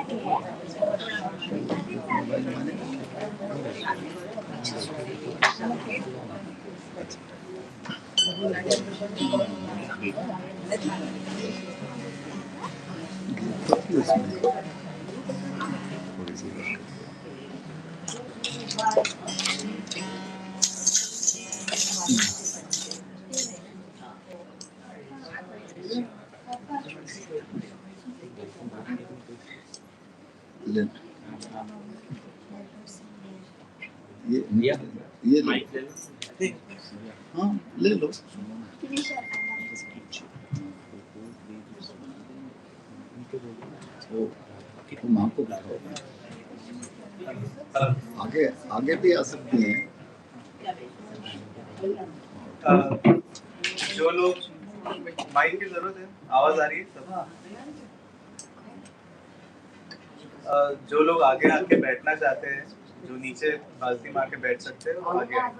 ये हाँ ले लो। तो माँ को बिठाओ, आगे आगे भी आ सकती हैं। जो लोग माइक की जरूरत है, आवाज आ रही है सब? जो लोग आगे आके बैठना चाहते हैं, जो नीचे बाल्टी मार के बैठ सकते हैं, वो आगे आए।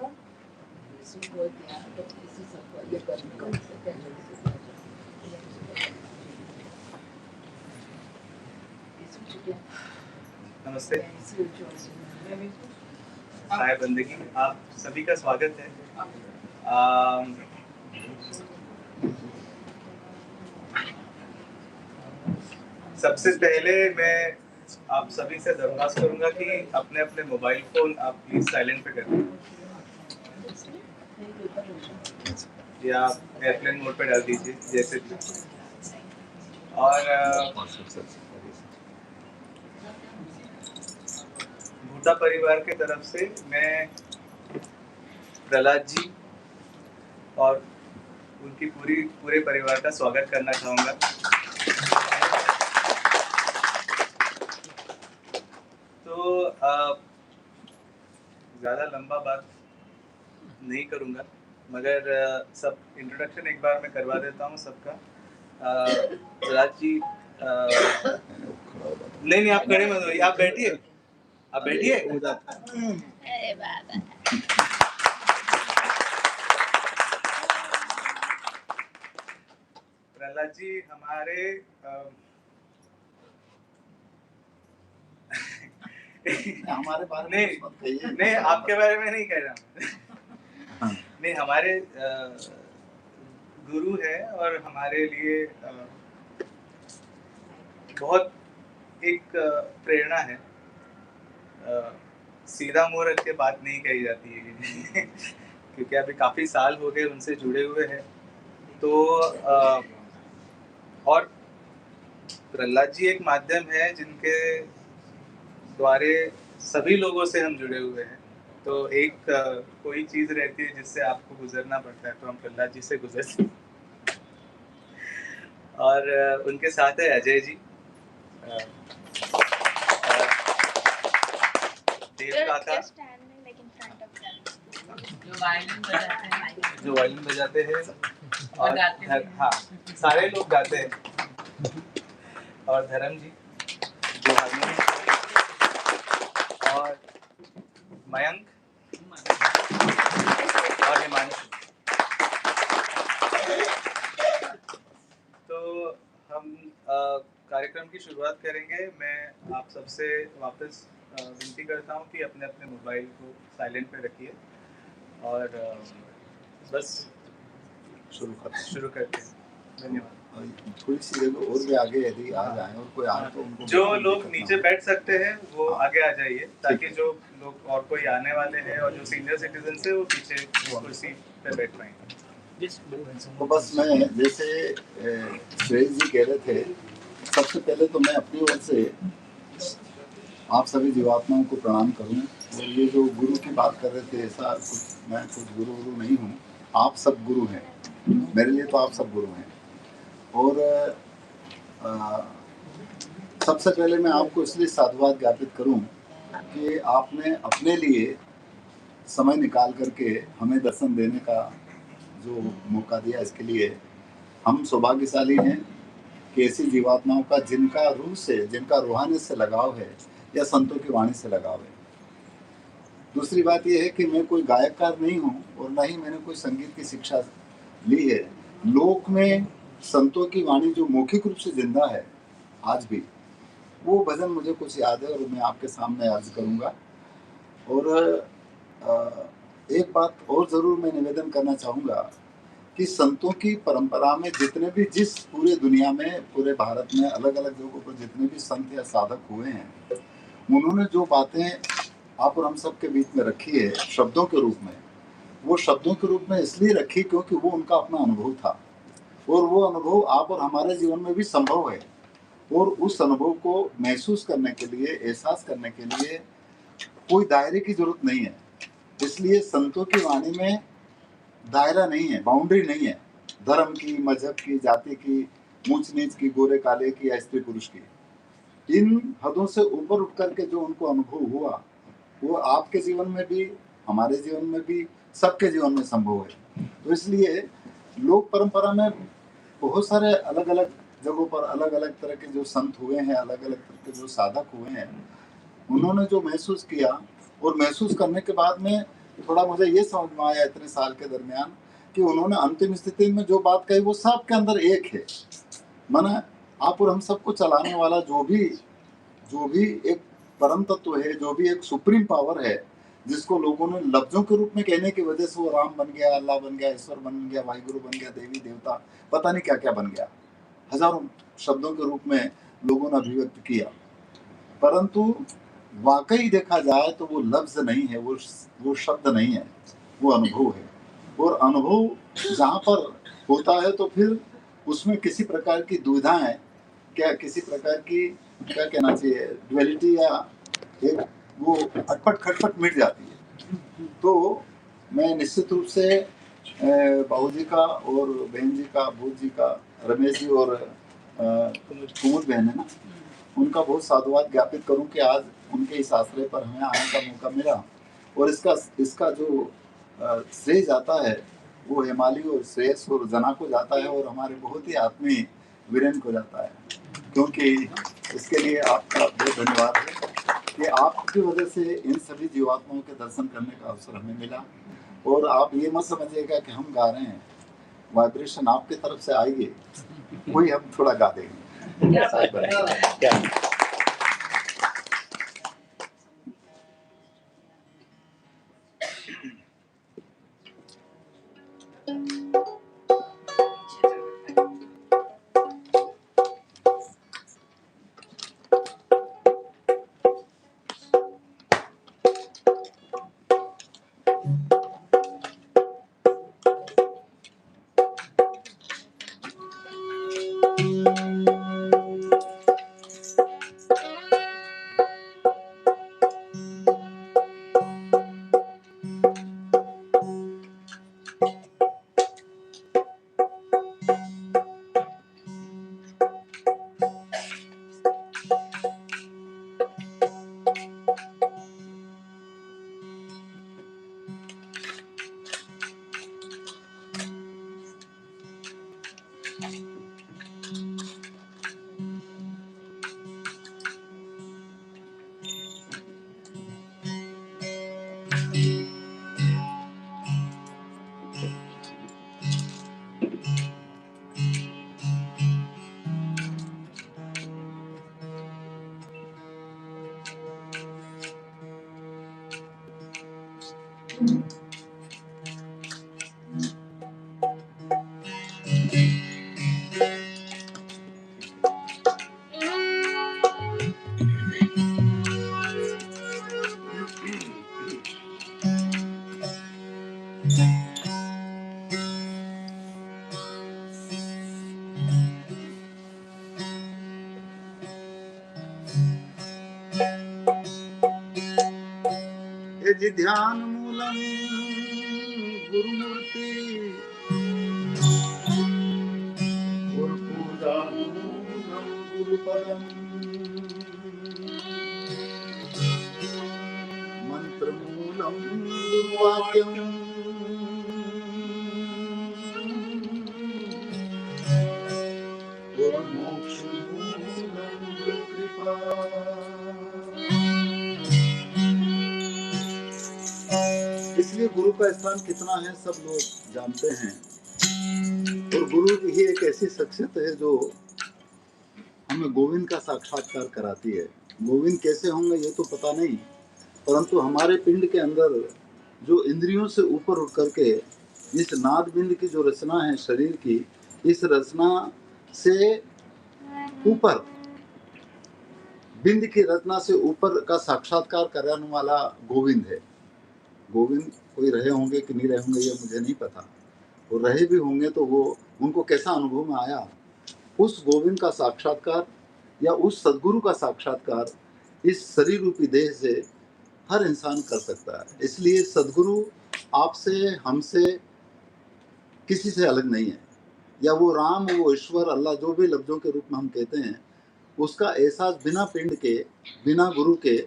नमस्ते, हाय बंदगी, आप सभी का स्वागत है। सबसे पहले मैं आप सभी से दरख्वास्त करूंगा कि अपने अपने मोबाइल फोन आप प्लीज साइलेंट पे कर दें या एयरप्लेन मोड पे डाल दीजिए जैसे भी। और भूटा परिवार के तरफ से मैं प्रहलाद जी और उनकी पूरे परिवार का स्वागत करना चाहूँगा। तो ज़्यादा लंबा बात नहीं करूँगा, मगर सब इंट्रोडक्शन एक बार मैं करवा देता हूँ सबका। प्रहलाद जी नहीं आप खड़े मत होइए, आप बैठिए, आप बैठिए। प्रहलाद जी हमारे हमारे बारे में नहीं आपके बारे में नहीं कह रहा नहीं, हमारे गुरु है और हमारे लिए बहुत एक प्रेरणा है। सीधा मुंह रख के बात नहीं कही जाती है क्योंकि अभी काफी साल हो गए उनसे जुड़े हुए हैं। तो और प्रहलाद जी एक माध्यम है जिनके द्वारे सभी लोगों से हम जुड़े हुए हैं। तो एक कोई चीज रहती है जिससे आपको गुजरना पड़ता है, तो हम प्रहलाद जी से गुजरते हैं। और उनके साथ है अजय जी, देव काका जो वायलिन बजाते हैं और हाँ सारे लोग गाते हैं, और धर्म जी जो हारमोनियम, और मयंक और हिमांशु। तो हम कार्यक्रम की शुरुआत करेंगे। मैं आप सबसे वापस विनती करता हूँ कि अपने अपने मोबाइल को साइलेंट पे रखिए और बस शुरू करते हैं। धन्यवाद। थोड़ी सी जगह और भी आगे यदि आ जाएं और कोई आए तो उनको जो लोग नीचे बैठ सकते हैं वो आगे आ जाइए, ताकि जो लोग और कोई आने वाले हैं और जो सीनियर सिटीजन है वो पीछे कुर्सी पे बैठ पाएंगे। तो बस मैं जैसे श्रेयस जी कह रहे थे, सबसे पहले तो मैं अपनी ओर से आप सभी जीवात्माओं को प्रणाम करूं। और ये जो गुरु की बात कर रहे थे, ऐसा कुछ मैं कुछ गुरु नहीं हूं, आप सब गुरु हैं मेरे लिए, तो आप सब गुरु हैं। और सबसे पहले मैं आपको इसलिए साधुवाद ज्ञापित करूं कि आपने अपने लिए समय निकाल करके हमें दर्शन देने का जो मौका दिया, इसके लिए हम सौभाग्यशाली हैं कि ऐसी जीवात्माओं का जिनका रूह से, जिनका रूहानियत से लगाव है या संतों की वाणी से लगाव है। दूसरी बात यह है कि मैं कोई गायककार नहीं हूँ और न ही मैंने कोई संगीत की शिक्षा ली है। लोक में संतों की वाणी जो मौखिक रूप से जिंदा है आज भी, वो भजन मुझे कुछ याद है और मैं आपके सामने अर्ज करूँगा। और एक बात और ज़रूर मैं निवेदन करना चाहूँगा कि संतों की परंपरा में जितने भी, जिस पूरे दुनिया में, पूरे भारत में अलग-अलग जगहों पर जितने भी संत या साधक हुए हैं, उन्होंने जो बातें आप और हम सब के बीच में रखी है शब्दों के रूप में, वो शब्दों के रूप में इसलिए रखी क्योंकि वो उनका अपना अनुभव था और वो अनुभव आप और हमारे जीवन में भी संभव है। और उस अनुभव को महसूस करने के लिए, एहसास करने के लिए कोई दायरे की जरूरत नहीं है। इसलिए संतों की वाणी में दायरा नहीं है, बाउंड्री नहीं है, धर्म की, मजहब की, जाति की, ऊंच नीच की, गोरे काले की या स्त्री पुरुष की। इन हदों से ऊपर उठ करके जो उनको अनुभव हुआ वो आपके जीवन में भी, हमारे जीवन में भी, सबके जीवन में संभव है। तो इसलिए लोक परंपरा में बहुत सारे अलग अलग जगहों पर अलग अलग तरह के जो संत हुए हैं, अलग अलग तरह के जो साधक हुए हैं, उन्होंने जो महसूस किया और महसूस करने के बाद में थोड़ा मुझे ये समझ में आया इतने साल के दरमियान कि उन्होंने अंतिम स्थिति में जो बात कही वो सबके अंदर एक है। माना आप और हम सबको चलाने वाला जो भी एक परम तत्व है, जो भी एक सुप्रीम पावर है, जिसको लोगों ने लफ्जों के रूप में कहने की वजह से वो राम बन गया, अल्लाह बन गया, ईश्वर बन गया, वाहिगुरु बन गया, देवी देवता, पता नहीं क्या क्या बन गया, हजारों शब्दों के रूप में लोगों ने अभिव्यक्त किया। परंतु वाकई देखा जाए तो वो लफ्ज नहीं है, वो शब्द नहीं है, वो अनुभव है। और अनुभव जहाँ पर होता है तो फिर उसमें किसी प्रकार की दुविधाएं, क्या किसी प्रकार की, क्या कहना चाहिए, ड्युअलिटी या एक वो अटपट खटपट मिट जाती है। तो मैं निश्चित रूप से बाबू जी का और बहन जी का, भूत जी का, रमेश जी और कुमुद बहन है ना, उनका बहुत साधुवाद ज्ञापित करूं कि आज उनके इस आश्रय पर हमें आने का मौका मिला। और इसका जो श्रेय जाता है वो हेमाली और श्रेयस और जना को जाता है और हमारे बहुत ही आत्मीय वीरेन को जाता है, क्योंकि इसके लिए आपका बहुत धन्यवाद है कि आपकी वजह से इन सभी जीवात्माओं के दर्शन करने का अवसर हमें मिला। और आप ये मत समझिएगा कि हम गा रहे हैं, वाइब्रेशन आपकी तरफ से आएगी, वही हम थोड़ा गा देंगे। यदि ध्यान मूलम गुरुमूर्ति और पूजा मूलम गुरुपदम, मंत्र मूलम गुरुवाक्यम, और मोक्ष मूलम गुरुकृपा। इसलिए गुरु का स्थान कितना है सब लोग जानते हैं। और गुरु ही एक ऐसी शख्सियत है जो हमें गोविंद का साक्षात्कार कराती है। गोविंद कैसे होंगे ये तो पता नहीं, परंतु हमारे पिंड के अंदर जो इंद्रियों से ऊपर उठ करके इस नाद बिंद की जो रचना है शरीर की, इस रचना से ऊपर, बिंद की रचना से ऊपर का साक्षात्कार कराने वाला गोविंद है। गोविंद कोई रहे होंगे कि नहीं रहे होंगे ये मुझे नहीं पता, और रहे भी होंगे तो वो उनको कैसा अनुभव में आया, उस गोविंद का साक्षात्कार या उस सदगुरु का साक्षात्कार इस शरीर रूपी देह से हर इंसान कर सकता है। इसलिए सदगुरु आपसे, हमसे, किसी से अलग नहीं है, या वो राम, वो ईश्वर, अल्लाह, जो भी लफ्जों के रूप में हम कहते हैं, उसका एहसास बिना पिंड के, बिना गुरु के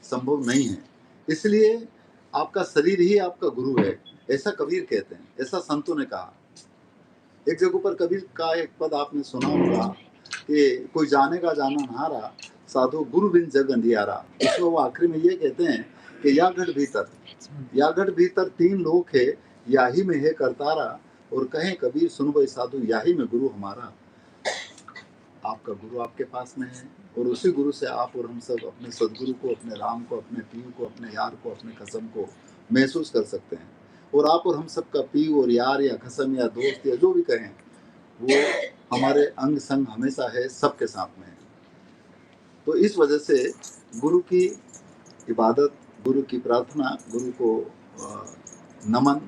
संभव नहीं है। इसलिए आपका शरीर ही आपका गुरु है, ऐसा कबीर कहते हैं, ऐसा संतों ने कहा। एक जगह पर कबीर का एक पद आपने सुना होगा कि कोई जाने का जाना नहारा, साधु गुरु बिन जग अंधियारा। इसमें वो आखिरी में ये कहते हैं कि या गढ़ भीतर 3 लोक है, याही में है करतारा, और कहें कबीर सुन भाई साधु, याही में गुरु हमारा। आपका गुरु आपके पास में है, और उसी गुरु से आप और हम सब अपने सदगुरु को, अपने राम को, अपने पीर को, अपने यार को, अपने कसम को महसूस कर सकते हैं। और आप और हम सब का पी और यार या कसम या दोस्त या जो भी कहें, वो हमारे अंग संग हमेशा है, सबके साथ में है। तो इस वजह से गुरु की इबादत, गुरु की प्रार्थना, गुरु को नमन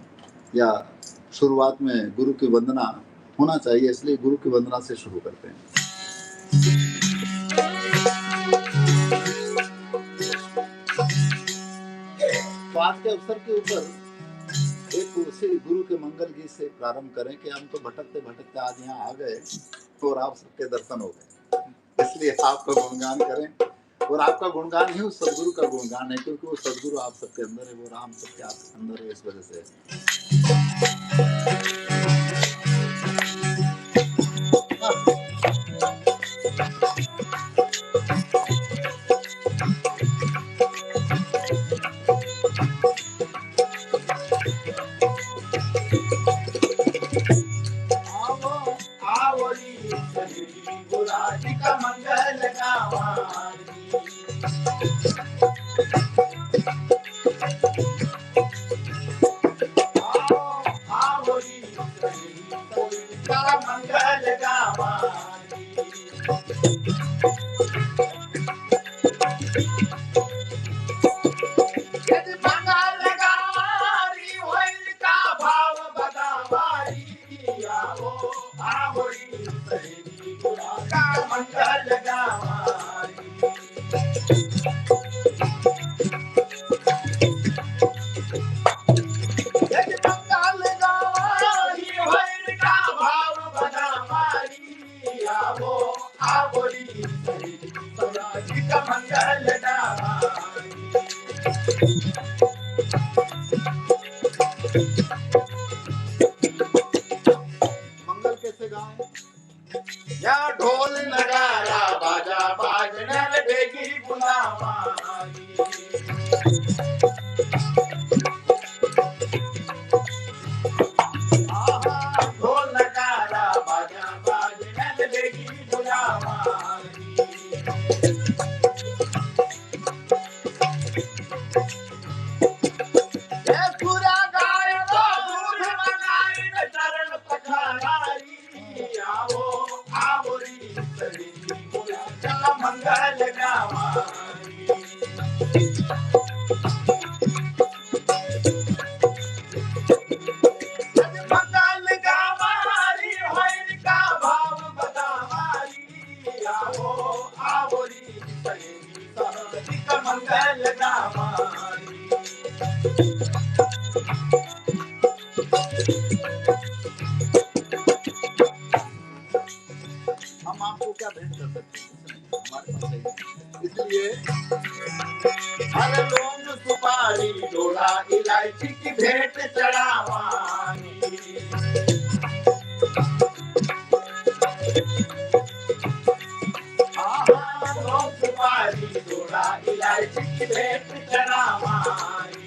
या शुरुआत में गुरु की वंदना होना चाहिए। इसलिए गुरु की वंदना से शुरू करते हैं। तो आज के अवसर के ऊपर एक उसी गुरु के मंगल गीत से प्रारंभ करें कि हम तो भटकते भटकते आज यहाँ आ गए और आप सबके दर्शन हो गए, इसलिए आपका गुणगान करें। और आपका गुणगान ही उस सदगुरु का गुणगान है, क्योंकि वो सदगुरु आप सबके अंदर है, वो राम सबके आप अंदर है, इस वजह से। मंगल कैसे गाएं? या ढोल नगारा बाजा बाजना लगेगी गुलामारी। ढोल नगारा बाजा बाजना लगेगी गुलामारी। पूरा गाय तो दूध बनाई न चरण पखारी। आओ आओ री सरी बोला चला मंगल गावारी। मंगल गावारी होइल का भाव बतावारी। आओ आओ री सरी बोला मंगल गावारी। हम आपको क्या भेंट कर सकते हैं, हमारे पास है। इसलिए हर लौंग सुपारी डोला इलायची की भेंट चढ़ावानी। लौंग सुपारी डोला इलायची की भेंट चढ़ावानी।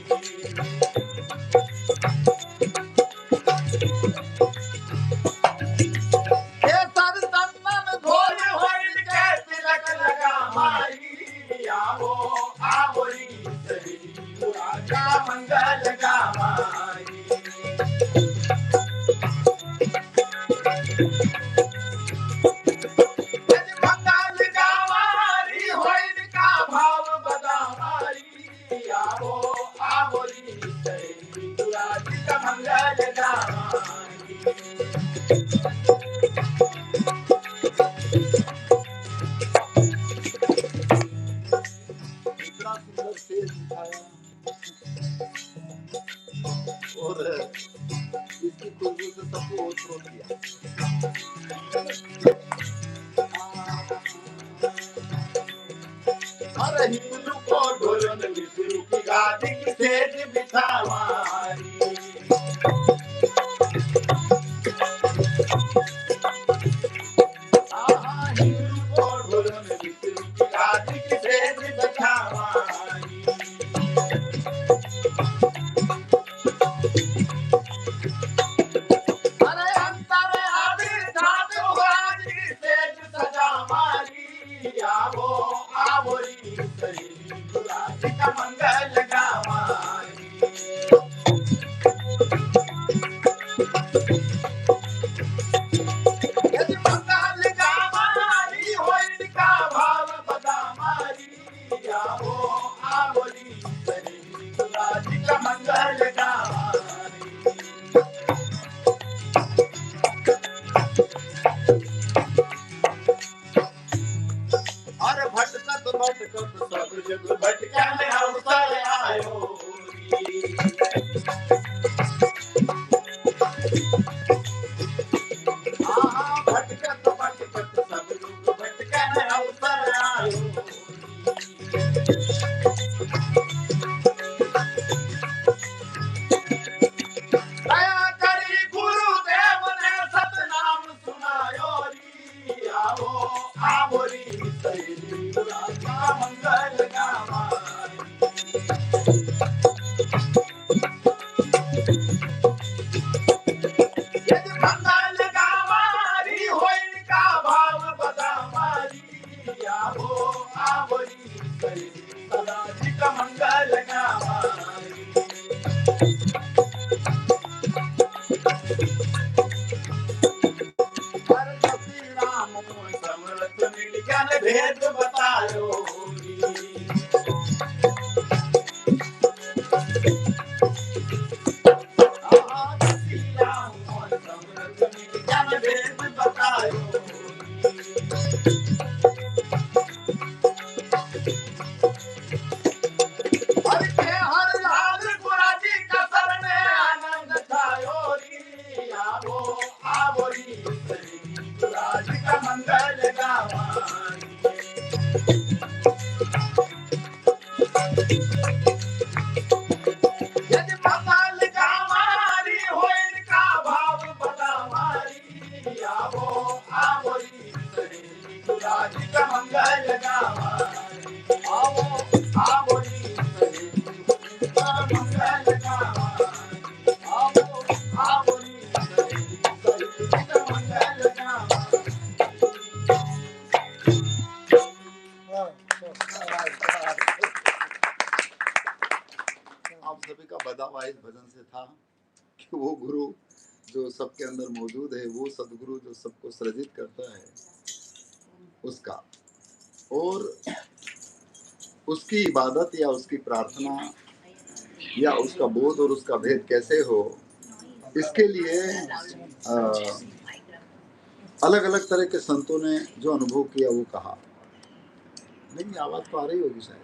अरे हिंदू को ढोलन विष्णु की गादी की सेज बिछावारी। आहा हिंदू को ढोलन विष्णु की गादी की सेज बिछावारी। अरे अंतर आदिर ठाट महाराज की सेज सजा मारी। आवो आवोरी सही गुलाजी का मंगल गावारी। यदि मंगल गावारी होई का भाव बदामारी। आवो आवोरी सही गुलाजी का मंगल गावारी। अरे भटकत भटकत सब जग भटक्या में अवसर आयो री। आहा भटकत भटकत सब जग भटक्या में अवसर आयो री। दया करी गुरुदेव ने सतनाम सुनायो री। आवो आवो री सही गुलाजा मंगल गावारी। यदि मंगल गावारी होई का भाव बदामारी। आवो आवो री सही गुलाजी का मंगल गावारी। हर कपी राम समरथ विज्ञान भेद बतायो री। आहा कपी राम समरथ विज्ञान भेद बतायो री। हर के हर लाल गुराजी का सरने आनंद छायो री। आवो आवो री सही गुराजी का मंगल गावारी। यदि मंगल गावारी होई का भाव बदामारी। आवो आवो री सही गुराजी का मंगल गावारी। आवो आवो री सही गुराजी का मंगल गावारी। आवो आवो री सही गुराजी का मंगल गावारी। आप सभी का बधा हुआ इस भजन से था कि वो गुरु जो सबके अंदर मौजूद है, वो सदगुरु जो सबको सृजित करता है, उसका और उसकी इबादत या उसकी प्रार्थना या उसका बोध और उसका भेद कैसे हो, इसके लिए अलग अलग तरह के संतों ने जो अनुभव किया वो कहा। नहीं आवाज तो आ रही होगी शायद।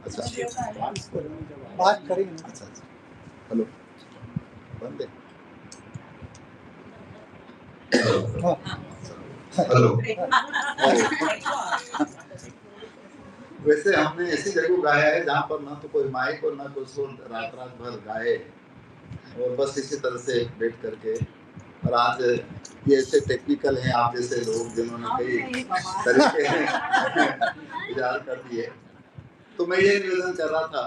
अच्छा बात करेंगे। अच्छा हेलो बंद है। हेलो वैसे हमने ऐसी जगह गाया है जहाँ पर ना तो कोई माइक और ना कोई सुर, रात रात भर गाए और बस इसी तरह से बैठ करके। और आज ये ऐसे टेक्निकल हैं आप जैसे लोग जिन्होंने कई तरीके इजाज़ कर दिए। तो मैं ये निवेदन कर रहा था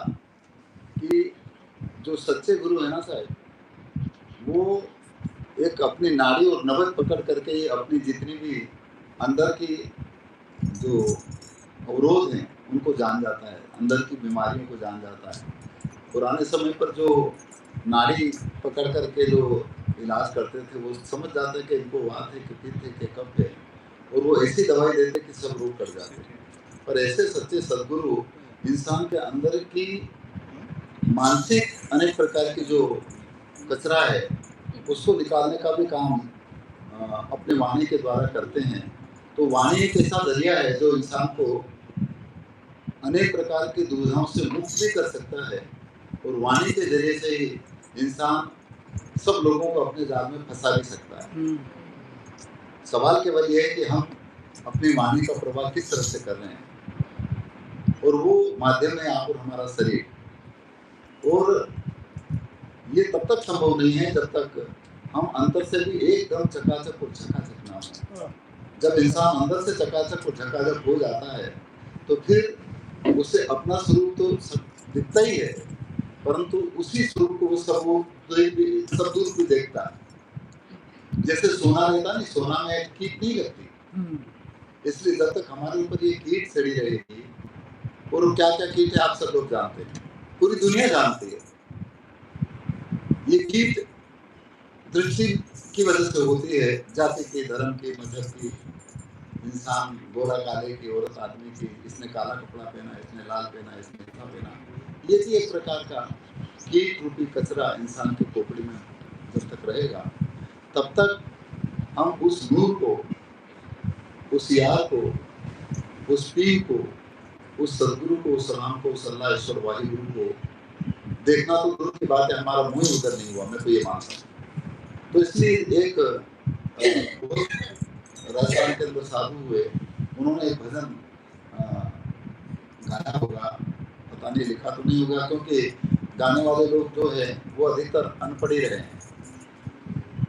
कि जो सच्चे गुरु है ना साहब, वो एक अपनी नाड़ी और नबज पकड़ करके अपनी जितनी भी अंदर की जो अवरोध हैं उनको जान जाता है, अंदर की बीमारियों को जान जाता है। पुराने समय पर जो नाड़ी पकड़ करके जो इलाज करते थे वो समझ जाते कि इनको वात है कि पित्त है कि कफ है, और वो ऐसी दवाई देते कि सब रोग कट जाते हैं। पर ऐसे सच्चे सद्गुरु इंसान के अंदर की मानसिक अनेक प्रकार की जो कचरा है उसको निकालने का भी काम अपने वाणी के द्वारा करते हैं। तो वाणी एक ऐसा जरिया है जो इंसान को अनेक प्रकार की दुविधाओं से मुक्त भी कर सकता है, और वाणी के जरिए से ही इंसान सब लोगों को अपने जाल में फंसा भी सकता है। सवाल केवल ये है कि हम अपनी वाणी का प्रभाव किस तरह से कर रहे हैं। और वो माध्यम है आप और हमारा शरीर। और ये तब तक संभव नहीं है जब तक हम अंदर से भी एकदम चकाचक और झकाझक ना हो। जब इंसान अंदर से चकाचक और झकाझक हो जाता है तो फिर उसे अपना स्वरूप तो दिखता ही है, परंतु उसी स्वरूप को वो सब दूर भी देखता है। जैसे सोना रहता नहीं, सोना में एक कीट नहीं लगती। इसलिए जब तक हमारे ऊपर ये कीट चढ़ी रहेगी, और क्या क्या कीट है आप सब लोग जानते हैं, पूरी दुनिया जानती है। ये कीट दृष्टि की वजह से होती है, जाति की, धर्म की, मजहब की, इंसान गोरा काले की, औरत आदमी की, इसने काला कपड़ा पहना, इसने लाल पहना, इसने ऐसा पहना। ये भी एक प्रकार का कीट रूपी कचरा इंसान की खोपड़ी में जब तक रहेगा तब तक हम उस नूर को, उस यार को, उस पीर को, उस सदगुरु को, उस राम को, उस अल्लाह ईश्वर वाहिगुरु को देखना तो दूर की बात है, हमारा मुंह ही उधर नहीं हुआ, मैं तो ये मानता हूँ। तो इसलिए एक राजस्थान के अंदर साधु हुए, उन्होंने एक भजन गाया होगा, पता नहीं लिखा तो नहीं होगा, क्योंकि गाने वाले लोग जो है वो अधिकतर अनपढ़ ही रहे हैं।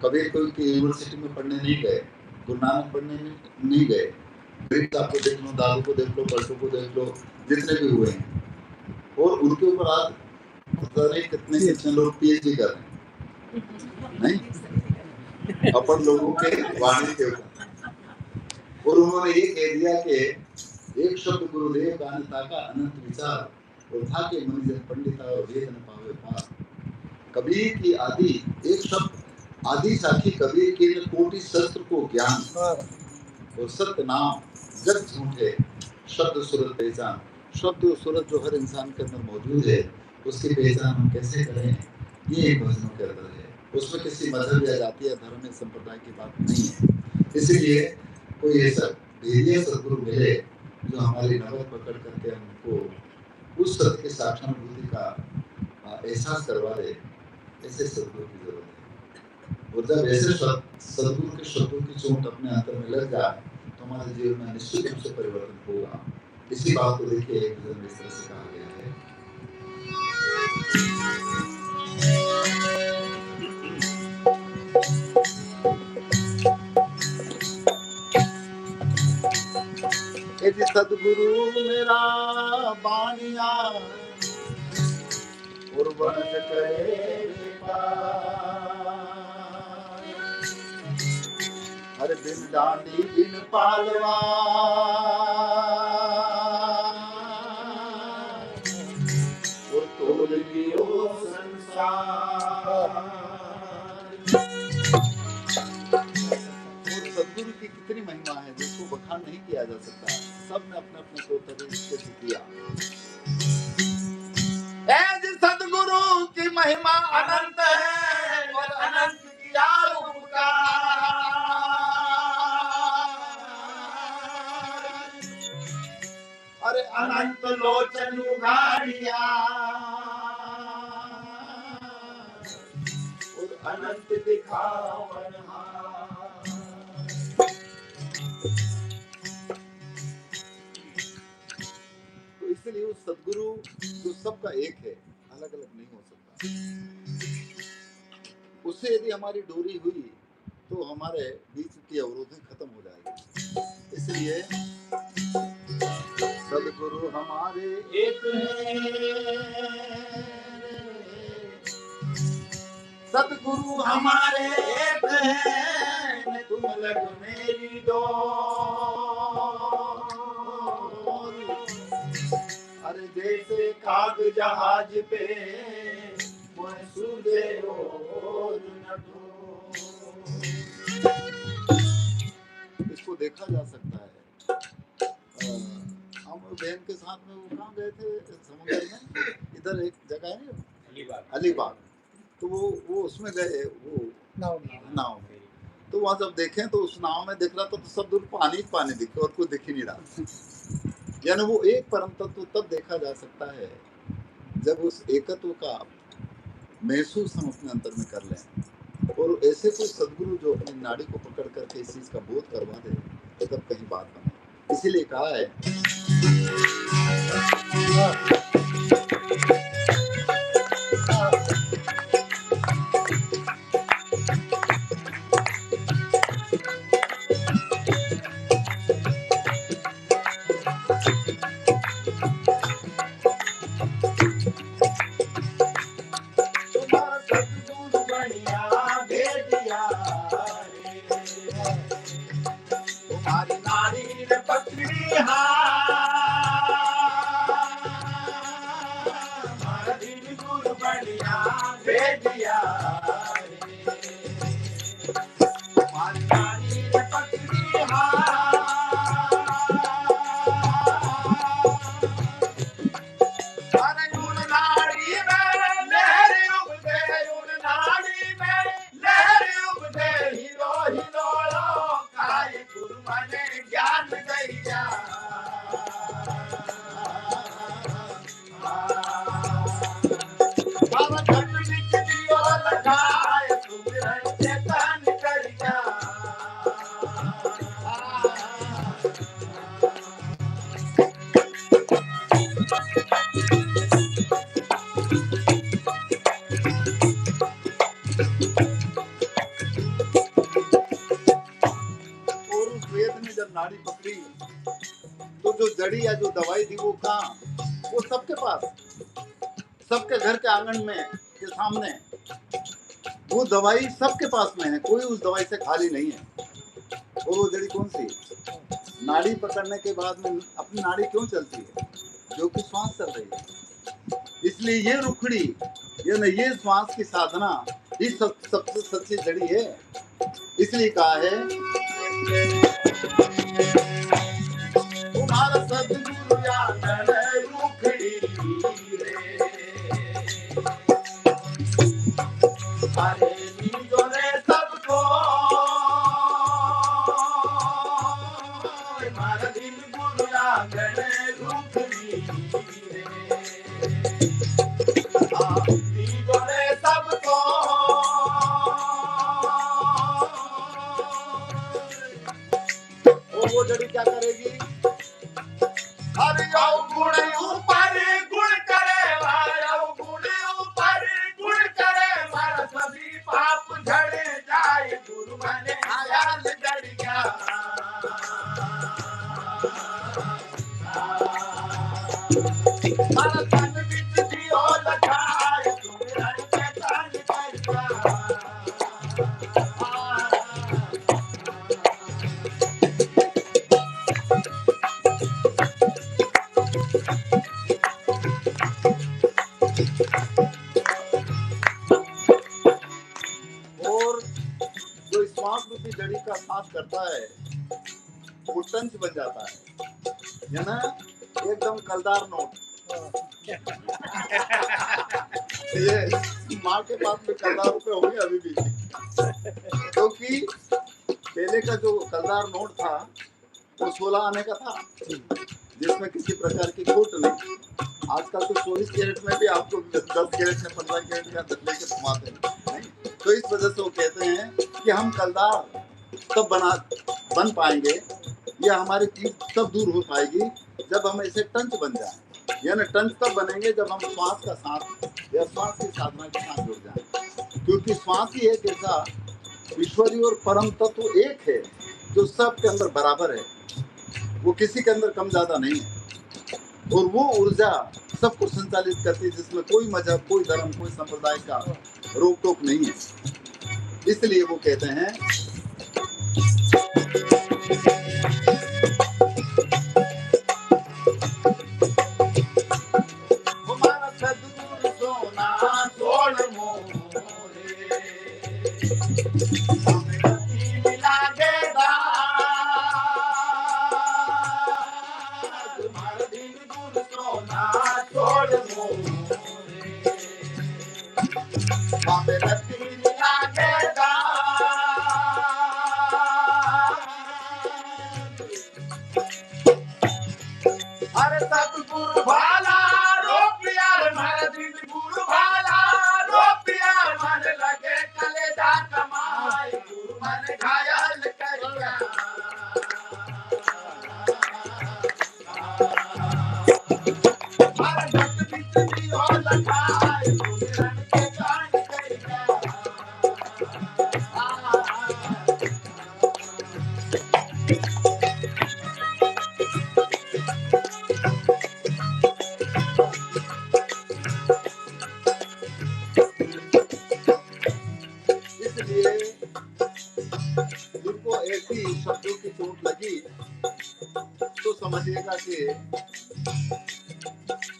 कबीर कोई की यूनिवर्सिटी में पढ़ने नहीं गए, गुरु नानक पढ़ने नहीं गए, गरीब साहब को देख लो, दादू को देख लो, बल्टू को देख लो, जितने भी हुए हैं, और उनके ऊपर आज पता नहीं कितने लोग पीएचडी कर रहे हैं, नहीं अपर लोगों के वाणी के ऊपर। और उन्होंने ये कह दिया कि एक शब्द गुरुदेव गाने ताका अनंत विचार, और था के मनिजन पंडिता और वेद न पावे पार। कबीर की आदि एक शब्द, आदि साखी कबीर के कोटि शस्त्र को ज्ञान, और सत्य नाम जग झूठे शब्द सूरत पहचान। शब्द और सूरत जो हर इंसान के अंदर मौजूद है, उसकी पहचान हम कैसे करें, ये एक भजनों के अंदर है। उसमें किसी मजहब या जाति या धर्म या संप्रदाय की बात नहीं है। इसलिए कोई ऐसा धैर्य सदगुरु मिले जो हमारी नवत पकड़ करके हमको उस सत्य की साक्षानुभूति का एहसास करवा दे, ऐसे सदगुरु की जरूरत है। और जब ऐसे सदगुरु के शब्दों की चोट अपने अंतर में लग जाए तो हमारे जीवन में निश्चित रूप से परिवर्तन होगा। इसी बात को देखिए एक भजन इस तरह से कहा गया है। सदगुरु मेरा बानिया और वंश करे हर दिन डांडी बिन पालवा, और तोल लियो संसार। सदगुरु की कितनी महिमा है जिसको बखान नहीं किया जा सकता। सब ने अपने अपने तौर तरीके से किया। सदगुरु की महिमा अनंत है और अनंत किया उपकार। अरे अनंत लोचन उघाड़िया और अनंत दिखावन। इसलिए उस सदगुरु जो सबका एक है, अलग अलग नहीं हो सकता, उससे यदि हमारी डोरी हुई तो हमारे बीच की अवरोधें खत्म हो जाएगी। इसलिए सदगुरु हमारे एक है, सदगुरु हमारे एक है, तुम लग मेरी डोर। अरे जैसे काग जहाज पे सूझे और न डोर। इसको देखा जा सकता है। हम बहन के साथ में वो कहाँ गए थे समुद्र में, इधर एक जगह है अलीबाग, तो वो उसमें गए, वो नाव में, तो वहाँ जब देखें तो उस नाव में दिख रहा था तो सब दूर पानी दिखे और कोई दिख ही नहीं रहा। यानी वो एक परम तत्व तब देखा जा सकता है जब उस एकत्व का महसूस हम अपने अंतर में कर लें, और ऐसे कोई सदगुरु जो अपनी नाड़ी को पकड़ करके इस चीज का बोध करवा दे, तब कहीं बात बने। इसीलिए कहा है तुम्हारा सद्गुरु बढ़िया भेजिया रे, तुम्हारी नारी ने पकड़ी हमारा दिन गुरु बढ़िया भेजिया रे, तुम्हारी नारी ने पकड़ी अरे उन नाड़ी में लहर उठे, उन नाड़ी में लहर उठे, हीरो हिलोड़ो काय गुरु मने ज्ञान दैया। बाबा घट बिच दियो लगाए, सुमिरन चेतन करिया। और उस वेद ने जब नाड़ी पकड़ी तो जो जड़ी या जो दवाई थी वो कहाँ, वो सबके पास, सबके घर के आंगन में के सामने वो दवाई सबके पास में है, कोई उस दवाई से खाली नहीं है। और वो जड़ी कौन सी, नाड़ी पकड़ने के बाद में अपनी नाड़ी क्यों चलती है, जो कि श्वास चल रही है। इसलिए ये रुखड़ी यानी ये श्वास की साधना ही सबसे सच्ची जड़ी है। इसलिए कहा है तुम्हारा सद्गुरु आंगन रुखड़ी रे, अरे नीजो रे सबको हमारा दिन गुरु आंगन रुखड़ी रे, नीजो रे सबको वो जड़ी क्या करेगी, अरे आओ गुण ऊपर गुण करे, आओ गुण ऊपर गुण करे, मारा सभी पाप झड़े जाए, गुरु मने आयाल जड़ गया। मारा तन बिच दियो लगाए, सुमिरन चेतन करिया। और जो श्वास रूपी जड़ी का साथ करता है वो टंच बन जाता है ना, एकदम कलदार नोट। ये माँ के पास में कलदार रुपए होंगे अभी भी, क्योंकि पहले का जो कलदार नोट था वो 16 आने का था, जिसमें किसी प्रकार की खोट नहीं। आजकल तो 24 कैरेट में भी आपको 10 कैरेट में 15 कैरेट का लेके घुमाते हैं, नहीं? तो इस वजह से वो कहते हैं कि हम कलदार तब बन पाएंगे, या हमारी चीज तब दूर हो पाएगी जब हम ऐसे टंच बन जाएं। यानी टंच तब बनेंगे जब हम श्वास का साथ या श्वास की साधना के साथ जुड़ जाएं, क्योंकि श्वास ही एक ऐसा ईश्वरीय और परम तत्व एक है जो सबके अंदर बराबर है, वो किसी के अंदर कम ज्यादा नहीं है। और वो ऊर्जा सबको संचालित करती है, जिसमें कोई मजहब, कोई धर्म, कोई संप्रदाय का रोक टोक नहीं है। इसलिए वो कहते हैं हमारा सद्गुरु सोना छोड़ मोरे, हमें गति मिला देगा, तुम्हारा दिन गुरु सोना छोड़ मोरे, हमें गति मिला देगा। अरे सतगुरु भाला रो प्यार, हमारा दिन गुरु भाला रो प्यार, मन लगे कलेजा कमाए, गुरु मन घायल करिया। रखाए सुमिरन के कान करिया इसलिए जिनको ऐसी शब्दों की चोट लगी तो समझिएगा कि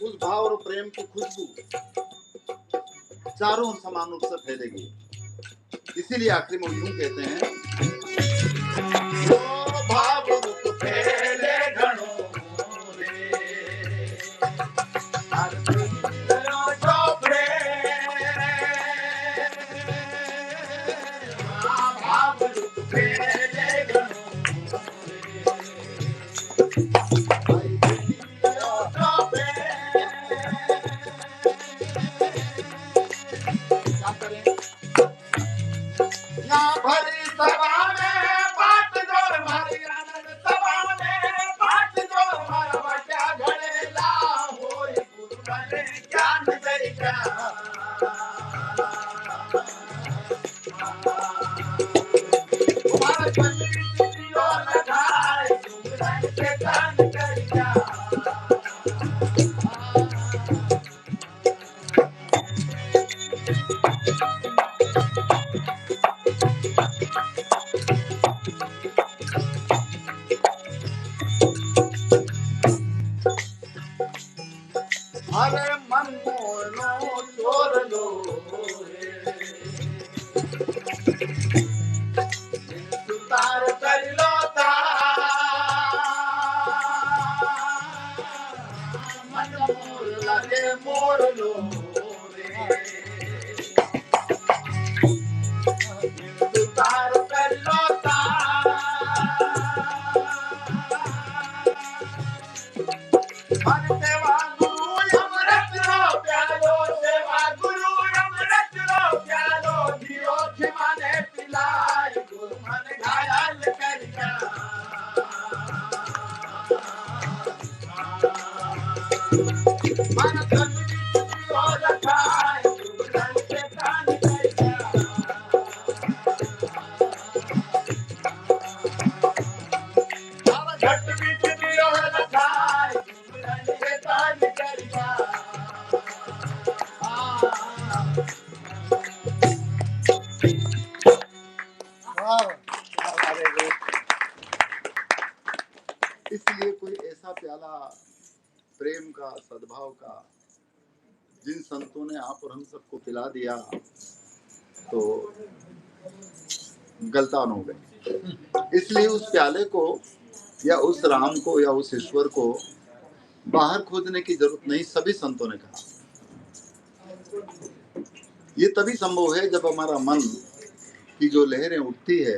उस भाव और प्रेम की खुशबू चारों ओर समान रूप से फैलेगी। इसीलिए आखिरी में यूं कहते हैं, ओ भाव रूप फैले घनों रे, हर दिलों जो प्रेम, भाव रूप फैले घनों भरी सभा में बात जोर भरी आनंद सभा में बात जोर भरवा क्या घड़ेला होई गुरु बने ज्ञान देगा तुम्हारा पंडित जियो लगाए सुमिरन के कान करिया अरे मन मोनो छोड़ लो सुतार कर लो मन मोर लगे मोड़ लो सुतार कर लो मन सेवा इसलिए कोई ऐसा प्याला प्रेम का सद्भाव का जिन संतों ने आप और हम सबको पिला दिया तो गलतान हो गई। इसलिए उस प्याले को या उस राम को या उस ईश्वर को बाहर खोजने की जरूरत नहीं, सभी संतों ने कहा। ये तभी संभव है जब हमारा मन की जो लहरें उठती है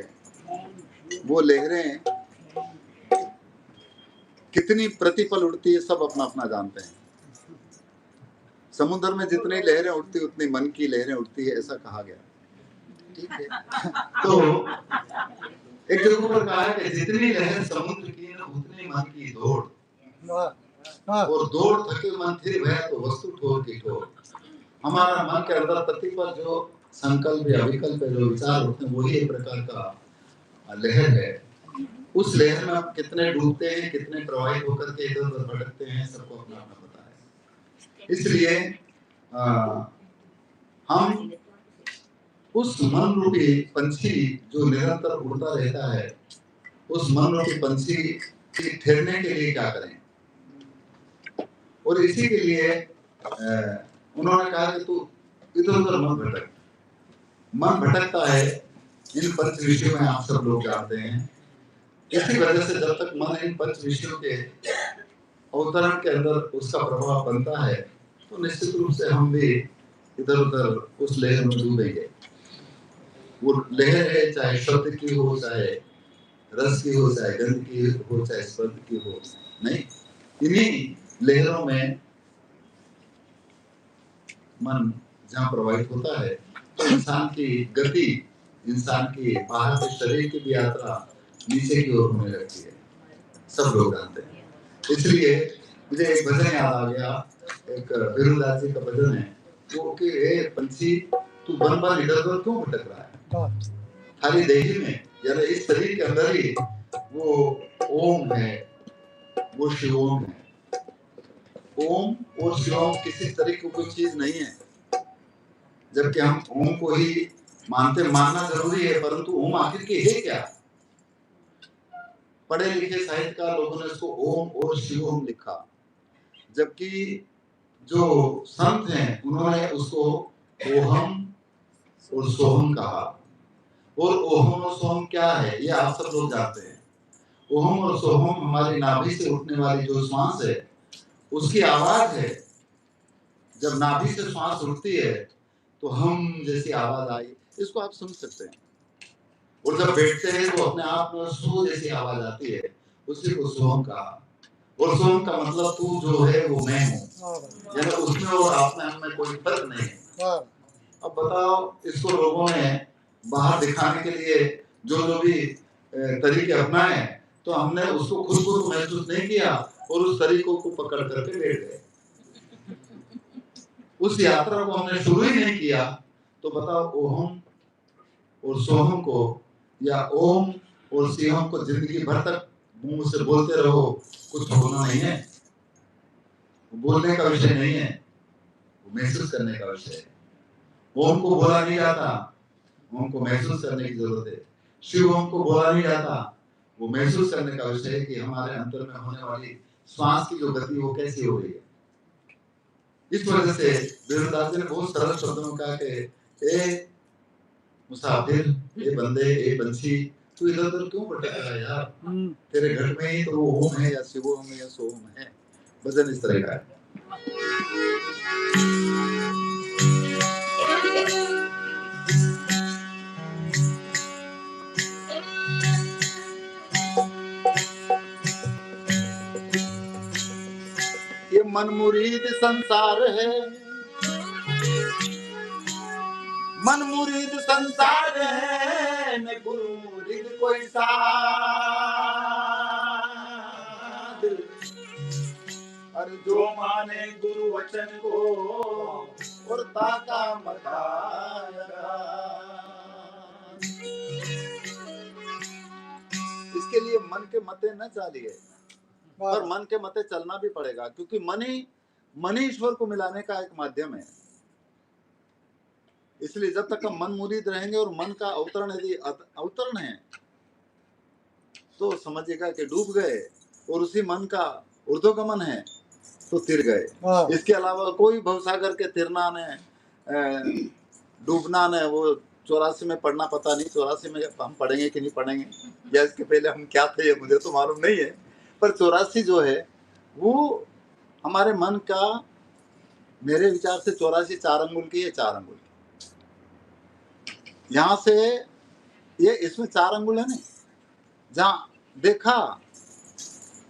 वो लहरें कितनी प्रतिपल उड़ती है सब अपना अपना जानते हैं। समुद्र में जितनी लहरें उठती उतनी मन की लहरें उठती है, ऐसा कहा गया। ठीक है, तो एक जगह पर कहा है कि जितनी लहर समुद्र की न उतनी मन की दौड़, और दौड़ थके मन फिर वह तो वस्तु ठोर की ठोर। हमारा मन के अंदर प्रतिपल जो संकल्प या विकल्प जो विचार होते हैं वही एक प्रकार का लहर है। उस लहर में आप कितने डूबते हैं, कितने प्रवाहित होकर के इधर उधर भटकते हैं, सबको अपना अपना पता है। इसलिए हम उस मन रूपी पंछी जो निरंतर उड़ता रहता है, उस मन रूपी पंछी के ठहरने के लिए क्या करें। और इसी के लिए उन्होंने कहा कि तू इधर उधर मत भटक। मन भटकता है इन पंच विषयों में, आप सब लोग जानते हैं। इसी वजह से जब तक मन इन पंच विषयों के अवतरण के अंदर उसका प्रभाव बनता है तो निश्चित रूप से हम भी इधर उधर उस लहर में डूबेंगे। वो लहर है चाहे शब्द की हो, चाहे रस की हो, चाहे गंध की हो, चाहे स्पर्श की हो, नहीं, इन्हीं लहरों में मन जहाँ प्रवाहित होता है तो इंसान की गति, इंसान की बाहर के शरीर की भी यात्रा नीचे की ओर होने लगती है, सब लोग जानते हैं। इसलिए मुझे एक भजन याद आ गया एक बिरुदास जी का भजन है वो कि हे पंछी तू बन बन इधर उधर क्यों भटक रहा है, खाली देही में यानी इस शरीर के अंदर ही वो ओम है, वो शिवोम है। ओम और शिवोम किसी तरह की कोई चीज नहीं है, जबकि हम ओम को ही मानना जरूरी है, परंतु ओम आखिर के है क्या? पढ़े लिखे साहित्यकार लोगों ने उसको ओम और शिवोम लिखा, जबकि जो संत हैं उन्होंने उसको ओहम और सोहम कहा। और ओहम और सोहम क्या है ये आप सब लोग जानते हैं। ओहम और सोहम हमारी नाभि से उठने वाली जो श्वास है उसकी आवाज है। जब नाभि से श्वास उठती है तो हम जैसी आवाज आई, इसको आप सुन सकते हैं। और जब बैठते हैं तो अपने आप में सो जैसी आवाज आती है, उसी को सोहम कहा। और सोहम का मतलब तू जो है वो मैं हूँ, यानी उसमें और आप में हमें कोई फर्क नहीं है। अब बताओ इसको लोगों ने बाहर दिखाने के लिए जो जो भी तरीके अपनाए, तो हमने उसको खुद को तो महसूस नहीं किया और उस तरीकों को पकड़ करके बैठ गए। उस यात्रा को हमने शुरू ही नहीं किया, तो बताओ ओहम और सोहम को या ओम और शिवम को जिंदगी भर तक मुंह से बोलते रहो, कुछ होना नहीं है। बोलने का विषय नहीं है, वो महसूस करने का विषय है। ओम को बोला नहीं जाता, ओम को महसूस करने की जरूरत है। शिव ओम को बोला नहीं जाता, वो महसूस करने का विषय है कि हमारे अंतर में होने वाली श्वास की जो गति वो कैसी हो रही है। इस वजह से बिरुदास जी ने बहुत सरल शब्दों में कहा कि ए मुसाफिर, ए बंदे, ए पंछी, तू इधर उधर क्यों भटक रहा है यार? तेरे घर में ही तो वो ओम है या शिव ओम है या सोम है। भजन इस तरह का है। ये मन मुरीद संसार है, मन मुरीद संसार है, न गुरु मुरीद कोई साध। अरे जो माने गुरु वचन को और ताका मताया। इसके लिए मन के मते न चालिए, पर मन के मते चलना भी पड़ेगा, क्योंकि मन ही ईश्वर को मिलाने का एक माध्यम है। इसलिए जब तक हम मन मुरीद रहेंगे और मन का अवतरण यदि अवतरण है तो समझिएगा कि डूब गए, और उसी मन का ऊर्ध्वगमन है तो तिर गए। इसके अलावा कोई भवसागर के तिरना ने डूबना ने वो 84 में पढ़ना पता नहीं, 84 में हम पढ़ेंगे कि नहीं पढ़ेंगे, या इसके पहले हम क्या थे ये मुझे तो मालूम नहीं है। पर 84 जो है वो हमारे मन का, मेरे विचार से 84 4 अंगुल की है, 4 अंगुल की। यहाँ से ये इसमें 4 अंगुल है नहीं, जहाँ देखा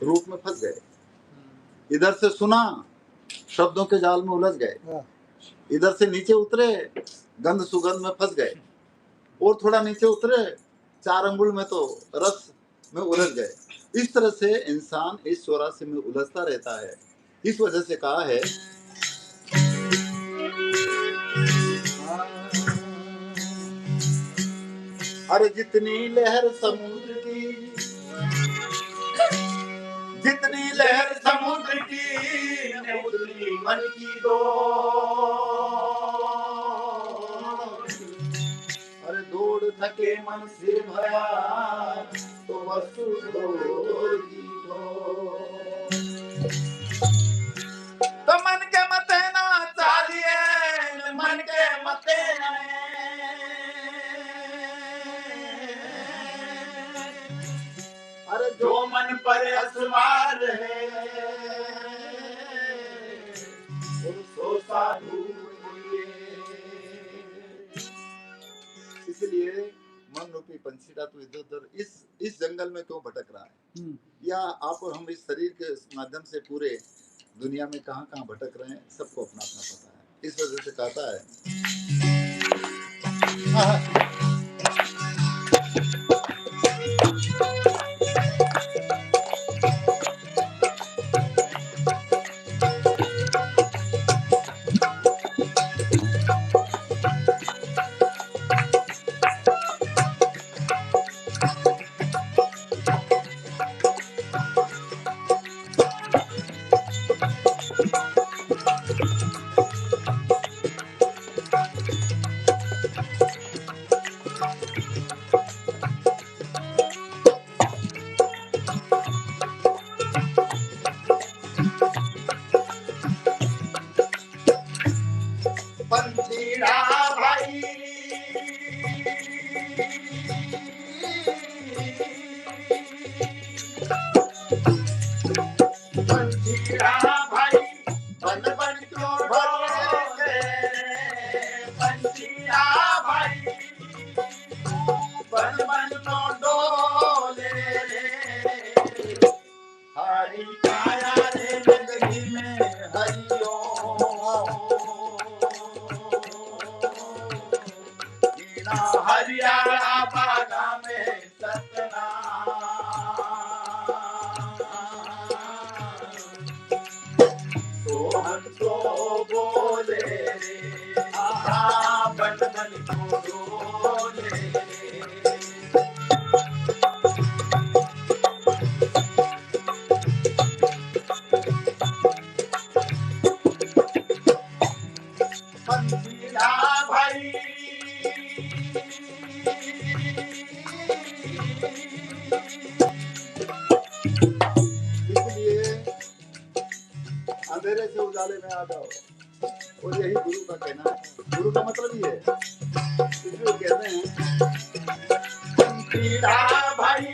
रूप में फंस गए, इधर से सुना शब्दों के जाल में उलझ गए, इधर से नीचे उतरे गंध सुगंध में फंस गए, और थोड़ा नीचे उतरे 4 अंगुल में तो रस में उलझ गए। इस तरह से इंसान इस 84 में उलझता रहता है। इस वजह से कहा है अरे जितनी लहर समुद्र की, जितनी लहर समुद्र की, उतनी मन की दो। अरे दौड़ थके मन सिर भया तो वस्तु दौड़गी तो मन के मते ना चालिए, मन के मते अरे जो मन पर असवार है सो साधु। इसलिए मन रूपी पंछीड़ा तो इधर उधर इस जंगल में क्यों भटक रहा है, या आप और हम इस शरीर के माध्यम से पूरे दुनिया में कहाँ कहाँ भटक रहे हैं, सबको अपना अपना पता है। इस वजह से कहता है पंछीड़ा भाई बन बन क्यों ढोले पंछीड़ा भाई बन बन क्यों डोले हरी काया रे जिंदगी में हरिओ हरियाणा बागा में सतना सोहन तो बोले रे आहा बन बन को डोले पंछीड़ा भाई इसलिए अंधेरे से उजाले में आ जाओ, और यही गुरु का कहना है। गुरु का मतलब ये है, इसलिए कहते हैं पंछीड़ा भाई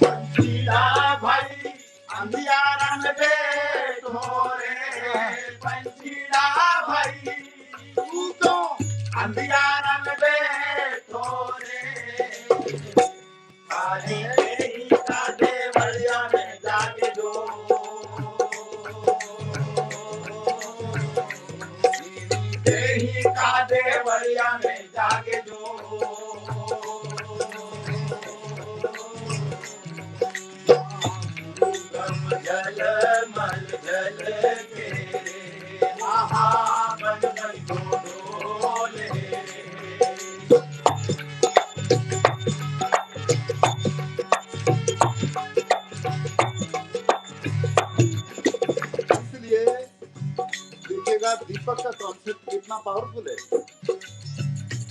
पंछीड़ा भाई अंधियारा में बैठो रे पंछीड़ा भाई तू तो अंधियारा में बैठो रे आने ही का देवरिया में जाके दो ही का देवरिया में जाके दो जल मल जल के आहा बन बन को डोले इसलिए देखिएगा दीपक का कॉन्सेप्ट कितना पावरफुल है।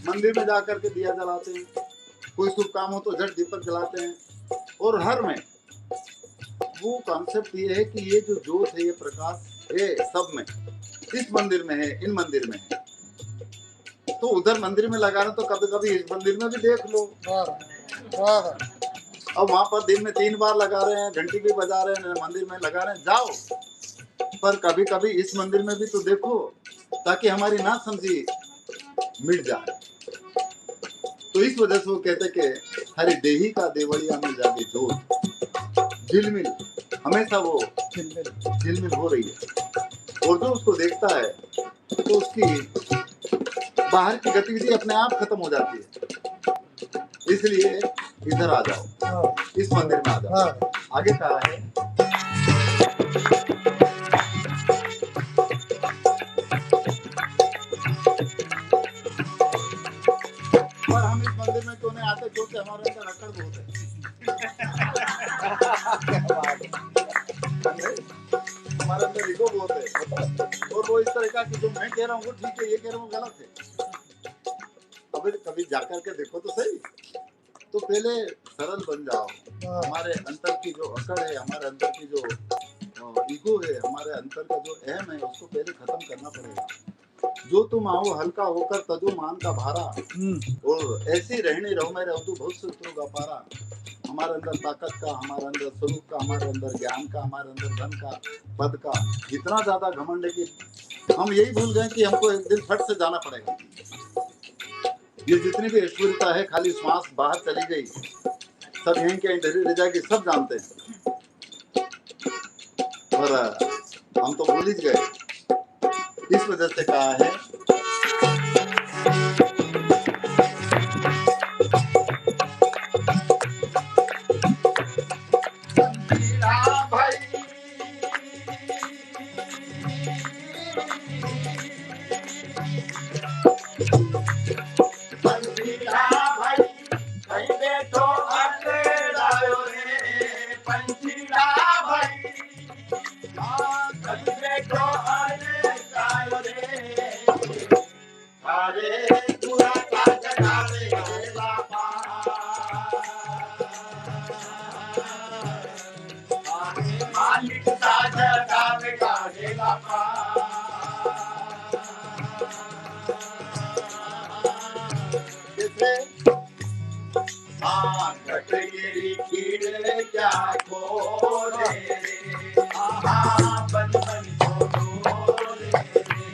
मंदिर में जाकर के दिया जलाते हैं, कोई शुभ काम हो तो झट दीपक जलाते हैं, और हर में वो कॉन्सेप्ट ये है कि ये जो जोत है, ये प्रकाश है सब में, इस मंदिर में है, इन मंदिर में है। तो उधर मंदिर में लगाना तो कभी कभी इस मंदिर में भी देख लो। अब वहां पर दिन में 3 बार लगा रहे हैं, घंटी भी बजा रहे हैं, मंदिर में लगा रहे हैं, जाओ, पर कभी कभी इस मंदिर में भी तो देखो, ताकि हमारी ना समझी मिट जाए। तो इस वजह से वो कहते कि हरी देही का देवड़िया में जाके जोत झिलमिल, हमेशा वो झिलमिल हो रही है, और जो उसको देखता है तो उसकी बाहर की गतिविधि अपने आप खत्म हो जाती है। इसलिए इधर आ जाओ, इस मंदिर में आ जाओ। आगे कहा है पर हम इस मंदिर में क्यों नहीं आते, क्योंकि हमारे अंदर अकड़ बहुत है। हमारे अंदर ईगो बहुत है, और वो इस तरह का कि जो मैं कह रहा हूँ वो ठीक है, ये कह रहा हूँ गलत है। अभी कभी जाकर के देखो तो सही, तो पहले सरल बन जाओ। हमारे अंतर की जो अकड़ है, हमारे अंतर की जो ईगो है, हमारे अंतर का जो अहम है, उसको पहले खत्म करना पड़ेगा। जो तुम आओ हल्का होकर तजो मान का भारा, और ऐसी रहनी रहो मेरे अवधु बहुत से का पारा। हमारे अंदर ताकत का, हमारे अंदर स्वरूप का, हमारे अंदर ज्ञान का, हमारे अंदर धन का, पद का इतना ज्यादा घमंड है कि हम यही भूल गए कि हमको एक दिन फट से जाना पड़ेगा। ये जितनी भी ऐश्वर्यता है, खाली श्वास बाहर चली गई, सब यहीं के यहीं रह जाएगी, सब जानते हैं, पर हम तो भूल ही गए। इस वजह से कहा है रे हाँ घटगिरी खीर क्या खोले रे हाँ बन बन को डोले रे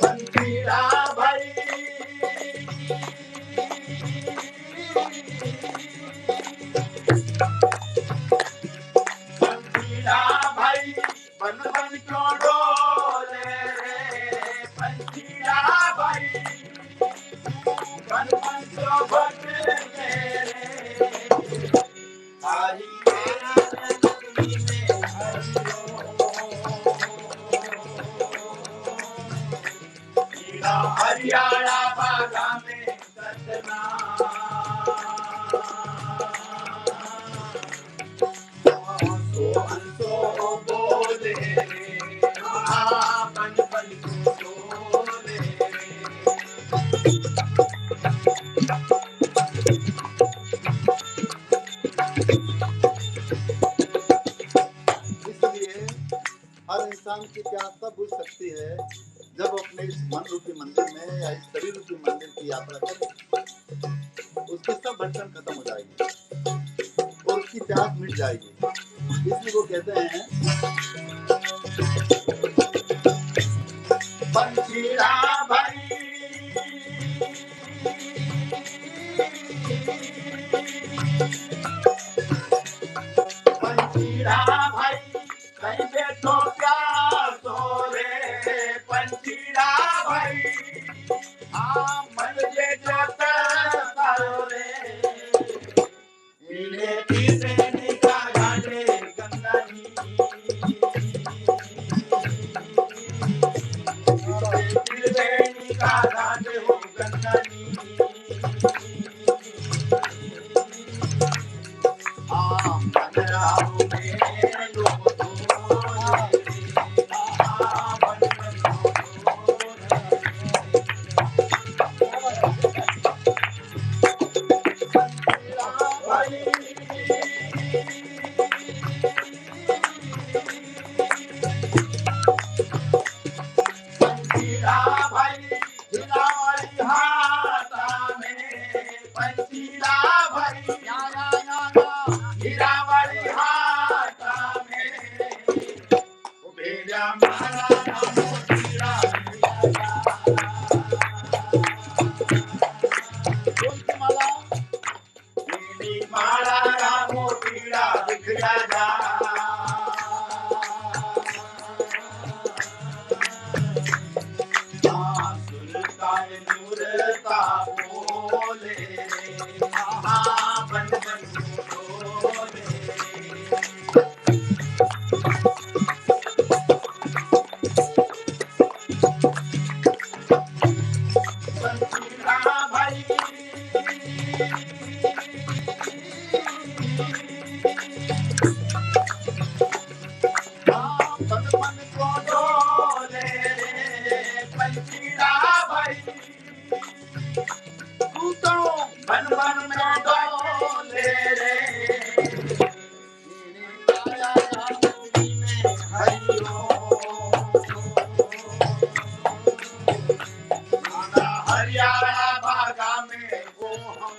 पंखीड़ा भाई पंखीड़ा भाई बन बन क्यों डोले रे पंखीड़ा भाई बन बन क्यों भटके रे हरि नगरी में हरिओ हरियाणा बागा में सजना सो बोले रे बन बन को डोले इसलिए हर इंसान की प्यास तब बुझ सकती है जब अपने इस मन रूपी मंदिर में या इस शरीर रूपी मंदिर की यात्रा करे, उसकी सब भटकन खत्म हो जाएगी और उसकी प्यास मिट जाएगी। इसलिए वो कहते हैं पंखीड़ा भाई पंखीड़ा भाई कहीं बैठो प्यासो रे पंखीड़ा भाई हाँ मन जे जोत करो रे इले की प्रेमी का घाटे गंगा जी त्रिवेणी का घाट हो गंगा जी मन राम में लोग डोले मन मन भाई पंखीड़ा भाई हिलावली हाथा में पंखीड़ा भाई हिलावली हाथा में ओ भेजा मारा राम पीड़ा मारा राम पीड़ा दिख जा सुल्तान नूरता बोले रे बन बन बोले पंखीड़ा भाई बन बन को डोले रे पंखीड़ा भाई तू तो बन बन में डोले रे आया रामपुरी में हरिओ हरियाणा बागा में वो हम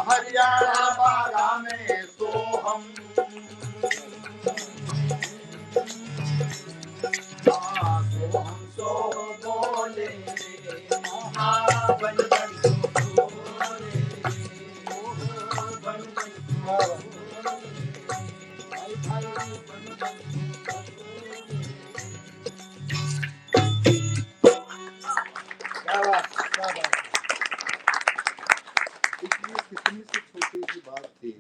हरियाणा बागा में तो हम सो बोले बन बन बोले बन बन क्या बात क्या बात। इसलिए कितनी सी छोटी सी बात थी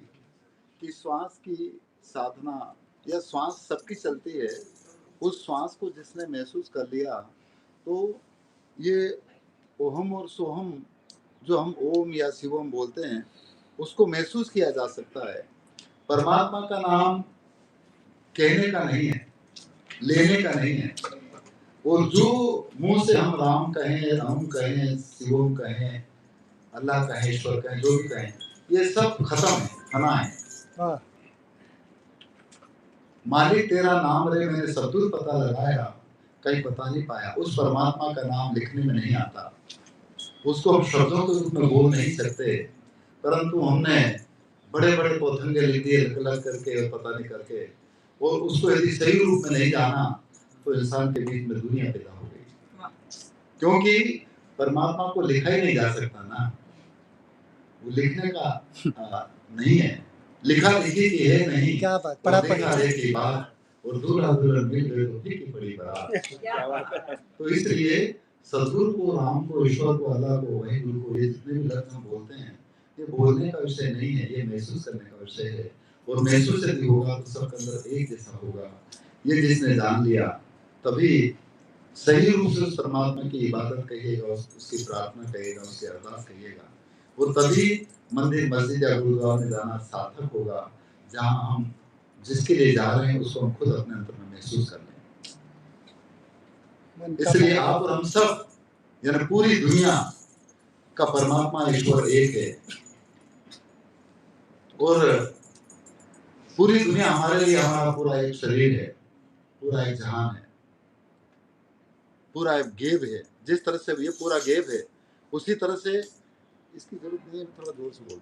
कि श्वास की साधना या श्वास सबकी चलती है, उस श्वास को जिसने महसूस कर लिया तो ये ओहम और सोहम जो हम ओम या शिवम बोलते हैं उसको महसूस किया जा सकता है। परमात्मा का नाम कहने का नहीं है, लेने का नहीं है। और जो मुंह से हम राम कहें, राम कहें, शिवम कहें, अल्लाह कहें, ईश्वर कहें, जो भी कहें, ये सब खत्म है। फना है। वाह मालिक तेरा नाम रे मैंने सब दूर पता लगाया, कहीं पता नहीं पाया। उस परमात्मा का नाम लिखने में नहीं आता, उसको हम शब्दों के रूप में बोल नहीं सकते, परंतु हमने बड़े बड़े पोथंगे लिख दिए अलग अलग करके और पता नहीं करके, और उसको यदि सही रूप में नहीं जाना तो इंसान के बीच में दुनिया पैदा हो गई। क्योंकि परमात्मा को लिखा ही नहीं जा सकता ना, वो लिखने का नहीं है, लिखा लिखी की है नहीं। क्या बात, पढ़ा देखा पढ़ी देखी बात और दूल्हा दुल्हन मिल गए तो फीकी पड़ी बात। तो इसलिए सदगुरु को, राम को, ईश्वर को, अल्लाह को, वही गुरु को, ये जितने भी लफ्ज हम बोलते हैं, ये बोलने का विषय नहीं है, ये महसूस करने का विषय है। और महसूस यदि होगा तो सबके अंदर एक जैसा होगा। ये जिसने जान लिया तभी सही रूप से उस परमात्मा की इबादत कहिएगा, उसकी प्रार्थना कहिएगा, उसकी अरदास कहिएगा, वो तभी मंदिर, मस्जिद या गुरुद्वारा में जाना सार्थक होगा, जहाँ हम जिसके लिए जा रहे हैं उसको हम खुद अपने अंदर में महसूस कर लें। इसलिए आप और हम सब, यानी पूरी दुनिया का परमात्मा ईश्वर एक है, और पूरी दुनिया हमारे लिए हमारा पूरा एक शरीर है, पूरा एक जहान है, पूरा एक गेब है। जिस तरह से ये पूरा गेब है, उसी तरह से इसकी जरूरत नहीं है, थोड़ा जोर से बोल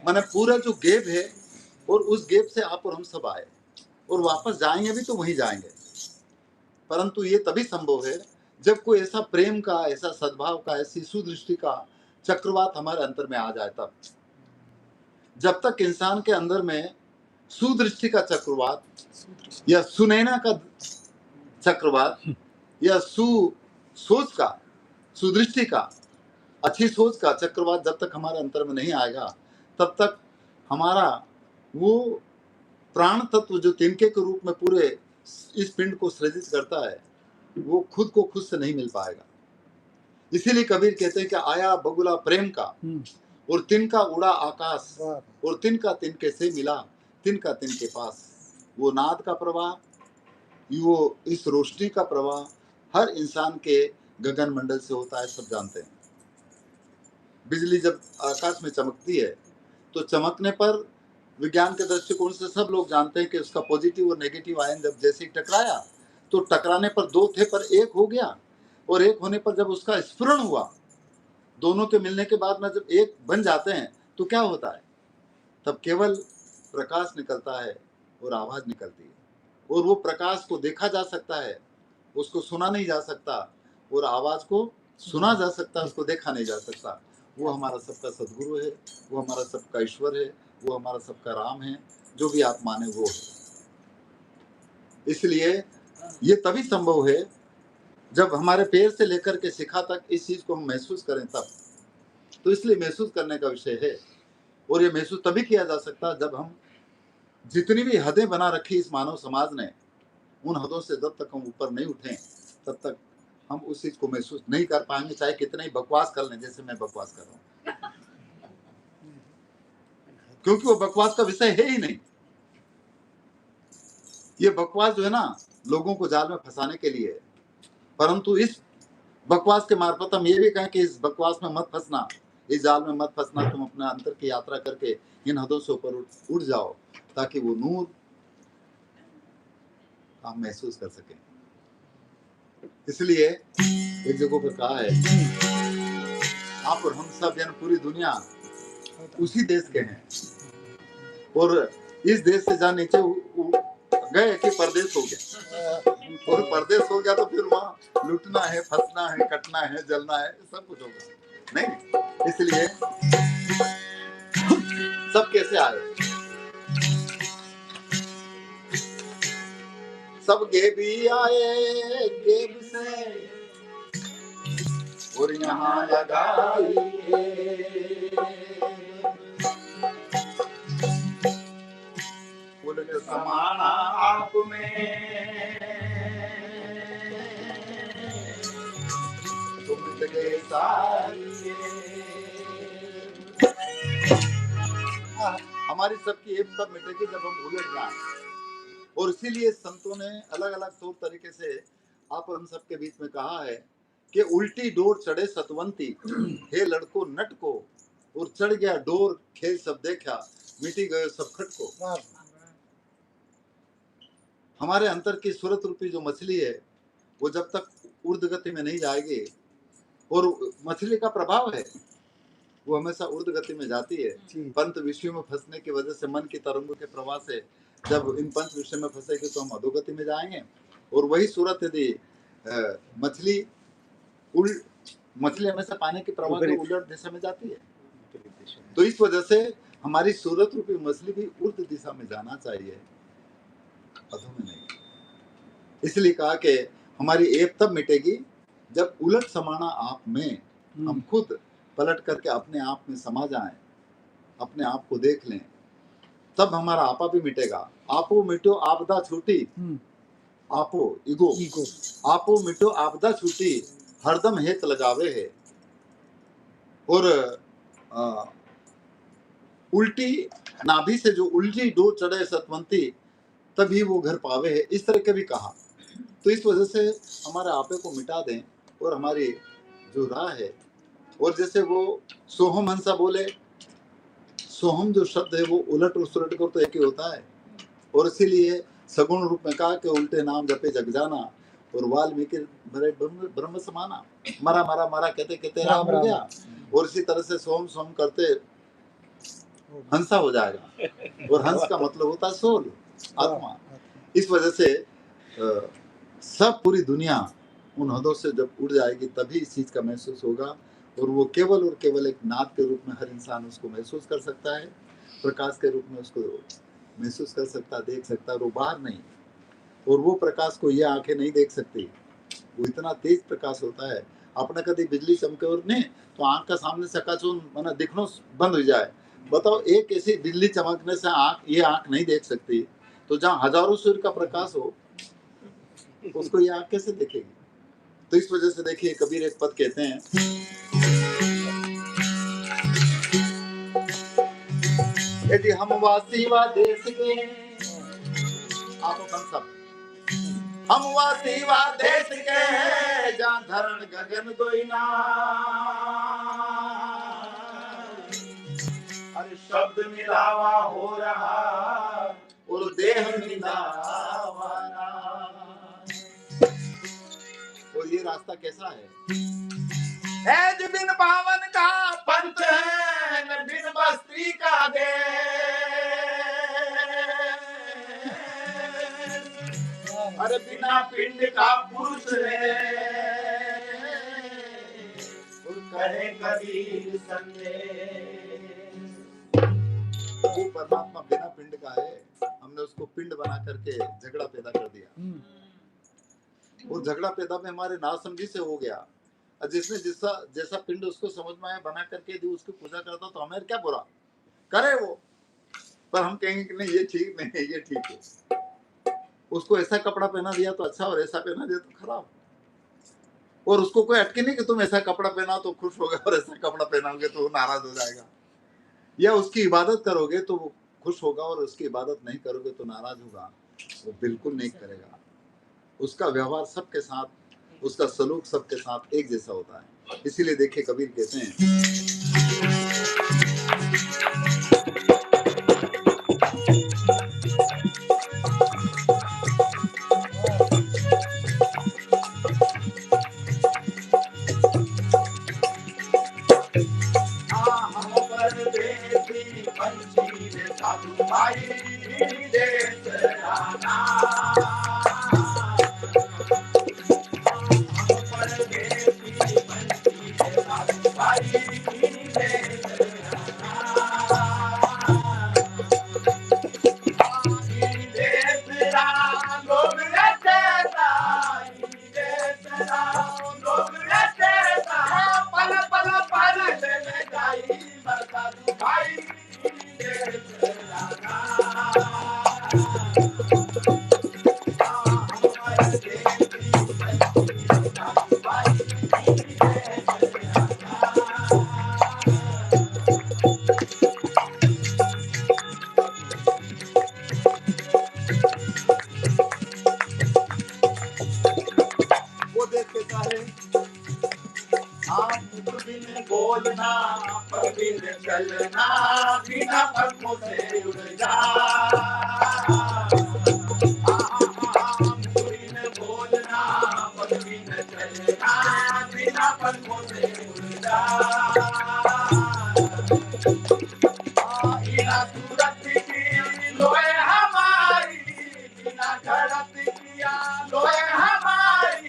माने पूरा जो गेब है, और उस गेब से आप और हम सब आए और वापस जाएंगे भी तो वहीं जाएंगे। परंतु ये तभी संभव है जब कोई ऐसा प्रेम का, ऐसा सद्भाव का, ऐसी सुदृष्टि का चक्रवात हमारे अंतर में आ जाए। तब जब तक इंसान के अंदर में सुदृष्टि का चक्रवात या सुनैना का चक्रवात या सोच का, सुदृष्टि का, अच्छी सोच का चक्रवात जब तक हमारे अंतर में नहीं आएगा, तब तक हमारा वो प्राण तत्व जो तिनके के रूप में पूरे इस पिंड को सृजित करता है, वो खुद को खुद से नहीं मिल पाएगा। इसीलिए कबीर कहते हैं कि आया बगुला प्रेम का और तिनका उड़ा आकाश, और तिनका तिनके से मिला, तिनका तिनके पास। वो नाद का प्रवाह, वो इस रोशनी का प्रवाह हर इंसान के गगन मंडल से होता है, सब जानते हैं। बिजली जब आकाश में चमकती है तो चमकने पर विज्ञान के दृष्टिकोण से सब लोग जानते हैं कि उसका पॉजिटिव और नेगेटिव आयन जब जैसे ही टकराया तो टकराने पर दो थे पर एक हो गया, और एक होने पर जब उसका स्फुरण हुआ, दोनों के मिलने के बाद में जब एक बन जाते हैं तो क्या होता है, तब केवल प्रकाश निकलता है और आवाज निकलती है। और वो प्रकाश को देखा जा सकता है, उसको सुना नहीं जा सकता, और आवाज को सुना जा सकता है, उसको देखा नहीं जा सकता। वो हमारा सबका सदगुरु है, वो हमारा सबका ईश्वर है, वो हमारा सबका राम है, जो भी आप माने वो है। इसलिए ये तभी संभव है जब हमारे पैर से लेकर के शिखा तक इस चीज को हम महसूस करें तब। तो इसलिए महसूस करने का विषय है, और ये महसूस तभी किया जा सकता जब हम जितनी भी हदें बना रखी इस मानव समाज ने, उन हदों से जब तक हम ऊपर नहीं उठें तब तक हम उस चीज को महसूस नहीं कर पाएंगे, चाहे कितना ही बकवास कर लें, जैसे मैं बकवास कर रहा हूँ, क्योंकि वो बकवास का विषय है ही नहीं। ये बकवास जो है ना, लोगों को जाल में फंसाने के लिए है। परंतु इस बकवास के मार्फत हम ये भी कहें कि इस बकवास में मत फंसना, इस जाल में मत फंसना, तुम अपने अंतर की यात्रा करके इन हदों से ऊपर उठ जाओ, ताकि वो नूर हम महसूस कर सकें। इसलिए एक जगह पर कहा है, आप और हम सब यानी पूरी दुनिया उसी देश के हैं, और इस देश से जहाँ नीचे गए कि परदेश हो गया, और परदेश हो गया तो फिर वहाँ लुटना है, फंसना है, कटना है, जलना है, सब कुछ होगा नहीं। इसलिए सब कैसे आए, सब गेबी आए गेब से और यहाँ लगाई उलट समाना आप में तुम जगह सारी। हमारी सबकी एक सब मिटेगी जब हम उलट जाएं, और इसीलिए संतों ने अलग अलग तौर तरीके से आप हम सबके बीच में कहा है कि उल्टी डोर चढ़े सतवंती, हे लड़को नट को और चढ़ गया डोर, खेल सब देखा, मिटी गए सब खटको। वाह हमारे अंतर की सूरत रूपी जो मछली है वो जब तक ऊर्ध्व गति में नहीं जाएगी, और मछली का प्रभाव है वो हमेशा ऊर्ध्व गति में जाती है। जी पंच विषयों में फंसने की वजह से मन की तरंगों के प्रवाह से जब इन पंच विषय में फंसेगी तो हम अधोगति में जाएंगे। और वही सूरत यदि मछली हमेशा पानी के प्रवाह के उलट दिशा में जाती है, तो इस वजह से हमारी सूरत रूपी मछली भी ऊर्ध्व दिशा में जाना चाहिए, अधो में नहीं। इसलिए कहा कि हमारी एप तब मिटेगी जब उलट समाना आप में हम खुद पलट करके अपने आप में समा जाएं, अपने आप को देख लें, तब हमारा आपा भी मिटेगा। आपो मिटो आपदा छूटी, आपो ईगो, आपो मिटो आपदा छूटी, हरदम हेत लगावे है। और उल्टी नाभि से जो उल्टी डो चढ़े सतवंती, तभी वो घर पावे है, इस तरह के भी कहा। तो इस वजह से हमारे आपे को मिटा दें और हमारी जो राह है, और जैसे वो सोहम हंसा बोले, सोहम जो शब्द है वो उलट और सुलट कर तो एक ही होता है, और इसीलिए सगुण रूप में कहा कि उल्टे नाम जपे जग जाना, और वाल्मीकि भरे ब्रह्म समाना, मरा मरा मरा कहते कहते राम हो गया। और इसी तरह से सोम सोम करते हंसा हो जाएगा, और हंस का मतलब होता है सोल, आत्मा। इस वजह से सब पूरी दुनिया उन हदों से जब उड़ जाएगी तभी इस चीज का महसूस होगा, और वो केवल और केवल एक नाद के रूप में हर इंसान उसको महसूस कर सकता है, प्रकाश के रूप में उसको महसूस कर सकता, देख सकता, और वो बाहर नहीं। और वो प्रकाश को ये आंखें नहीं देख सकती, वो इतना तेज प्रकाश होता है। अपने कभी बिजली चमके और नहीं तो आंख का सामने सकाचून मना दिखना बंद हो जाए, बताओ एक ऐसी बिजली चमकने से ये आंख नहीं देख सकती, तो जहाँ हजारों सूर्य का प्रकाश हो उसको ये आंख कैसे देखेगी। तो इस वजह से देखिए कबीर एक पद कहते हैं, यदि हम वासी वा देश के, आप सब हम वासी वा देश के, जहाँ धरण गगन दोइना, अरे शब्द मिलावा हो रहा और देह मिलावाना। और ये रास्ता कैसा है जी बिन पावन का पंथ है, बिन बस्ती का देश, अरे बिना पिंड का पुरुष है, और कहे कबीर संदेश। वो परमात्मा बिना पिंड का है, हमने उसको पिंड बना करके झगड़ा पैदा कर दिया, और झगड़ा पैदा में हमारे नासमझी से हो गया। जिसने जैसा पिंड उसको समझ में आया बना करके यदि उसकी पूजा करता तो हमें क्या बुरा करे वो, पर हम कहेंगे कि नहीं ये ठीक नहीं है, ये ठीक है। उसको ऐसा कपड़ा पहना दिया तो अच्छा, और ऐसा पहना दिया तो खराब, और उसको कोई अटके नहीं कि तुम ऐसा कपड़ा पहना तो खुश होगा और ऐसा कपड़ा पहनाओगे तो नाराज हो जाएगा, या उसकी इबादत करोगे तो वो खुश होगा और उसकी इबादत नहीं करोगे तो नाराज होगा। वो बिल्कुल नहीं करेगा। उसका व्यवहार सबके साथ, उसका सलूक सबके साथ एक जैसा होता है। इसीलिए देखिए कबीर कहते हैं, चलना बिना पंखों से उड़ जा मुरली में बोलना पग भी न चलना बिना पंखों से उड़ जा बिना सूरत की लोए हमारी बिना घड़त किया लोए हमारी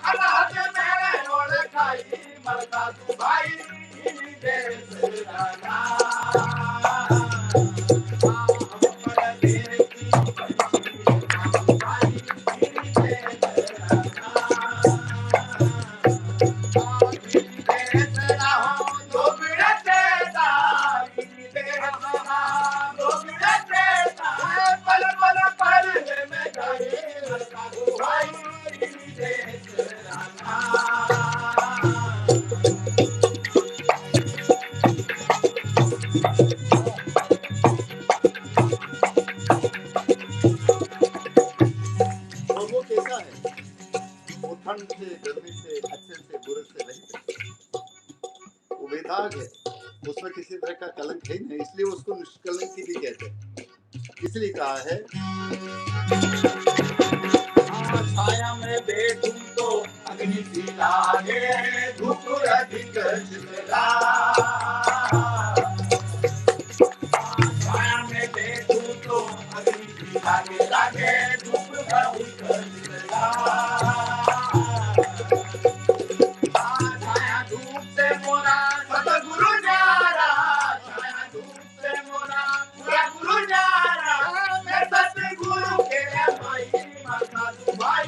अल्लाह से मेरे ओढ़ खाई मरता तू भाई देश राना और वो कैसा है? वो ठंड से, गर्मी से, अच्छे से, बुरे से रहित है। वो बेदाग है, उसमें किसी तरह का कलंक है नहीं, इसलिए उसको निष्कलंकी भी कहते हैं। इसलिए कहा है छाया में बैठूं तो अग्नि सी लागे धूप अधिक जला छाया में बैठूं तो अग्नि सी लागे लागे धूप अधिक जला छाया धूप से मोरा सतगुरु न्यारा छाया धूप से मोरा पूरा गुरु न्यारा मैं सतगुरु के भाई माता तू भाई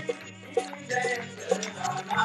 जय राना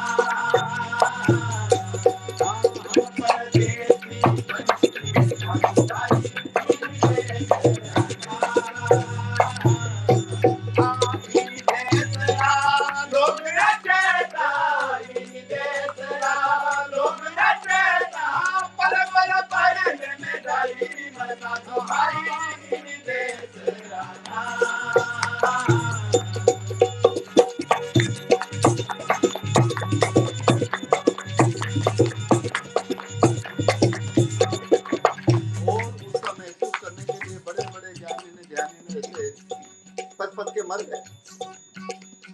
मर गए,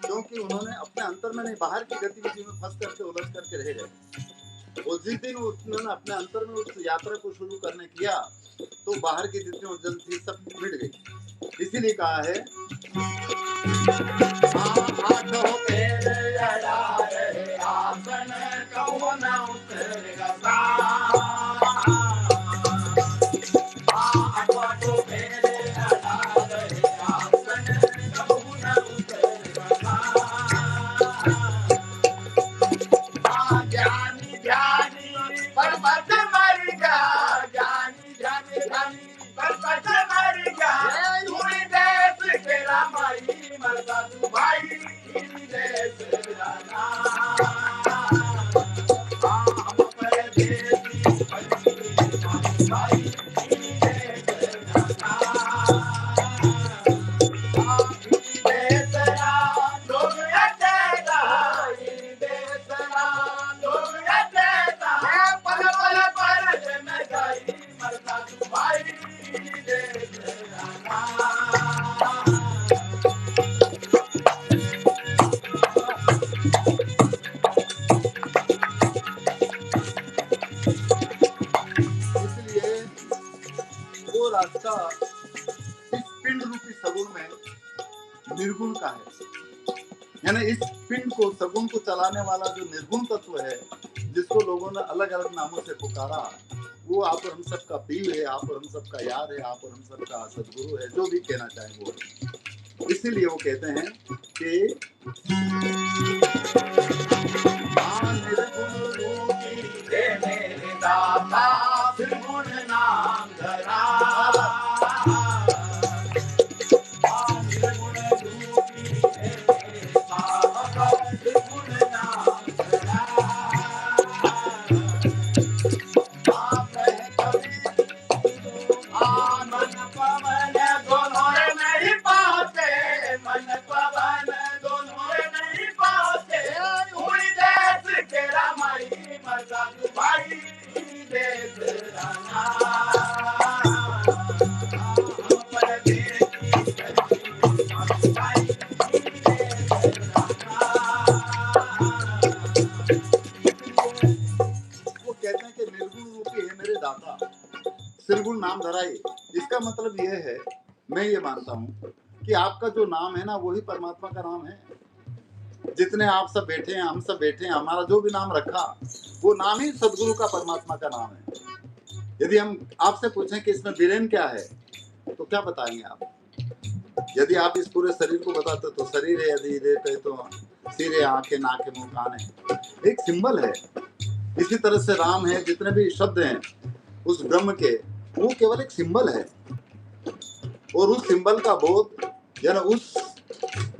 क्योंकि उन्होंने अपने अंतर में नहीं बाहर की गतिविधि में फंस करके उलझ करके रह गए। और जिस दिन उन्होंने अपने अंतर में उस यात्रा को शुरू करने किया तो बाहर की जितनी उलझन थी सब मिट गई। इसीलिए कहा है रास्ता इस पिंड रूपी सगुण में निर्गुण का है। यानी इस पिंड को सगुण को चलाने वाला जो निर्गुण तत्व है, जिसको लोगों ने अलग अलग नामों से पुकारा, वो आप और हम सबका पीर है, आप और हम सबका यार है, आप और हम सबका सदगुरु है, जो भी कहना चाहे वो। इसीलिए वो कहते हैं कि निर्गुण रूपी मेरे दाता निर्गुण नाम धरा भाई देश धराई, इसका मतलब ये है, मैं ये मानता हूँ कि आपका जो नाम है ना वही परमात्मा का नाम है। जितने आप सब बैठे हैं, हम सब बैठे हैं, हमारा जो भी नाम रखा वो नाम ही सदगुरु का परमात्मा का नाम है। यदि हम आपसे पूछें कि इसमें वीरेन क्या है तो क्या बताएंगे आप? यदि आप इस पूरे शरीर को बताते तो शरीर है, यदि देते तो सिर है, आंखें, नाक है, मुंह, कान है, एक सिंबल है। इसी तरह से राम है, जितने भी शब्द हैं उस ब्रह्म के, वो केवल एक सिंबल है। और उस सिंबल का बोध या उस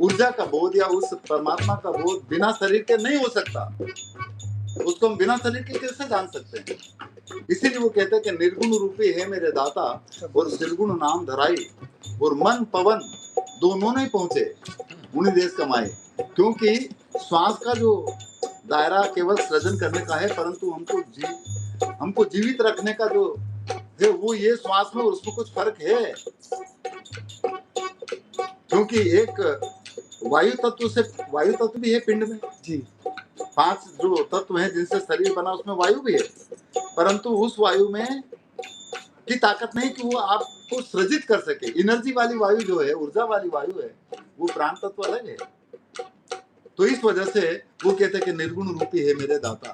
ऊर्जा का बोध या उस परमात्मा का बोध बिना शरीर के नहीं हो सकता। उसको हम बिना शरीर के कैसे जान सकते हैं? इसीलिए वो कहते हैं कि निर्गुण रूपी है मेरे दाता और निर्गुण नाम धराई, और मन पवन दोनों नहीं पहुंचे उन्हीं देश कमाए। क्योंकि श्वास का जो दायरा केवल सृजन करने का है, परंतु हमको जीवित रखने का जो है वो ये श्वास में, और उसमें कुछ फर्क है। क्योंकि एक वायु तत्व भी है पिंड में जी। 5 जो तत्व हैं जिनसे शरीर बना उसमें वायु भी है, परंतु उस वायु में की ताकत नहीं कि वो आपको सृजित कर सके। एनर्जी वाली वायु जो है, ऊर्जा वाली वायु है, वो प्राण तत्व अलग है। तो इस वजह से वो कहते हैं कि निर्गुण रूपी है मेरे दाता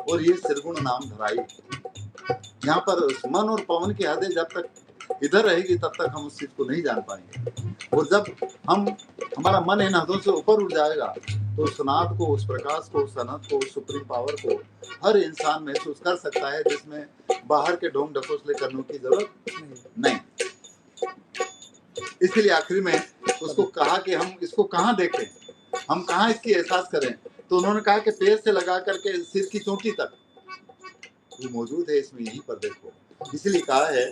और ये निर्गुण नाम धराई। यहाँ पर मन और पवन की हदें जब तक इधर रहेगी तब तक हम उस चीज को नहीं जान पाएंगे। और जब हमारा मन इन हदों से ऊपर उठ जाएगा तो उस नाद को, उस प्रकाश को, उस अनंत को, उस सुप्रीम पावर को हर इंसान महसूस कर सकता है, जिसमें बाहर के ढोंग ढकोसले करने की जरूरत नहीं। इसलिए आखिरी में उसको कहा कि हम इसको कहाँ देखें, हम कहाँ इसकी एहसास करें। तो उन्होंने कहा कि पैर से लगा करके सिर की चोटी तक वो मौजूद है, इसमें यहीं पर देखो। इसलिए कहा है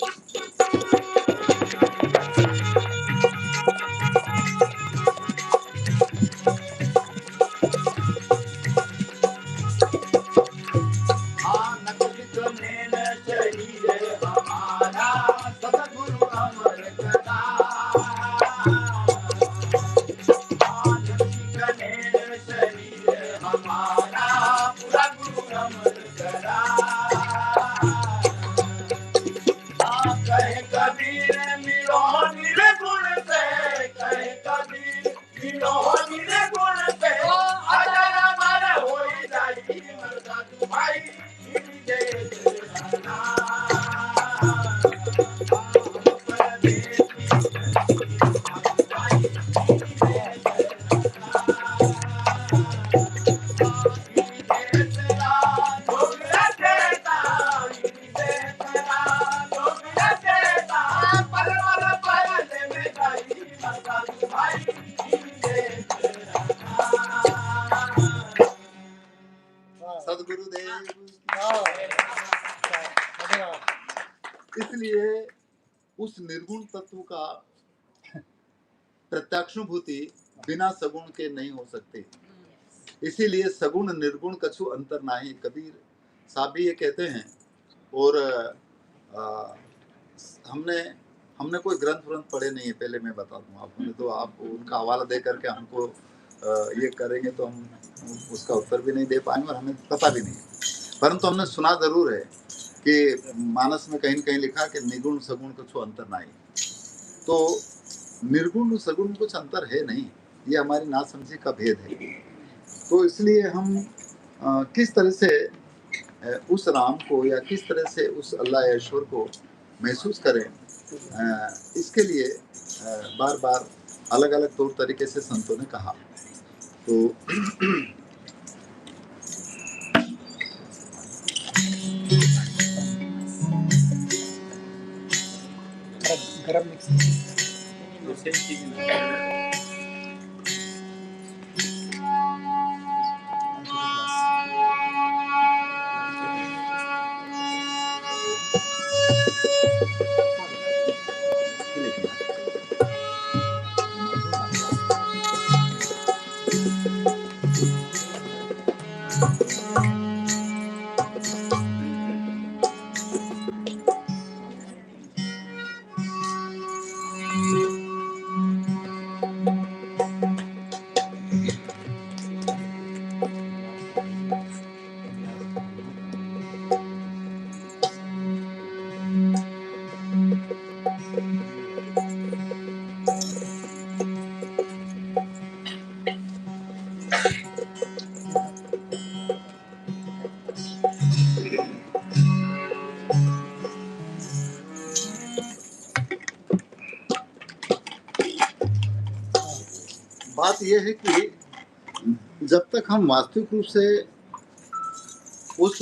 इसलिए उस निर्गुण तत्व का प्रत्यक्षानुभूति बिना सगुण के नहीं हो सकती। इसीलिए सगुण निर्गुण कछु अंतर नाही, कबीर साहब भी ये कहते हैं। और हमने कोई ग्रंथ पढ़े नहीं है, पहले मैं बता दूं आपने, तो आप उनका हवाला दे करके हमको ये करेंगे तो हम उसका उत्तर भी नहीं दे पाएंगे और हमें पता भी नहीं। परंतु हमने सुना जरूर है कि मानस में कहीं न कहीं लिखा कि निर्गुण सगुण कुछ अंतर नहीं। तो निर्गुण सगुण कुछ अंतर है नहीं, ये हमारी नासमझी का भेद है। तो इसलिए हम किस तरह से उस राम को या किस तरह से उस अल्लाह ईश्वर को महसूस करें, इसके लिए बार बार अलग अलग तौर तरीके से संतों ने कहा। तो गरम मिक्स बात यह है कि जब तक हम वास्तविक रूप से उस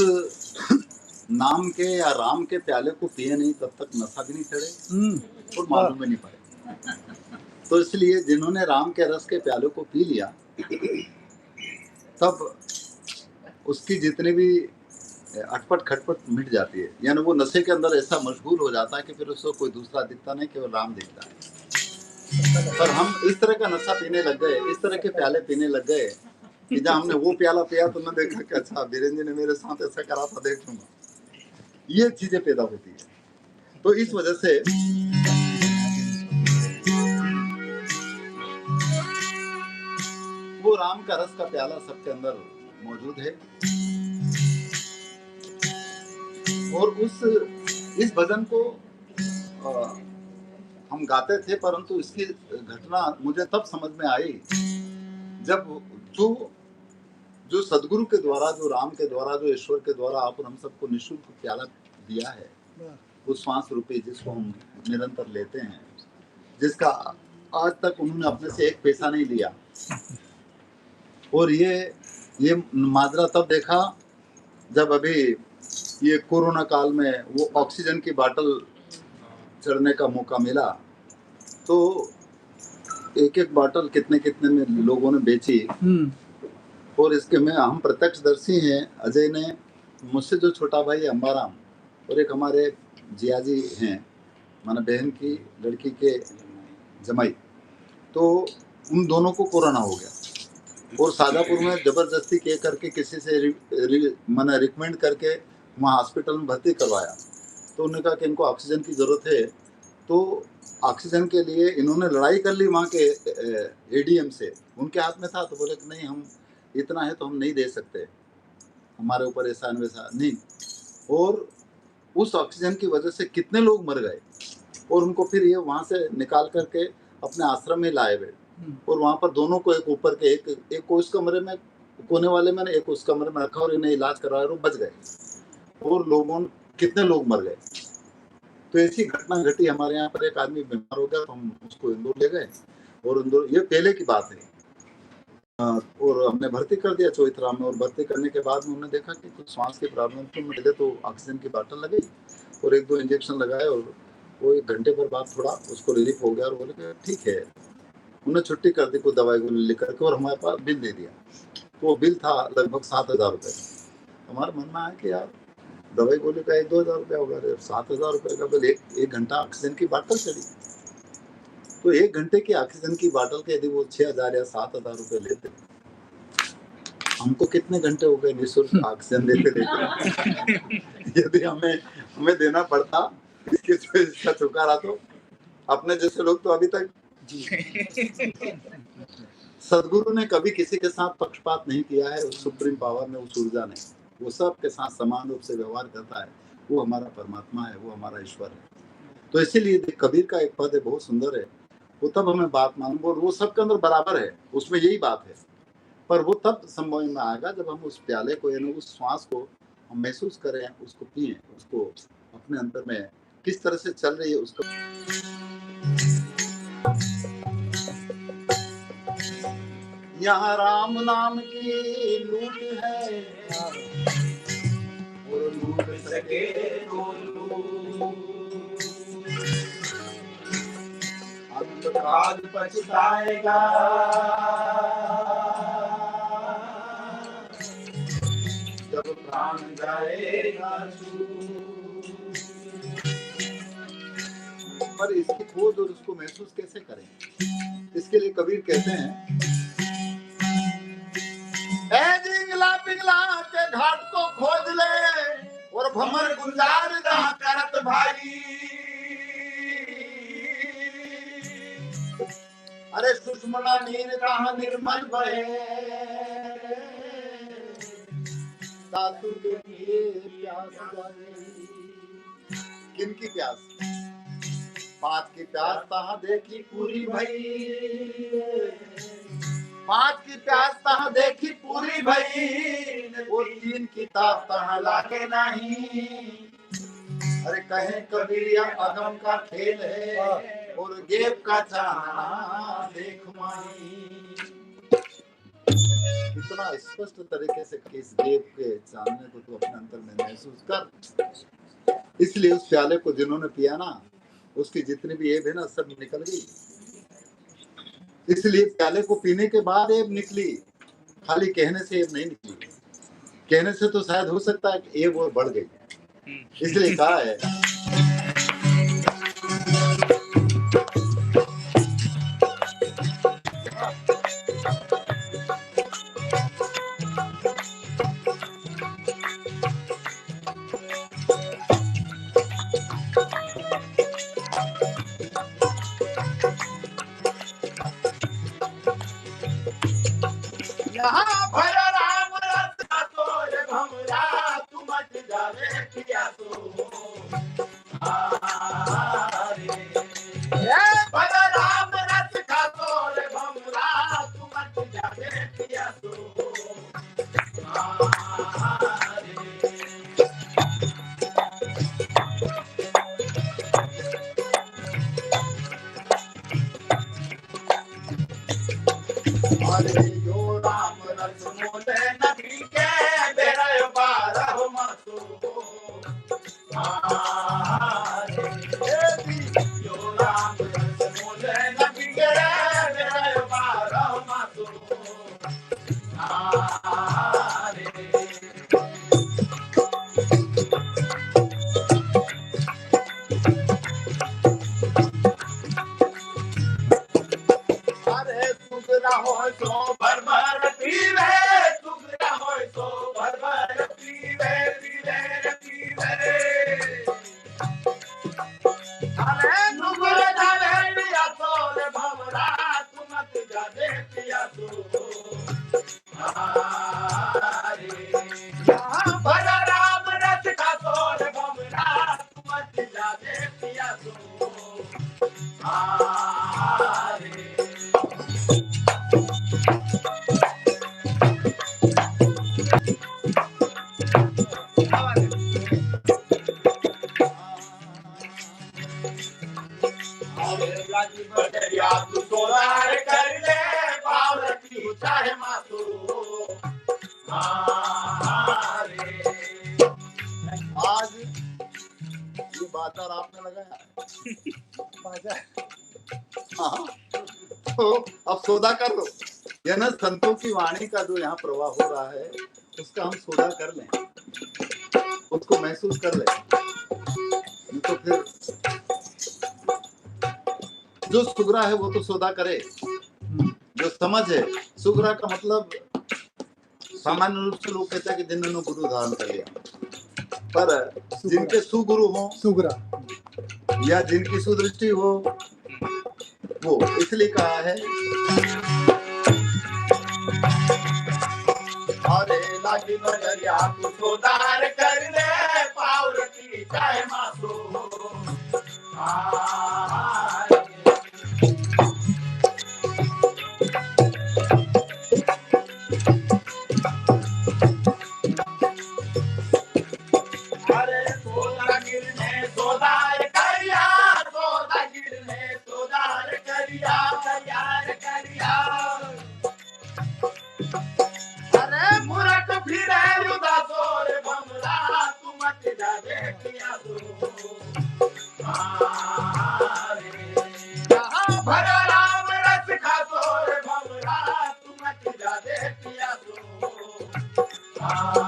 नाम के या राम के प्याले को पिए नहीं, तब तक नशा भी नहीं चढ़े और मालूम भी नहीं पड़े। तो इसलिए जिन्होंने राम के रस के प्याले को पी लिया, तब उसकी जितनी भी अटपट खटपट मिट जाती है, यानी वो नशे के अंदर ऐसा मशगूल हो जाता है कि फिर उसको कोई दूसरा दिखता नहीं, केवल राम दिखता है। पर हम इस तरह का नशा पीने लग गए, इस तरह के प्याले पीने लग गए कि जब हमने वो प्याला पिया तो मैं देखा कि अच्छा वीरेंद्र जी ने मेरे साथ ऐसा करा था, देख लूंगा। ये चीजें पैदा होती है। तो इस वजह से वो राम का रस का प्याला सबके अंदर मौजूद है। और इस भजन को हम गाते थे, परंतु इसकी घटना मुझे तब समझ में आई जब जो सदगुरु के द्वारा, जो राम के द्वारा, जो ईश्वर के द्वारा आप हम सबको निःशुल्क प्याला दिया है, उस श्वास रूपी जिसको हम निरंतर लेते हैं, जिसका आज तक उन्होंने अपने से एक पैसा नहीं लिया। और ये माजरा तब देखा जब अभी ये कोरोना काल में वो ऑक्सीजन की बोतल चढ़ने का मौका मिला, तो एक एक बोतल कितने कितने में लोगों ने बेची। और इसके में हम प्रत्यक्षदर्शी हैं। अजय ने, मुझसे जो छोटा भाई अंबाराम, और एक हमारे जिया जी हैं, माना बहन की लड़की के जमाई, तो उन दोनों को कोरोना हो गया। और शाजापुर में जबरदस्ती के करके किसी से माना रिकमेंड करके वहाँ हॉस्पिटल में भर्ती करवाया। तो उन्होंने कहा कि इनको ऑक्सीजन की ज़रूरत है। तो ऑक्सीजन के लिए इन्होंने लड़ाई कर ली वहाँ के एडीएम से, उनके हाथ में था। तो बोले कि नहीं, हम इतना है तो हम नहीं दे सकते, हमारे ऊपर ऐसा वैसा नहीं। और उस ऑक्सीजन की वजह से कितने लोग मर गए। और उनको फिर ये वहाँ से निकाल करके अपने आश्रम में लाए हुए। और वहाँ पर दोनों को एक ऊपर के एक को उस कमरे में, कोने वाले में, एक उस कमरे में रखा और इन्हें इलाज करवाया और बच गए। और कितने लोग मर गए। तो ऐसी घटना घटी। हमारे यहाँ पर एक आदमी बीमार हो गया, तो हम उसको इंदौर ले गए। और इंदौर, ये पहले की बात है, और हमने भर्ती कर दिया चौथरा में। और भर्ती करने के बाद में उन्होंने देखा कि कुछ श्वास की प्रॉब्लम थी। मिले तो ऑक्सीजन की बोतल लगाई और 1-2 इंजेक्शन लगाए, और वो 1 घंटे पर बाद थोड़ा उसको रिलीफ हो गया। और बोले कि ठीक है। उन्हें छुट्टी कर दी, कोई दवाई गोली लिख करके, और हमारे पास बिल दे दिया। तो वो बिल था लगभग 7,000 रुपये। हमारा मन में आया कि यार दवाई गोली का 1-2 हज़ार रुपया होगा, 7,000 रुपये का बिल, 1 घंटा ऑक्सीजन की बोतल चली। तो 1 घंटे की ऑक्सीजन की बोतल के यदि वो 6,000 या 7,000 रुपये लेते, हमको कितने घंटे हो गए निःशुल्क ऑक्सीजन लेते। यदि हमें देना पड़ता इसका चुकारा, तो अपने जैसे लोग तो अभी तक। सदगुरु ने कभी किसी के साथ पक्षपात नहीं किया है। उस सुप्रीम पावर ने, उस ऊर्जा ने, वो सब के साथ समान रूप से व्यवहार करता है। वो हमारा परमात्मा है, वो हमारा ईश्वर है। तो इसीलिए कबीर का एक पद है, बहुत सुंदर है। वो तब हमें बात मालूम, और वो सबके अंदर बराबर है, उसमें यही बात है। पर वो तब संभव में आएगा जब हम उस प्याले को, यानी उस श्वास को हम महसूस करें, उसको पिए, उसको अपने अंदर में किस तरह से चल रही है उसको। यहाँ राम नाम की लूट है, और लूट सके तो अंतकाल पछताएगा, जब प्राण जाएगा। पर इसकी खोज और उसको महसूस कैसे करें? इसके लिए कबीर कहते हैं, जिंगला पिंगला के घाट को खोज ले, और भमर गुलजार जहाँ करत भाई। अरे सुषमना नीर कहाँ निर्मल बहे, सासुर के लिए प्यास जागे। किनकी प्यास? 5 की प्यास तहाँ देखी पूरी भई, 5 की प्यास तहाँ देखी पूरी भई, और 3 की ताप तहाँ लागे नहीं। अरे कहे कबीर या अगम का खेल है और गेप का चाना देख माही। इतना स्पष्ट तरीके से किस गेप के चांदने को तू अपने अंतर में महसूस कर। इसलिए उस प्याले को जिन्होंने पिया ना, उसकी जितनी भी एब है ना सब निकल गई। इसलिए प्याले को पीने के बाद एब निकली, खाली कहने से एब नहीं निकली। कहने से तो शायद हो सकता है कि एब और बढ़ गई, इसलिए कहा है यहाँ भर राम रस का तोरे भमरा, तू मच जावे पिया तो हारे। ये भर राम रस का तोरे भमरा, तू मच जावे पिया तो हारे। अरे यो राम रस मोले नबी के बेरा बारह मासो हारे। यो राम रस मोले नबी के बेरा बारह मासो हारे। अरे सुगरा हो सो भर भर पीवे, सुगरा हो सो भर भर पीवे, पीवे रे पीवे। अरे नुगुर डाले पिया तो रे भमरा, तू मत जाने पिया तो हारे। यहाँ भर राम रस का तो रे भमरा, तू मत जाने पिया तो हारे। बदरिया तू सोनार कर ले, पावरती चाहे मासू हारे। आज ये बाजार आपने लगाया बाजार हाँ, तो अब सौदा कर लो। यह ना संतों की वाणी का जो यहाँ प्रवाह हो रहा है उसका हम सौदा कर लें, उसको महसूस कर लें। नहीं तो फिर जो सुगरा है वो तो सौदा करे, जो समझ है। सुगरा का मतलब सामान्य रूप से लोग कहते हैं कि जिन्होंने गुरु धारण कर लिया, पर जिनके सुगुरु हो सुगरा या जिनकी सुदृष्टि हो वो, इसलिए कहा है अरे लागी बदरिया तू सोनार कर ले, पावरती चाहे मासू हारे। अरे सोदा गिरने सोदार करिया, सोदा गिरने सोदार करिया, तैयार करिया। अरे मुरट फिरे उदासोर भमरा, तू मत जावे पिया तो हारे। यहाँ भर राम रस का तोर भमरा, तू मत जावे पिया तो हारे।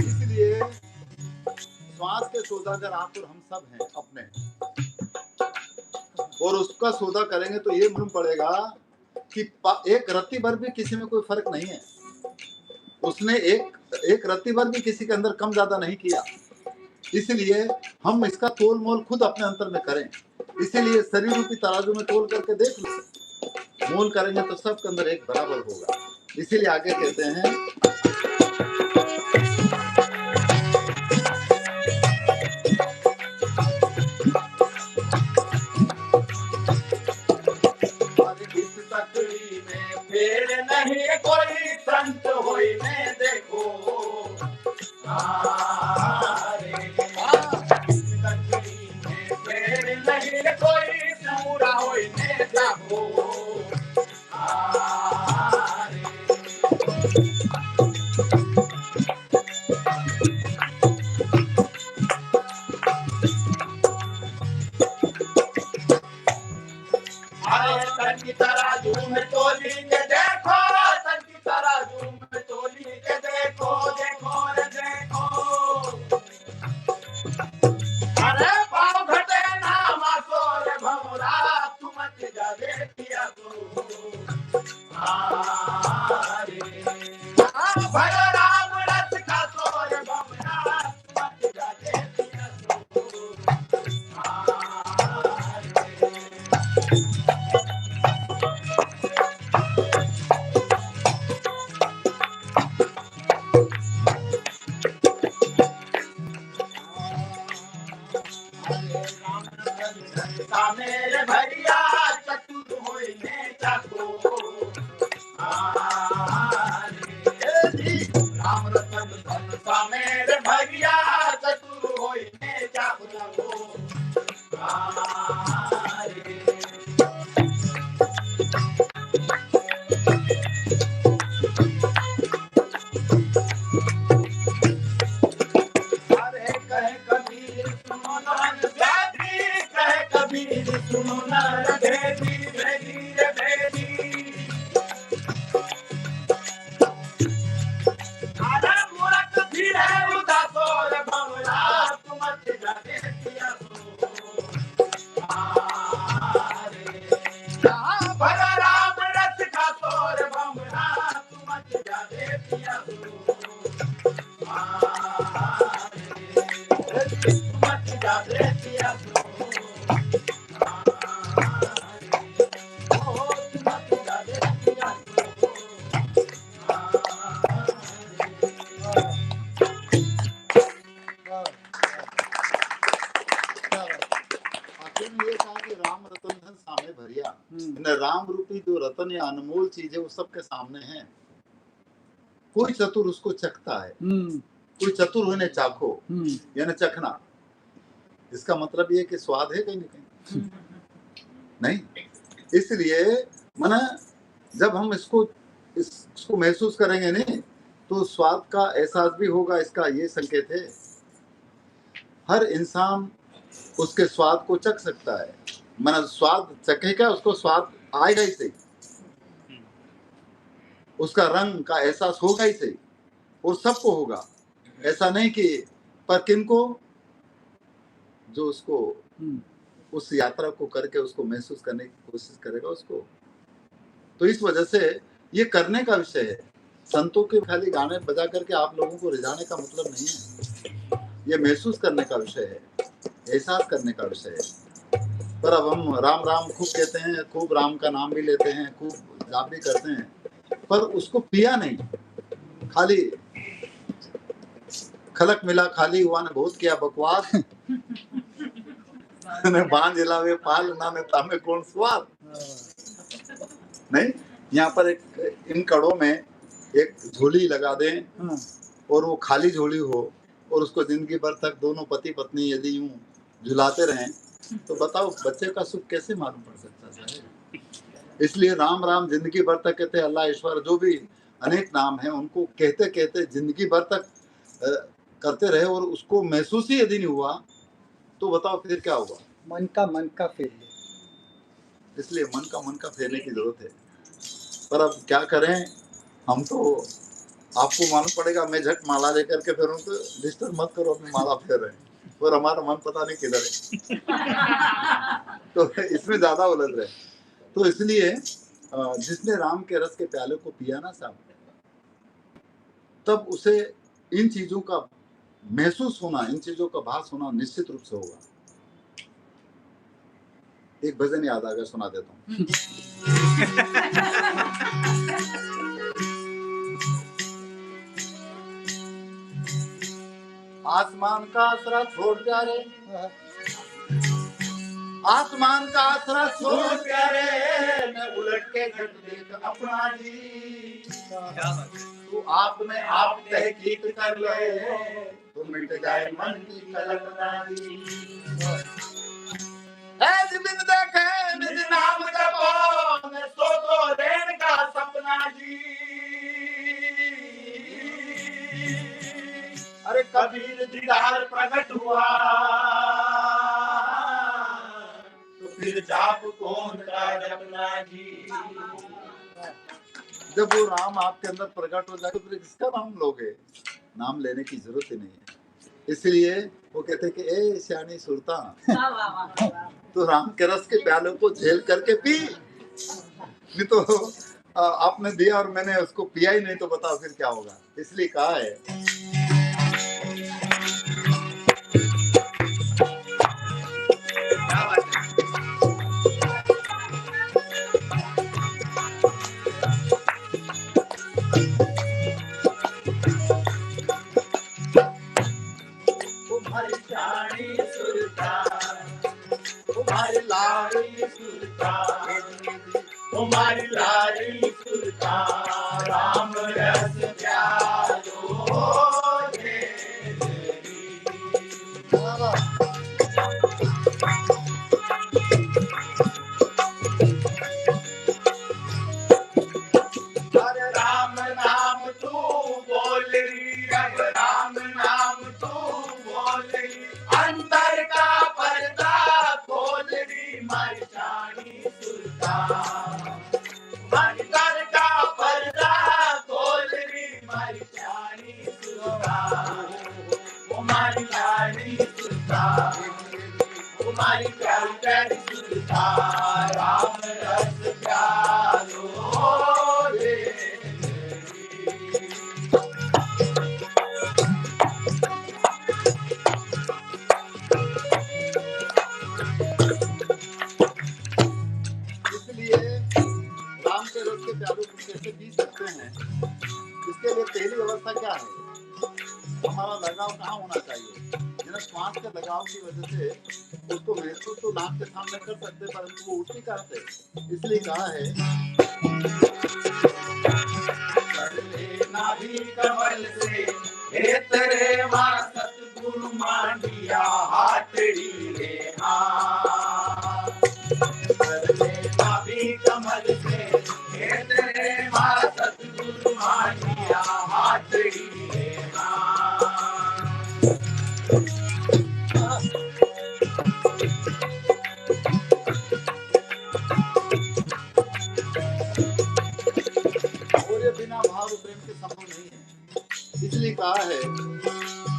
इसलिए श्वास के सौदागर आप और हम सब हैं अपने, और उसका सौदा करेंगे तो ये मालूम पड़ेगा कि एक रत्ती भर भी किसी में कोई फर्क नहीं है। उसने एक रत्ती भर भी किसी के अंदर कम ज्यादा नहीं किया। इसलिए हम इसका तोल मोल खुद अपने अंतर में करें। इसीलिए शरीर रूपी तराजू में तोल करके देख लो, मोल करेंगे तो सबके अंदर एक बराबर होगा। इसीलिए आगे कहते हैं फिर नहीं कोई संत होई ने देखो फिर नहीं कोई पूरा होई ने देखो तन की तराजू में तोली के देखो तन की तराजू में तोली के देखो देखो रे देखो अरे पाँव घटे ना मासो रे भमरा तू मत जा देखिया तू भलो राम रस का सो रे भमरा तू मत जा देखिया तू मेरे भैया चतुर होइने चाको राम रतन धन सा मेरे भैया चतुर होइने चाको अरे कहे कबीर सुनो नान जाती कहे कबीर सुनो नान भेदी भेदी रे भेदी अरे मूरख फिर है उदासो रे भमरा तुम मत जा देखिया भला राम रस का सो रे भमरा तुम मत जा देखिया मत जा देखिया राम रतन धन सामने भरिया राम रूपी जो रतन या अनमोल चीज है वो सबके सामने है। कोई चतुर उसको चखता है कोई चतुर होने चाखो यानी चखना इसका मतलब ये कि स्वाद है कहीं ना कहीं नहीं। इसलिए माना जब हम इसको महसूस करेंगे नहीं तो स्वाद का एहसास भी होगा। इसका ये संकेत है हर इंसान उसके स्वाद को चख सकता है। माना स्वाद चखेगा उसको स्वाद आएगा ही सही उसका रंग का एहसास होगा ही सही और सबको होगा। ऐसा नहीं कि पर किनको जो उसको उस यात्रा को करके उसको महसूस करने की कोशिश करेगा उसको। तो इस वजह से ये करने का विषय है। संतों के खाली गाने बजा करके आप लोगों को रिझाने का मतलब नहीं है। ये महसूस करने का विषय है एहसास करने का विषय है। पर अब हम राम राम खूब कहते हैं खूब राम का नाम भी लेते हैं खूब जाप भी करते हैं पर उसको पिया नहीं। खाली खलक मिला खाली हुआ ने बहुत किया बकवास ने बांध हिलावे पाल ना ने तामे कौन स्वाद नहीं। यहाँ पर एक इन कड़ों में एक झोली लगा दें और वो खाली झोली हो और उसको जिंदगी भर तक दोनों पति पत्नी यदि यूं झुलाते रहें तो बताओ बच्चे का सुख कैसे मालूम पड़ सकता है। इसलिए राम राम जिंदगी भर तक कहते अल्लाह ईश्वर जो भी अनेक नाम हैं उनको कहते कहते जिंदगी भर तक करते रहे और उसको महसूस ही यदि नहीं हुआ तो बताओ फिर क्या होगा। मन का फेर ले। इसलिए मन का फेरने की जरूरत है। पर अब क्या करें हम तो आपको मालूम पड़ेगा। मैं झट माला लेकर के फिर उनको डिस्टर्ब मत करो अपनी माला फेर रहे और हमारा मन पता नहीं किधर है तो इसमें ज्यादा उलझ रहे। तो इसलिए जिसने राम के रस के प्याले को पिया ना साहब तब उसे इन चीजों का महसूस होना इन चीजों का भास होना निश्चित रूप से होगा। एक भजन याद आ गया सुना देता हूँ। आसमान का आसरा छोड़ प्यारे आसमान का आसरा छोड़ प्यारे मैं उलट के झट देख अपना जी। क्या बात है। तू आप में आप तहकीक कर ले तो मिट जाए मन की कल्पना जी। ऐ बिन देखे निज नाम जपो न सो तो रैन का सपना जी। अरे कबीर दीदार प्रकट हुआ तो फिर जाप कौन का जपना जी। जब वो राम आपके अंदर प्रकट हो जाए तो फिर किसका नाम लोगे? नाम लेने की जरूरत ही नहीं है। इसलिए वो कहते कि ए श्यानी सुरता, तो राम के रस के प्यालों को झेल करके पी। नहीं तो आपने दिया और मैंने उसको पिया ही नहीं तो बताओ फिर क्या होगा। इसलिए कहा है क्या बात है। तुम्हारी शानी सुरता तुम्हारी लाड़ी सुरता तुम्हारी लाड़ी सुरता राम रस प्यारो रे हरे राम नाम तू बोल रही अब राम नाम तू बोल रही अंतर का पर्दा खोल रही मारी शानी सुरता अंतर का पर्दा खोल रही मारी शानी सुरता हमारी शानी सुरता हमारी प्यारी प्यारी सुरता राम रस प्यारो रे। इसलिए राम के रस के प्यालों को कैसे पी सकते हैं? इसके लिए पहली अवस्था क्या है? हमारा लगाव कहाँ होना चाहिए? जरा श्वास के लगाव की वजह से उसको महसूस तो नाक के सामने कर सकते परंतु वो उठ नहीं करते। इसलिए कहा है नाभि कमल से हे तेरे मां सतगुरु मांडिया हाथड़ी रे हाथ। नाभि कमल से हे तेरे मां सतगुरु मांडिया हाथड़ी रे हाथ। और ये बिना भाव प्रेम के संभव नहीं है। इसलिए कहा है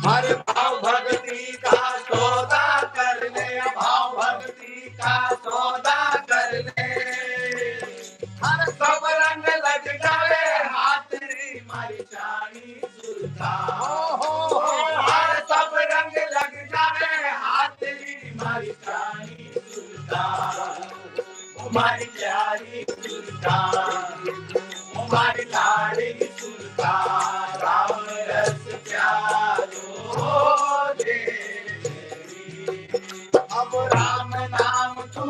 हर भाव भक्ति का सौदा कर ले भाव भक्ति का सौदा कर ले हर सब रंग लग जाए हाथ रे मारी शानी सुरता हर सब रंग लग जाए हाथ रे मारी शानी सुरता हमारी प्यारी सुरता हमारी लाड़ी सुरता राम रस प्यारो रे। अब राम नाम तू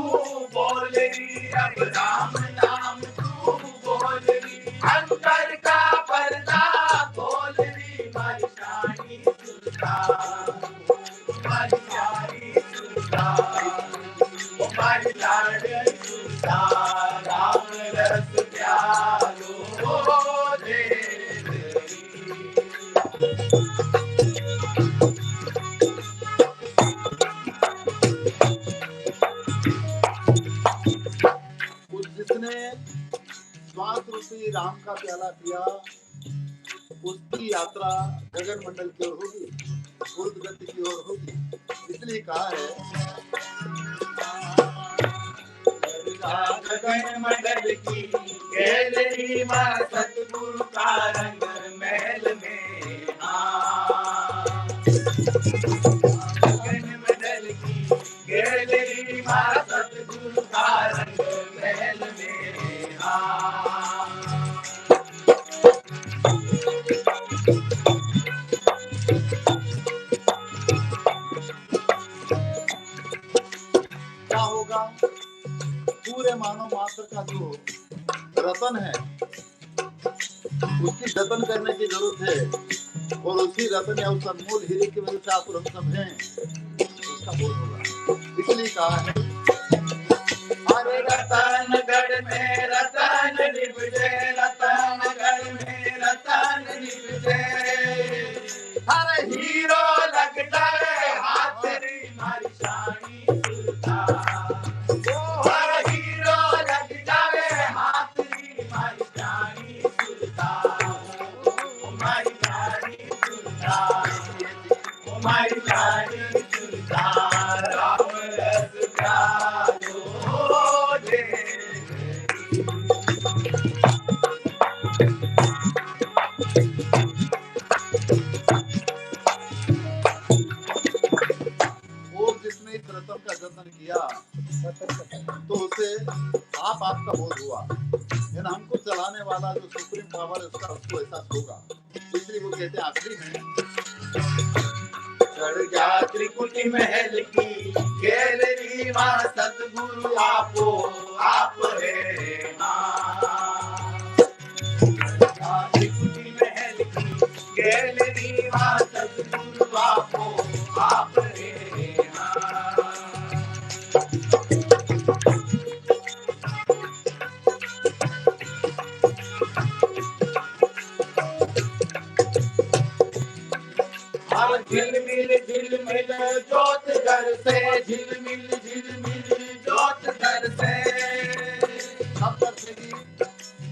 बोल रही अब राम नाम तू बोल रही अंतर का पर्दा खोल रही मारी शानी सुरता हमारी प्यारी सुरता हमारी लाड़ी सुरता राम रस प्यारो रे। उस जिसने श्वास रूपी राम का प्याला पिया उसकी यात्रा गगन मंडल की ओर होगी, ऊर्ध्व गति की ओर होगी। इसलिए कहा है गगन मंडल की गैलरी मां सतगुरु का रंग महल में गगन मंडल की गैलरी मां सतगुरु का रंग महल में क्या होगा? पूरे मानव मात्र का जो रतन है उसकी जतन करने की जरूरत है, और उसी रतन या उस अनमोल हीरे की वजह से आप और हम सब हैं, उसका बोध होगा। इसलिए कहा है, अरे रतनगढ़ में रतन निभजे, रतनगढ़ में रतन निभजे, अरे हीरो लग जाए हाथ री मारी शानी सुलता, अरे हीरो लग जाए हाथ री मारी शानी सुलता, मारी शानी सुलता, मारी शानी सुलता, राम रस प्यारो दे। और जिसने इस रतन का जतन किया तो उसे आपका बोध हुआ, यानी हमको चलाने वाला जो सुप्रीम पावर है उसका उसको एहसास होगा। इसलिए वो कहते हैं आखिरी में, चढ़ गया त्रिकुटी महल की गैलरी मां सतगुरु आपो आप रे मां, त्रिकुटी महल की गैलरी मां सतगुरु आपो आप रे मां। झिलमिल जोत घर से, झिलमिल जोत घर से,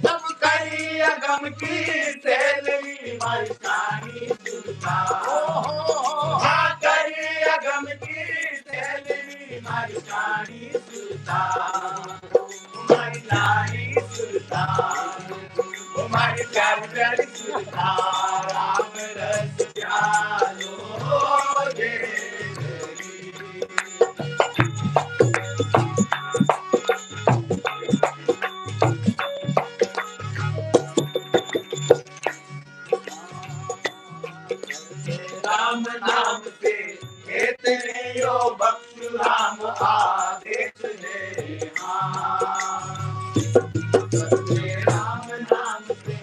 तब करी अगम की सैलरी माई शानी सुलता, हाँ करी अगम की सैलरी माई शानी सुलता, माई शानी सुलता, माई प्यारी प्यारी सुलता, राम रस प्यारो दे। राम नाम से कहते यो बख्शु राम आदेश है राम नाम से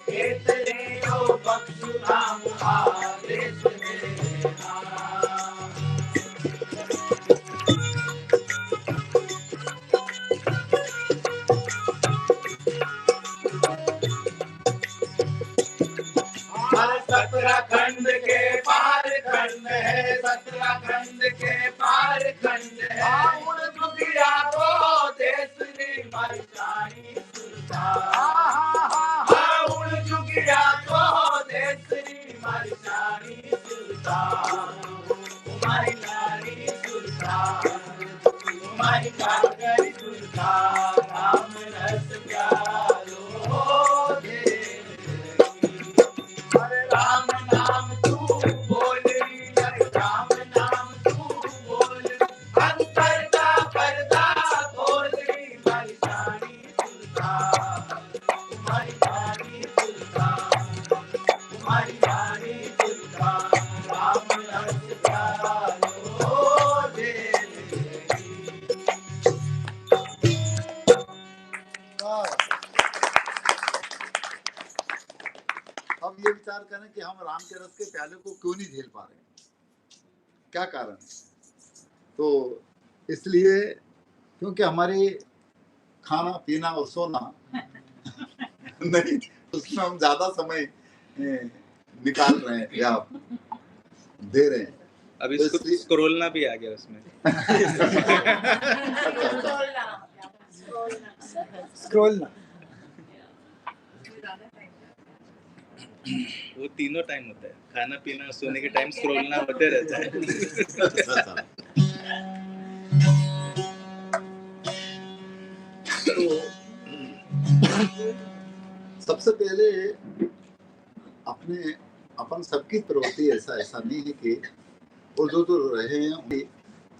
कहते यो बख्शु राम आदेश है। सतराखंड के पार खंड है, सतराखंड के पार खंड है, उड़ दुनिया को देश री माई शानी सुलता, उड़ दुनिया को देश री माई शानी सुलता, माई नारी सुलता, माई कागरी सुलता, राम रस प्यारो दे। राम नाम तू बोल, राम नाम तू बोल, अंतर का पर्दा खोल, माई शानी सुलता, माई शानी सुलता, माई शानी सुलता, राम रस प्यारो दे। अब ये विचार करें कि हम राम के रस के प्याले को क्यों नहीं झेल पा रहे, क्या कारण है? तो इसलिए क्योंकि हमारी खाना पीना और सोना नहीं, उसमें हम ज्यादा समय निकाल रहे हैं या दे रहे हैं। अभी तो इसको स्क्रोलना भी आ गया उसमें। स्क्रॉल ना, वो तीनों टाइम होता है, खाना पीना सोने के टाइम स्क्रोलना होते रहता है। तो सबसे पहले अपने अपन सबकी प्रवृत्ति ऐसा नहीं है कि और जो रहे हैं,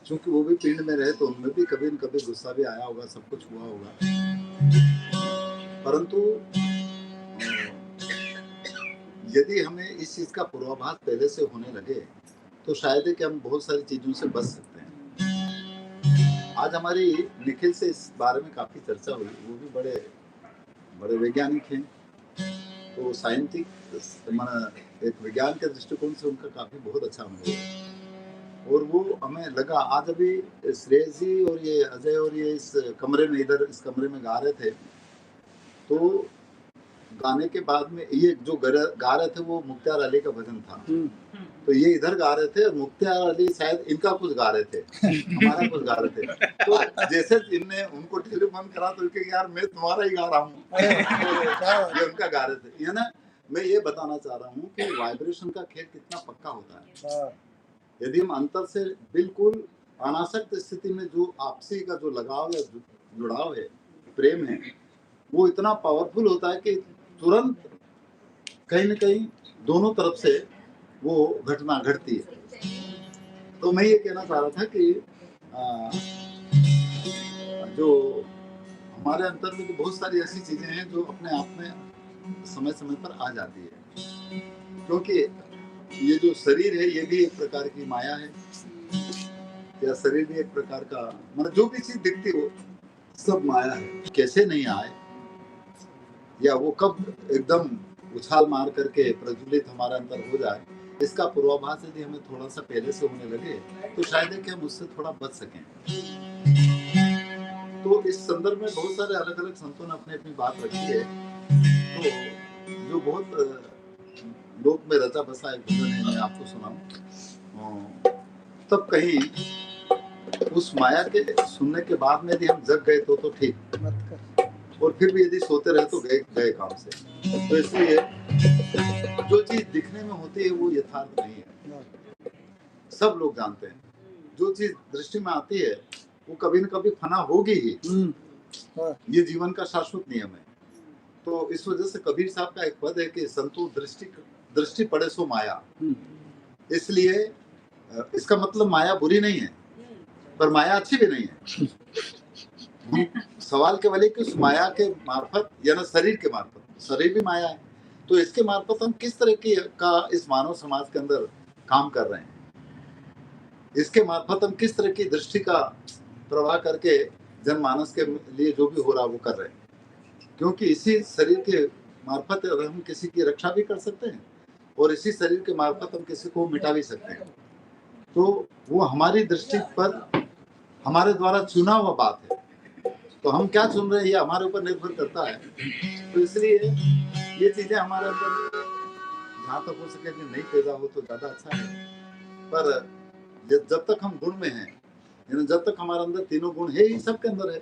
क्योंकि वो भी पिंड में रहे तो उनमें भी कभी न कभी गुस्सा भी आया होगा, सब कुछ हुआ होगा, परंतु यदि हमें इस चीज का पूर्वाभास पहले से होने लगे तो शायद है कि हम बहुत सारी चीजों से बच सकते हैं। आज हमारी निखिल से इस बारे में काफी चर्चा हुई, वो भी बड़े बड़े वैज्ञानिक हैं तो साइंटिक माना एक विज्ञान के दृष्टिकोण से उनका काफी बहुत अच्छा अनुभव है। और वो हमें लगा आज अभी श्रेयस जी और ये अजय और ये इस कमरे में इस कमरे में गा रहे थे, तो गाने के बाद में ये जो गा रहे थे वो मुख्तार अली का भजन था, तो ये इधर गा रहे थे और मुख्तार अली शायद इनका कुछ गा रहे थे, हमारा कुछ गा रहे थे। तो जैसे इनने उनको टेलीफोन करा तो कि यार मैं तुम्हारा ही गा रहा हूँ, ये उनका गा रहे थे। ये ना मैं ये बताना चाह रहा हूँ कि वाइब्रेशन का खेल कितना पक्का होता है। यदि हम अंतर से बिल्कुल अनासक्त स्थिति में जो आपसी का जो लगाव या जुड़ाव है, प्रेम है, वो इतना पावरफुल होता है कि तुरंत कहीं न कहीं दोनों तरफ से वो घटना घटती है। तो मैं ये कहना चाह रहा था कि जो हमारे अंतर में तो बहुत सारी ऐसी चीजें हैं जो अपने आप में समय समय पर आ जाती है, क्योंकि ये जो शरीर है ये भी एक प्रकार की माया है, या शरीर भी एक प्रकार का, मतलब जो भी चीज दिखती हो सब माया है। कैसे नहीं आए या वो कब एकदम उछाल मार करके प्रज्वलित हमारे अंदर हो जाए, इसका पूर्वाभास यदि हमें थोड़ा सा पहले से होने लगे तो शायद है कि हम उससे थोड़ा बच सकें। तो इस संदर्भ में बहुत सारे अलग अलग संतों ने अपनी अपनी बात रखी है। तो जो बहुत लोक में रचा बसा एक भजन है, मैं आपको सुनाऊं। तब कहीं उस माया के सुनने के बाद में यदि हम जग गए तो ठीक, और फिर भी यदि सोते रहे तो गए काम से। तो इसलिए जो चीज दिखने में होती है वो यथार्थ नहीं है, सब लोग जानते हैं। जो चीज दृष्टि में आती है वो कभी न कभी फना होगी ही, ये जीवन का शाश्वत नियम है। तो इस वजह से कबीर साहब का एक पद है कि संतो दृष्टि पड़े सो माया। इसलिए इसका मतलब माया बुरी नहीं है, पर माया अच्छी भी नहीं है। सवाल केवल है कि उस माया के मार्फत, या ना शरीर के मार्फत, शरीर भी माया है, तो इसके मार्फत हम किस तरह की का इस मानव समाज के अंदर काम कर रहे हैं, इसके मार्फत हम किस तरह की दृष्टि का प्रवाह करके जनमानस के लिए जो भी हो रहा वो कर रहे हैं। क्योंकि इसी शरीर के मार्फत हम किसी की रक्षा भी कर सकते हैं और इसी शरीर के मार्फत हम किसी को मिटा भी सकते हैं। तो वो हमारी दृष्टि पर हमारे द्वारा चुना हुआ बात है, तो हम क्या चुन रहे हैं ये हमारे ऊपर निर्भर करता है। तो इसलिए ये चीजें हमारे अंदर जहाँ तक हो सके नहीं पैदा हो तो ज्यादा अच्छा है। पर जब तक हम गुण में हैं, जब तक हमारे अंदर तीनों गुण है, ही सबके अंदर है,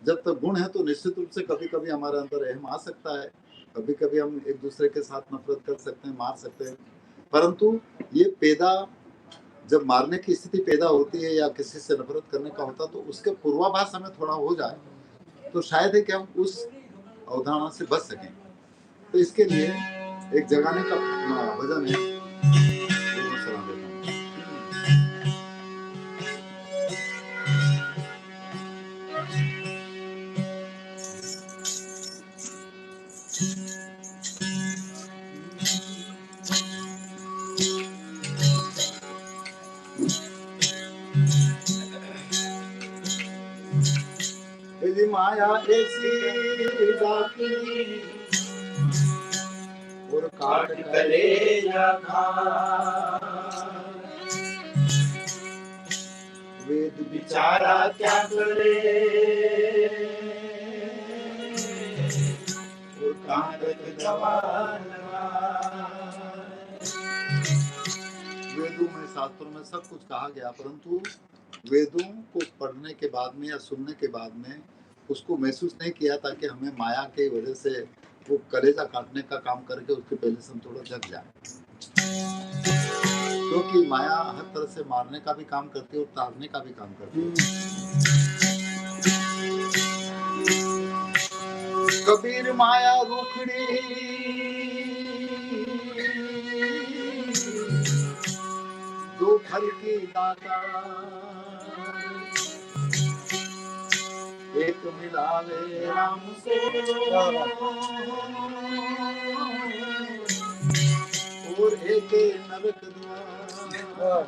जब तक गुण है तो निश्चित रूप से कभी कभी हमारे अंदर अहम आ सकता है, कभी कभी हम एक दूसरे के साथ नफरत कर सकते हैं, मार सकते हैं। परंतु ये पैदा जब मारने की स्थिति पैदा होती है या किसी से नफरत करने का होता, तो उसके पूर्वाभास हमें थोड़ा हो जाए तो शायद है कि हम उस अवधारणा से बच सकें। तो इसके लिए एक जगाने का भजन है, सलाम देता हूँ। माया ऐसी जाती और काट कलेजा वेद बिचारा क्या करे और कहाँ तक जवान। वेदों में, शास्त्रों में सब कुछ कहा गया, परंतु वेदों को पढ़ने के बाद में या सुनने के बाद में उसको महसूस नहीं किया ताकि हमें माया के वजह से वो कलेजा काटने का काम करके उसके पहले से हम थोड़ा जग जाए। क्योंकि माया हर तरह से मारने का भी काम करती है और तारने का भी काम करती है। कबीर माया रूखड़ी दो फल की दाता, एक मिलावे राम से और एक नरक द्वार,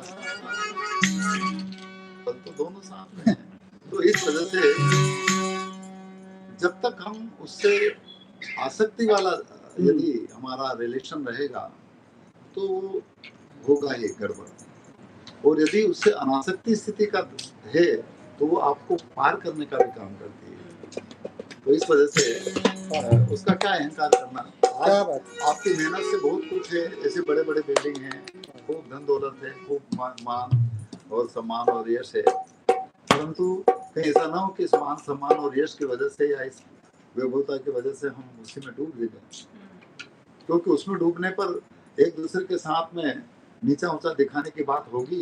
तो दोनों साथ में हैं। तो इस वजह से जब तक हम उससे आसक्ति वाला यदि हमारा रिलेशन रहेगा तो होगा ही गड़बड़, और यदि उससे अनासक्ति स्थिति का है तो वो आपको पार करने का भी काम करती है। तो इस वजह से उसका क्या अहंकार करना। क्या बात। आपकी मेहनत से बहुत कुछ है, ऐसे बड़े बड़े बिल्डिंग हैं, खूब धन दौलत है, खूब मान और सम्मान और यश है, परंतु कहीं ऐसा ना हो कि इस मान सम्मान और यश की वजह से या इस वैभवता की वजह से हम उसी में डूब भी जाए, क्योंकि उसमें डूबने पर एक दूसरे के साथ में नीचा ऊंचा दिखाने की बात होगी,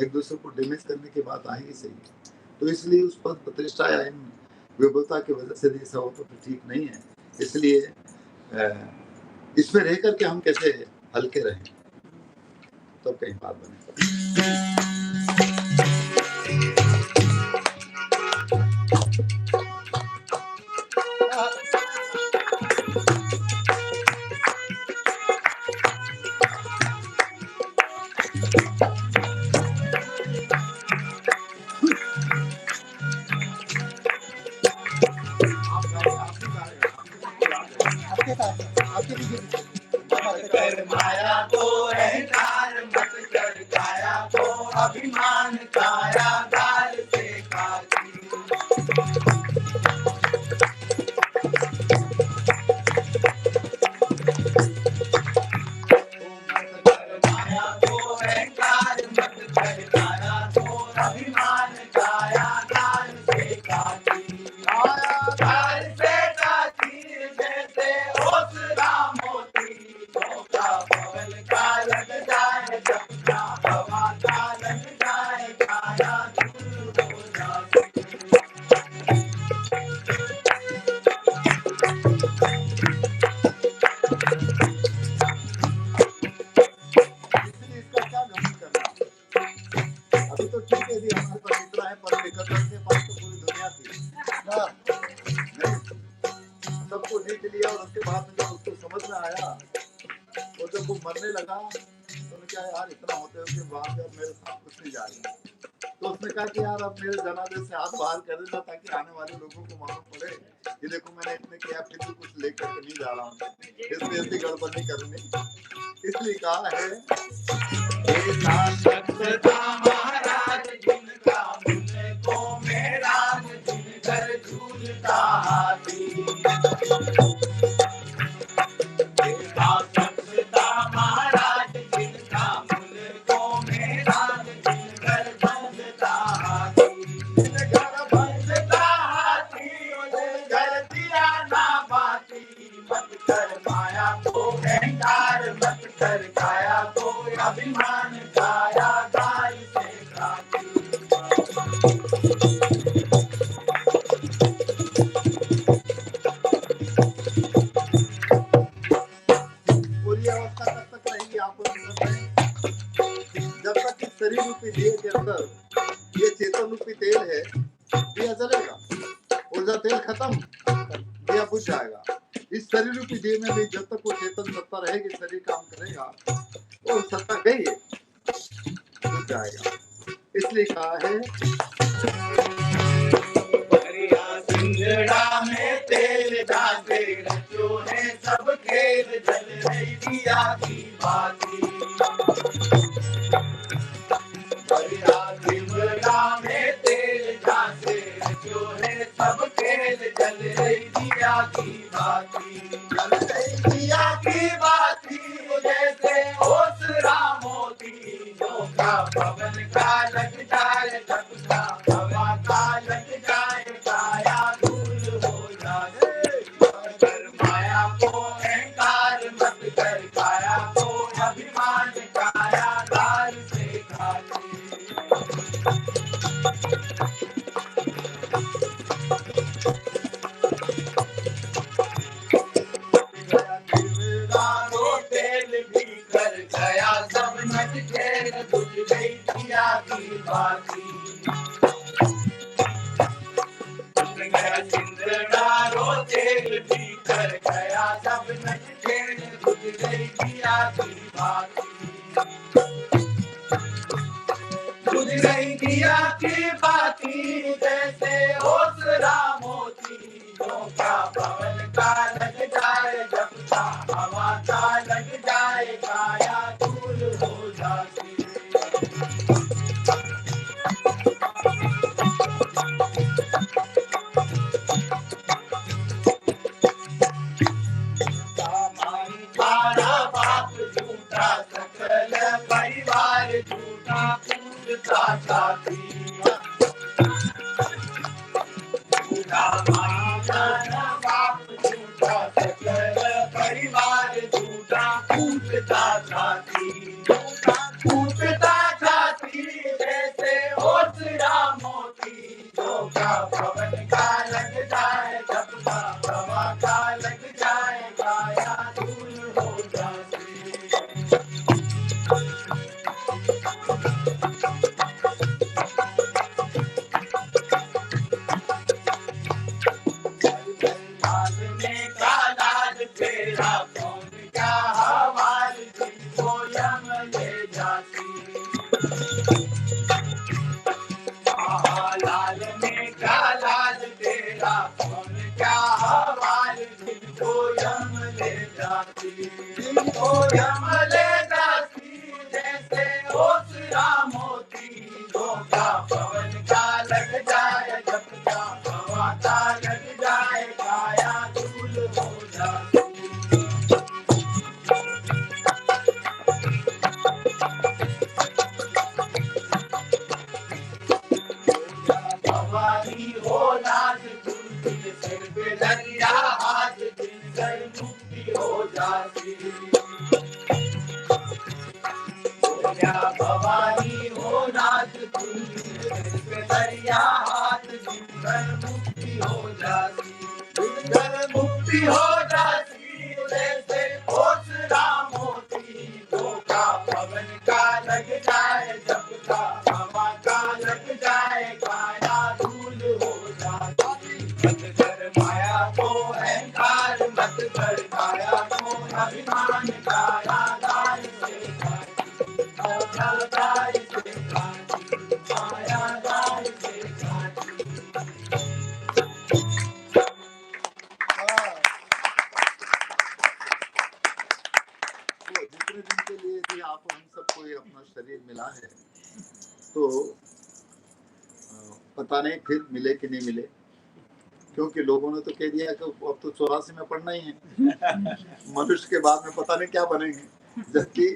एक दूसरे को डैमेज करने की बात आएगी सही। तो इसलिए उस पद प्रतिष्ठा या इन विभुता की वजह से ऐसा हो तो ठीक नहीं है। इसलिए इसमें रह करके हम कैसे हल्के रहें, तब तो कहीं बात बने। माया को अहंकार मत कर, काया को अभिमान, काया गाल से काटी। माया को अहंकार मत कर, काया को अभिमान, काया गाल से काटी। काया गाल से काटी जैसे ओसरा मोती, धोखा पवन का लग जाए, झपटा हवा का लग जाए, काया दूर हो जाए। इसलिए इसका क्या घमंड करना। अभी तो ठीक है, यदि हमारे पास इतना है, पर लेकर के पास तो पूरी दुनिया थी ना, सबको जीत लिया, और उसके बाद में जब उसको समझ में आया और जब वो मरने लगा तो क्या यार इतना होते उसके बाद जब मेरे साथ कुछ नहीं जाएगा, तो उसने कहा कि यार अब मेरे जनाजे से हाथ बाहर कर देना, ताकि आने वाले लोगों को मालूम पड़े कि देखो मैंने इतने किया फिर भी कुछ लेकर के नहीं जा रहा हूँ, इसलिए ऐसी गड़बड़ नहीं करूंगी। इसलिए कहा है महाराज जिनका मुझको मेरा जिनकर झूलता हाथी। महाराज जिनका मुझको मेरा जिनकर झूलता हाथी। घर बंधता हाथी घर दिया ना बाती, मत कर माया को अहंकार, मत कर काया को अभिमान, काया गाल से काटी। पूरी अवस्था कब तक रहेगी आप जब तक इस शरीर रूपी देह के अंदर ये चेतन रूपी तेल है, दिया जलेगा, ऊर्जा तेल खत्म, दिया बुझ जाएगा। इस शरीर रूपी देह में भी जब तक वो चेतन सत्ता रहेगी, शरीर काम करेगा, वो सत्ता गई है, बुझ जाएगा। इसलिए कहा है सिंगड़ा में तेल डाले रचो है सब खेल, जल रही दिया की बाती। सिंगड़ा में तेल डाले रचो है सब खेल, जल रही दिया की बाती। जल रही दिया की बाती जैसे ओसरा मोती, धोखा पवन का लग जाए, झपटा हवा का लग जाए, काया दूर हो जाए। कर माया को अहंकार मत कर, काया को अभिमान, काया गाल से काटी। तेल भी कर गया सब नट खेल, बुझ गई दिया की बाती। सिंदडारो तेल भी कर गया सब नट खेल, बुझ गई दिया की बाती। बुझ गई दिया की बाती जैसे ओसरा मोती, धोखा पवन का लग जाए, झपटा का लग जाए काया धूल हो जाती। हमारा बाप झूठा सकल परिवार झूठा पूछता जाती। हमारा बाप झूठा सकल परिवार झूठा पूछता जाती। पूछता जाती जैसे ओसरा मोती धोखा पवन का लग जाए झपका हवा का लग जाए काया धूल हो जाती। लालने का लाल तेरा कौन क्या हवाल जिनको यम ले जाती। लालने का लाल तेरा कौन क्या हवाल जिनको यम ले जाती। जिनको यम ले जाती जैसे ओसरा मोती धोखा पवन का लग जाए झपका हवा का लग जाए काया धूल हो जाती। भवानी हो नाथ तुलसी सिर पे दरिया हाथ दिलकर मुक्ति हो जाती। भवानी हो नाथ तुलसी सिर पे दरिया हाथ दिलकर मुक्ति हो जाती। दिलकर मुक्ति हो जाती जैसे ओसरा मोती धोखा पवन का लग जाए झपका हवा का लग जाए काया धूल हो जाती। मत कर माया को अहंकार मत कर काया को अभिमान काया दाय से काटी दाय से काटी काया दाय से काटी। तो दूसरे दिन के लिए भी आप हम सबको ये अपना शरीर मिला है तो पता नहीं फिर मिले कि नहीं मिले, क्योंकि लोगों ने तो कह दिया कि अब तो 84 में पढ़ना ही है, मनुष्य के बाद में पता नहीं क्या बनेंगे। जबकि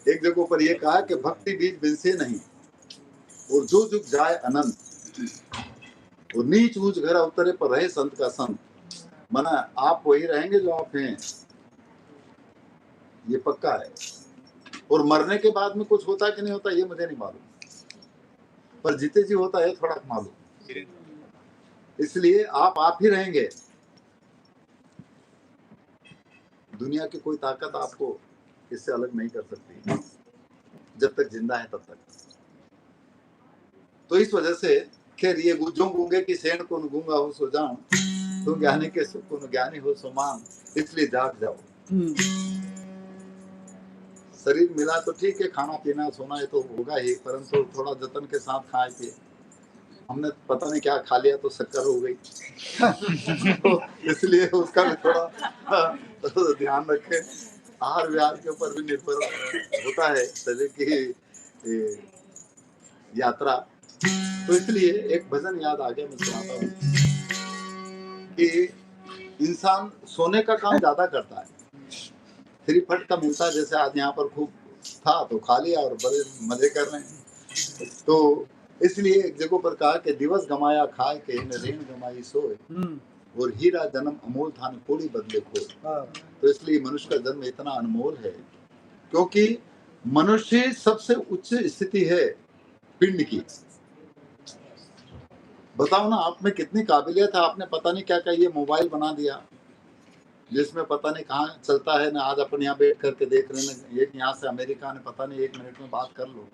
एक जगह पर यह कहा कि भक्ति बीज बिनसे नहीं और जो जुग जाए अनंत और नीच ऊंच घर अवतरे पर रहे संत का संत। माना आप वही रहेंगे जो आप हैं, ये पक्का है। और मरने के बाद में कुछ होता कि नहीं होता ये मुझे नहीं मालूम, पर जीते जी होता है थोड़ा मालूम। इसलिए आप ही रहेंगे। दुनिया की कोई ताकत आपको इससे अलग नहीं कर सकती जब तक जिंदा है तब तक। तो इस वजह से खैर ये गुज्जों गूंगे की सेण को गूंगा हो सो जाऊं तो ज्ञानी के सुख को ज्ञानी हो सो मान, इसलिए जाग जाओ। शरीर मिला तो ठीक है, खाना पीना सोना है तो होगा ही, परंतु थोड़ा जतन के साथ खाए थे। हमने पता नहीं क्या खा लिया तो शक्कर हो गई तो इसलिए उसका भी थोड़ा ध्यान रखें। आहार विहार के ऊपर भी निर्भर होता है शरीर की यात्रा। तो इसलिए एक भजन याद आ गया, मैं सुनाता हूँ कि इंसान सोने का काम ज्यादा करता है, फ्रीफट का मिलता है। जैसे आज यहाँ पर खूब था तो खा लिया और बड़े मजे कर रहे हैं। तो इसलिए एक जगह पर कहा कि दिवस गमाया खाए के न रेन गमाई सोए और हीरा जन्म अमोल था न कोड़ी बदले खोए। तो इसलिए मनुष्य का जन्म इतना अनमोल है क्योंकि मनुष्य सबसे उच्च स्थिति है पिंड की। बताओ ना आप में कितनी काबिलियत है, आपने पता नहीं क्या क्या ये मोबाइल बना दिया जिसमें पता नहीं कहाँ चलता है ना। आज अपन यहाँ बैठ करके देख रहे हैं, एक यहाँ से अमेरिका ने पता नहीं 1 मिनट में बात कर लो।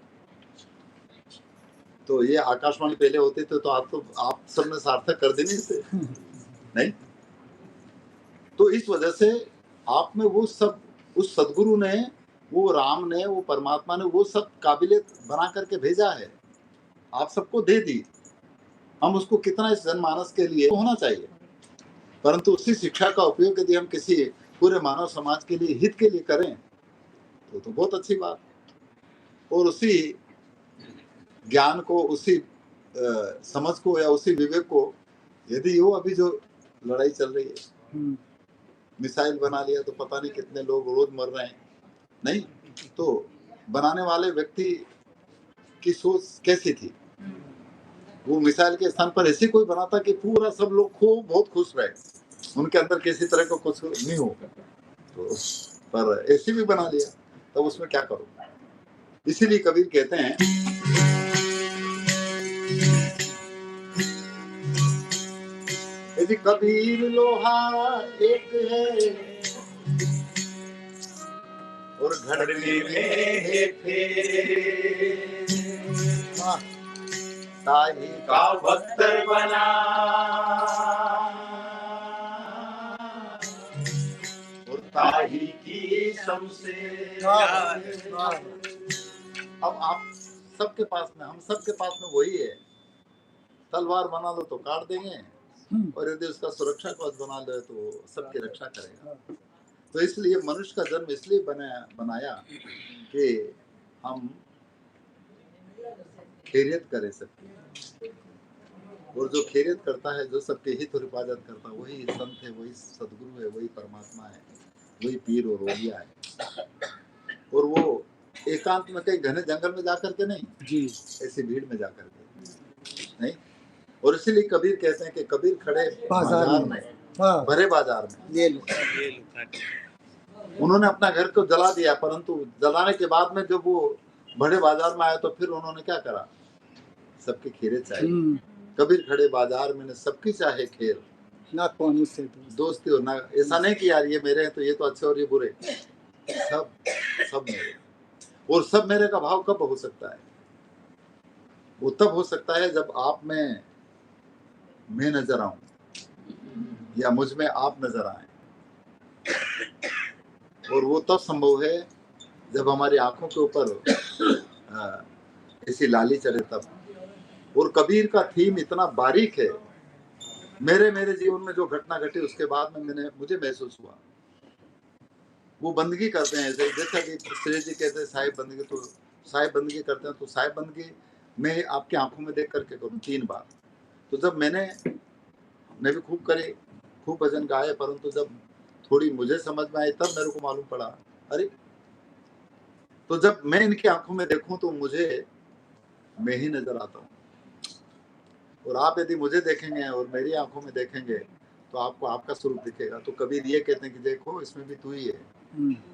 तो ये आकाशवाणी पहले होती थे तो आप सबने सार्थक कर देने से नहीं। तो इस वजह से आप में वो सब उस सदगुरु ने, वो राम ने, वो परमात्मा ने वो सब काबिलियत बना करके भेजा है, आप सबको दे दी। हम उसको कितना इस जनमानस के लिए होना चाहिए, परंतु उसी शिक्षा का उपयोग यदि हम किसी पूरे मानव समाज के लिए, हित के लिए करें तो बहुत अच्छी बात। और उसी ज्ञान को, उसी समझ को या उसी विवेक को, यदि वो अभी जो लड़ाई चल रही है, मिसाइल बना लिया तो पता नहीं कितने लोग रोज मर रहे हैं, नहीं तो बनाने वाले व्यक्ति की सोच कैसी थी? वो मिसाइल के स्थान पर ऐसी कोई बनाता कि पूरा सब लोग बहुत खुश रहे, उनके अंदर किसी तरह का कुछ नहीं हो, तो पर ऐसी भी बना लिया, तब उसमें क्या करो? इसीलिए कबीर कहते हैं, यदि कबीर लोहा एक है और घड़ने में है फेर, ताही का बख्तर बना और ताही की शमशेर। अब आप सबके पास में, हम सबके पास में वही है, तलवार बना लो तो काट देंगे, और यदि उसका सुरक्षा कवच बना लो तो सबकी रक्षा करेगा। तो इसलिए मनुष्य का जन्म इसलिए बनाया कि हम खैरियत करें सबकी, और जो खैरियत करता है, जो सबके हित और हिफाजत करता है, वही संत है, वही सदगुरु है, वही परमात्मा है, वही पीर और ओलिया है। और वो एकांत में कहीं घने जंगल में जाकर के नहीं जी, ऐसी भीड़ में जाकर के नहीं। और इसीलिए कबीर कहते हैं कि कबीर खड़े बाजार में, भरे बाजार में, ये उन्होंने अपना घर को जला दिया, परंतु जलाने के बाद में जब वो बड़े बाजार में आए तो फिर उन्होंने क्या करा? सबकी खैरियत चाहिए। कबीर खड़े बाजार में, सबकी चाहे खैर, ना कौन से दोस्ती हो, ना ऐसा नहीं कि यार ये मेरे हैं तो ये तो अच्छे और ये बुरे, सब मेरे। और सब मेरे का भाव कब हो सकता है? वो तब हो सकता है जब आप में मैं नजर आऊं या मुझ में आप नजर आए, और वो तब संभव है जब हमारी आंखों के ऊपर ऐसी लाली चढ़े तब। और कबीर का थीम इतना बारीक है, मेरे जीवन में जो घटना घटी उसके बाद में मुझे महसूस हुआ, वो बंदगी करते हैं जैसा कि श्री जी कहते हैं साहिब बंदगी, तो साहिब बंदगी करते हैं, तो साहिब बंदगी मैं आपकी आंखों में देख करके करूँ 3 बार। तो जब मैंने भी खूब करी, खूब भजन गाए, परंतु जब थोड़ी मुझे समझ में आई तब मेरे को मालूम पड़ा, अरे तो जब मैं इनकी आंखों में देखूं तो मुझे मैं ही नजर आता हूँ, और आप यदि मुझे देखेंगे और मेरी आंखों में देखेंगे तो आपको आपका स्वरूप दिखेगा। तो कबीर ये कहते हैं कि देखो इसमें भी तू ही है,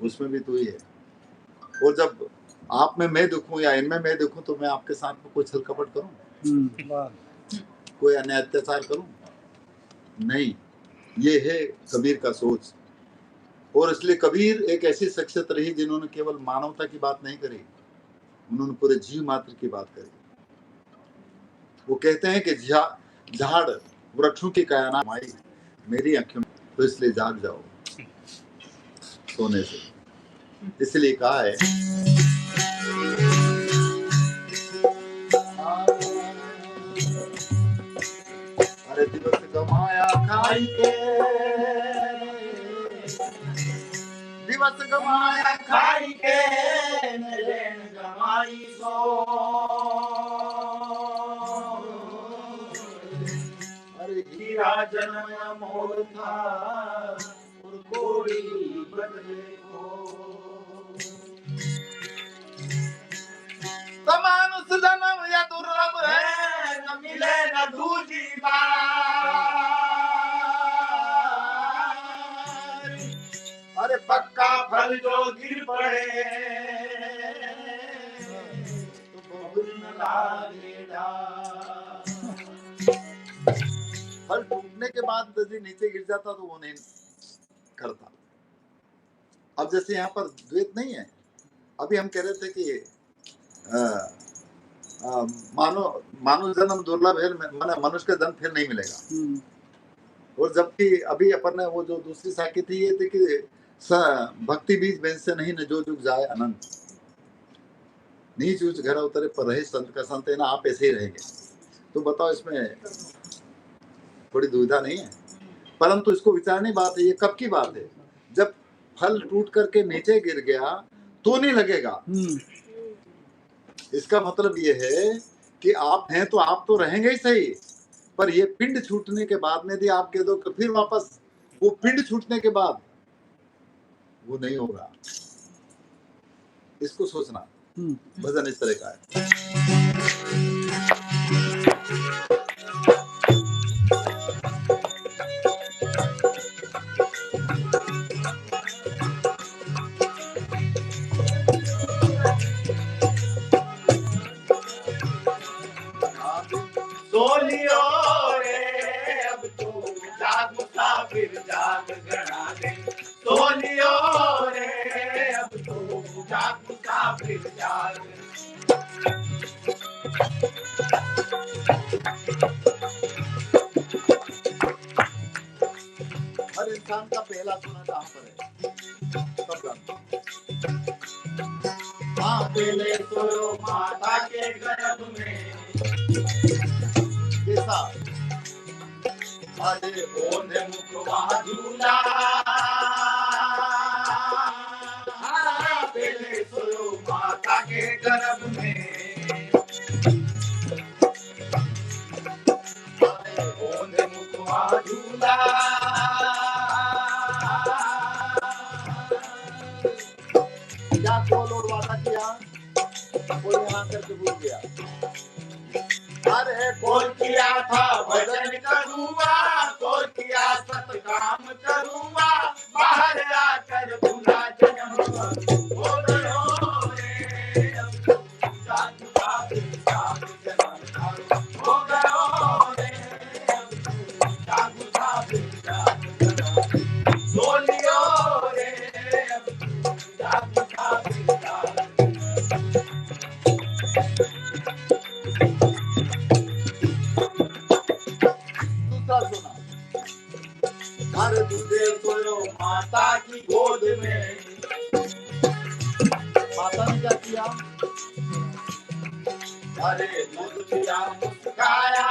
उसमें भी तू ही है। और जब आप में मैं दिखूं या इनमें मैं दिखूं तो मैं आपके साथ में कोई छल कपट करूं, कोई अन्य अत्याचार करूं? नहीं, ये है कबीर का सोच। और इसलिए कबीर एक ऐसी शख्सियत रही जिन्होंने केवल मानवता की बात नहीं करी, उन्होंने पूरे जीव मात्र की बात करी। वो कहते हैं कि झाड़ वृक्षों की कायनात माई मेरी आंखों में, तो इसलिए जाग जाओ सोने से। इसलिए कहा है, अरे दिवस गमाया खाई के, दिवस गमाया खाई के नैन गमाई सो, अरे हीरा जन्म मोल था और कोड़ी बदले को, मानुष जन्म या दुर्लभ है, न मिले न दूजी बार। अरे पक्का फल जो गिर पड़े तो बहुल न लागेगा। फल टूटने के बाद यदि नीचे गिर जाता तो वो नहीं करता। अब जैसे यहाँ पर द्वैत नहीं है, अभी हम कह रहे थे कि मानव जन्म दुर्लभ है, माने मनुष्य का जन्म फिर नहीं मिलेगा। और जबकि अभी अपन ने वो जो दूसरी साखी थी ये थी कि भक्ति बीज बेंच से नहीं न जो जुग जाए अनंत, नीच ऊंच घर उतरे पर रहे संत का संत है ना, आप ऐसे ही रहेंगे। तो बताओ इसमें थोड़ी दुविधा नहीं है? परंतु इसको विचारने बात है, ये कब की बात है? जब फल टूट करके नीचे गिर गया तो नहीं लगेगा। इसका मतलब ये है कि आप हैं तो आप तो रहेंगे ही सही, पर ये पिंड छूटने के बाद में यदि आप कह दो कि फिर वापस वो पिंड छूटने के बाद वो नहीं होगा। इसको सोचना। भजन इस तरह का है। सोलियो रे अब तू जाग मुसाफिर जाग गड़ा दे। सोलियो रे अब तू जाग मुसाफिर जाग। हर इंसान का पहला सुना कहाँ पर है? सब जानते हैं। माँ पहले सोयो माता के गर्भ में कैसा? अरे बोंदे मुख वहाँ झूला। पहले सोयो माता के गर्भ में अरे बोंदे मुख वहाँ झूला। क्या कॉल और वादा किया? कोई यहाँ करके भूल गया। अरे कौन किया था भजन करूँगा, कौन किया सत्काम करूँगा, बाहर आकर भूला जन्म हो गयो रे अब तू जाग मुसाफिर जाग जन्म हो गयो रे अब तू जाग मुसाफिर जाग जन्म। सोलियो रे अब तू जाग मुसाफिर जाग। दूसरा सुना। हर दूधे सोयो माता की गोद में। माता ने क्या किया? अरे दूध पिया मुस्काया।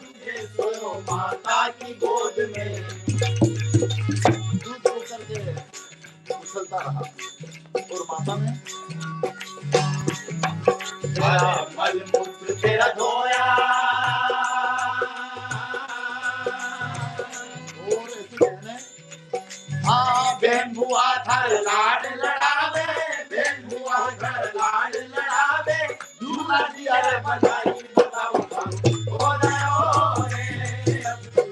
दूधे सोयो माता की गोद में। दूध को करके उछलता रहा और माता ने मल मूत्र तेरा धोया। और ऐसे कहने बहन बुआ घर लाड लड़ावे, बहन बुआ घर लाड लड़ावे। दूल्हा दिया रे बधाई बताओ हो गयो रे अब तू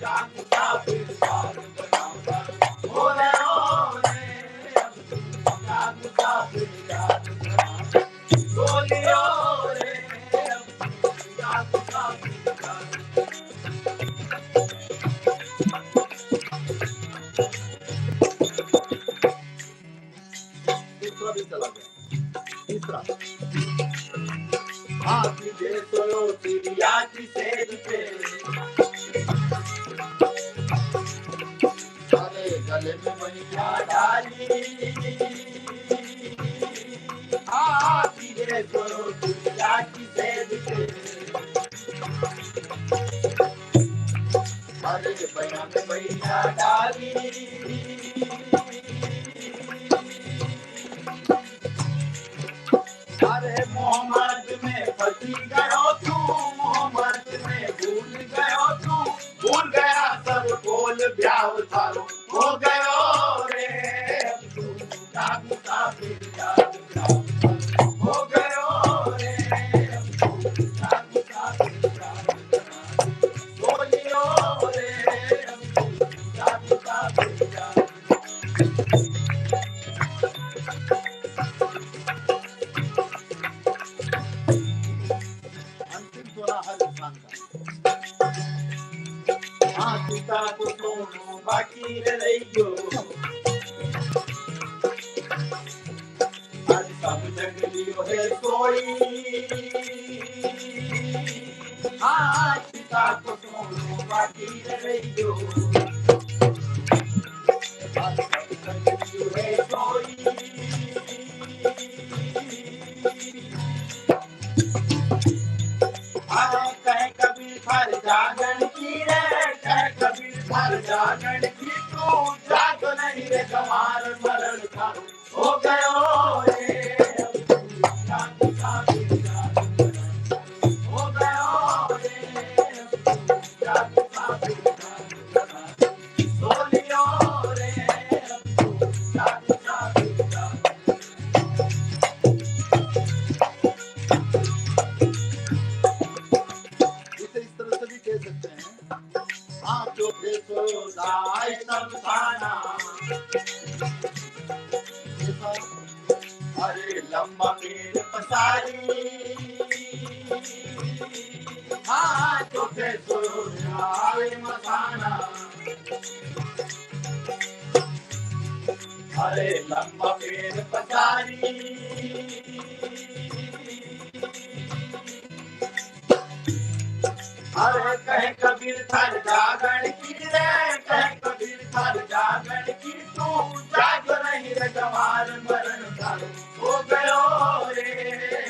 जाग मुसाफिर जाग बताओ हो गयो रे अब तू जाग मुसाफिर जाग बताओ। सोलियो रे अब तू जाग मुसाफिर जाग। दूसरा भी चला गया। तीसरा तुझे सोयो चिड़िया की सेज पे। अरे गले में मैया डाली। तुझे सोयो चिड़िया की सेज पे। अरे बैया में मैया डाली। अरे मोहम्मद में फंसी गयो तू, मोहम्मद में भूल गयो तू। भूल गया सब बोल ब्याह थारो हो गयो रे अब तू जाग मुसाफिर जाग जाग हो गयो रे अब तू जाग मुसाफिर जाग जाग। बोलियो रे अब तू जाग मुसाफिर जाग। अंतिम सोना हर इंसान का। सीता को सोनो बाकी रहियो। आज सब जंगलियों है सोई। सीता को सोनो बाकी रहियो। आज सब जंगलियों है सोई। कहीं कभी फर जागन की रे, कहीं कभी शमशाना अरे लंबा पेड़ पसारी हाँ छोटे सूरज आवे मसाना अरे लंबा पेड़ पसारी अरे कहे कबीर थर जागण की रे कहे कबीर थर जागण की तू जाग नहीं रे गंवार मरण काल हो गयो रे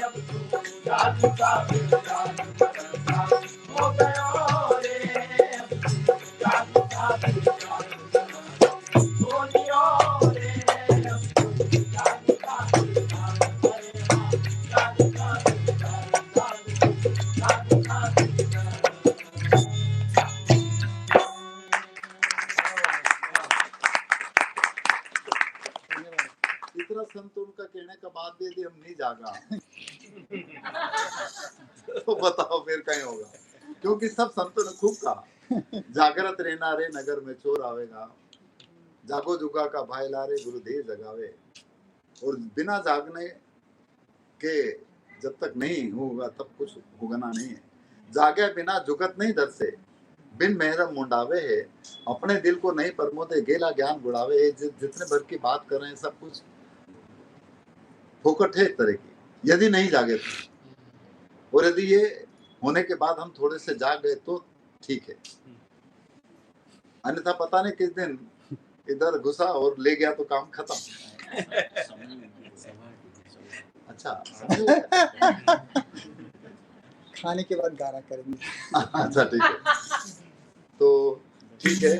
अब तू जाग काबिल जाग मरण काल हो गयो रे अब तू जाग काबिल जाग मरण काल हो गयो रे अब तू जाग काबिल जाग मरण काल जाग काबिल जाग काबिल इतना संत उनका कहने का बाद भी यदि हम नहीं जागा तो बताओ फिर कहीं होगा, क्योंकि सब संतों ने खूब कहा जागृत रहना रे नगर में चोर आवेगा, जागो जुगा का भाई लारे गुरुदेव जगावे। और बिना जागने के जब तक नहीं होगा तब कुछ होगना नहीं है। जागे बिना जुगत नहीं दर से बिन मेहरम मुंडावे है, अपने दिल को नहीं परमोदे गेला ज्ञान गुड़ावे। जितने भर की बात कर रहे हैं सब कुछ फोकट है एक तरह की, यदि नहीं जागे तो। और यदि ये होने के बाद हम थोड़े से जाग गए तो ठीक है, अन्यथा पता नहीं किस दिन इधर घुसा और ले गया तो काम खत्म। अच्छा खाने के बाद गाना करेंगे। अच्छा ठीक है, तो ठीक है।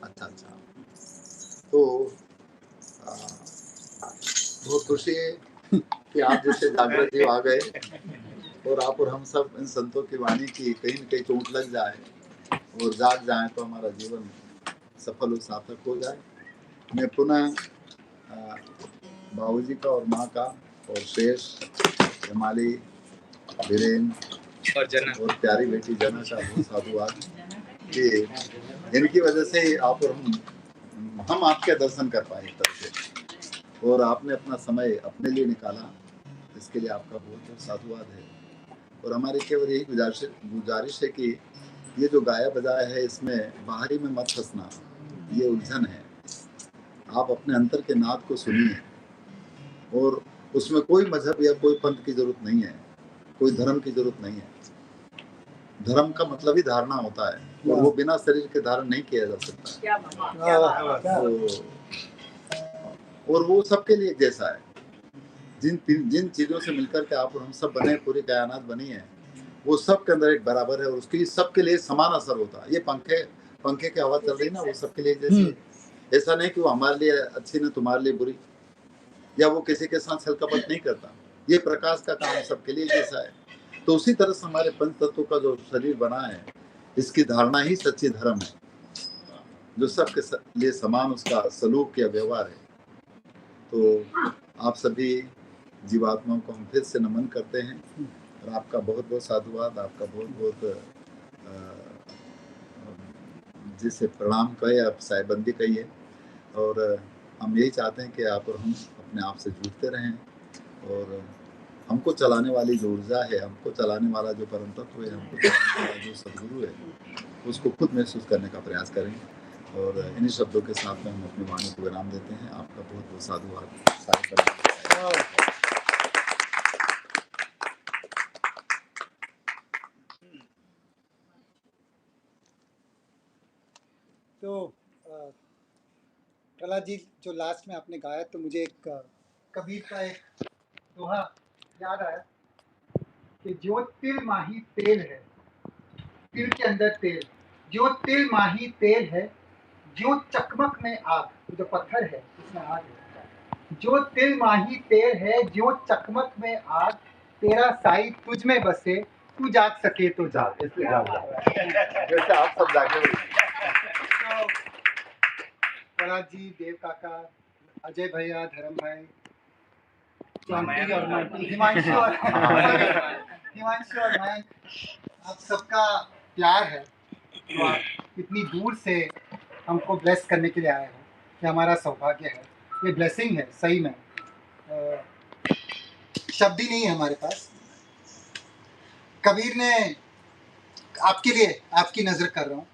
अच्छा तो बहुत खुशी है कि आप जैसे जागृत जीव आ गए और आप और हम सब इन संतों की वाणी की कहीं न कहीं चोट लग जाए और जाग जाए तो हमारा जीवन सफल और सार्थक हो जाए। मैं पुनः बाबूजी का और माँ का और शेष हिमाली वीरेन और प्यारी बेटी जना का बहुत साधुवाद कि इनकी वजह से ही आप और हम आपके दर्शन कर पाए तब से, और आपने अपना समय अपने लिए निकाला, इसके लिए आपका बहुत बहुत साधुवाद है। और हमारी केवल यही गुजारिश है कि ये जो गाया बजाया है इसमें बाहरी में मत फंसना, ये उलझन है। आप अपने अंतर के नाद को सुनिए और उसमें कोई मजहब या कोई पंथ की जरूरत नहीं है, कोई धर्म की जरूरत नहीं है। धर्म का मतलब ही धारणा होता है और वो बिना शरीर के धारण नहीं किया जा सकता। तो और वो सबके लिए जैसा है। जिन चीजों से मिलकर के आप और हम सब बने, पूरी कायनात बनी है, वो सब के अंदर एक बराबर है और उसकी सबके लिए समान असर होता है। ये पंखे की हवा चल रही ना, वो सबके लिए जैसी है। ऐसा नहीं कि वो हमारे लिए अच्छी ना तुम्हारे लिए बुरी, या वो किसी के साथ छल कपट नहीं करता। ये प्रकाश का काम सबके लिए जैसा है। तो उसी तरह से हमारे पंच तत्वों का जो शरीर बना है, इसकी धारणा ही सच्ची धर्म है, जो सबके लिए समान उसका सलूक या व्यवहार है। तो आप सभी जीवात्माओं को हम फिर से नमन करते हैं और आपका बहुत बहुत साधुवाद, आपका बहुत बहुत जिसे प्रणाम कहे आप साहिबंदी कहिए। और हम यही चाहते हैं कि आप और हम अपने आप से जुड़ते रहें और हमको चलाने वाली जो ऊर्जा है, हमको चलाने वाला जो परम तत्व है, हमको चलाने वाला जो सदगुरु है, उसको खुद महसूस करने का प्रयास करें। और इन्हीं शब्दों के साथ में हम अपनी वाणी को विराम देते हैं। आपका बहुत बहुत साधुवाद। तो प्रहलाद जी जो लास्ट में आपने गाया तो मुझे एक कबीर का एक दोहा याद आया कि जो तिल माही तेल है, तिल के अंदर तेल, जो तिल माही तेल है, जो चकमक में आग, जो पत्थर है उसमें आग है, जो तिल माही तेल है, जो चकमक में आग, तेरा साई तुझ में बसे, तू जाग सके तो जाग। इसलिए जैसे आप सब जागे। प्रहलाद जी, देव काका, अजय भैया, धर्म भाई, क्रांति और हिमांशु और मयंक, आप सबका प्यार है जो आप इतनी दूर से हमको ब्लेस करने के लिए आए हो, ये हमारा सौभाग्य है, ये ब्लेसिंग है सही में। शब्द ही नहीं है हमारे पास। कबीर ने आपके लिए, आपकी नज़र कर रहा हूँ,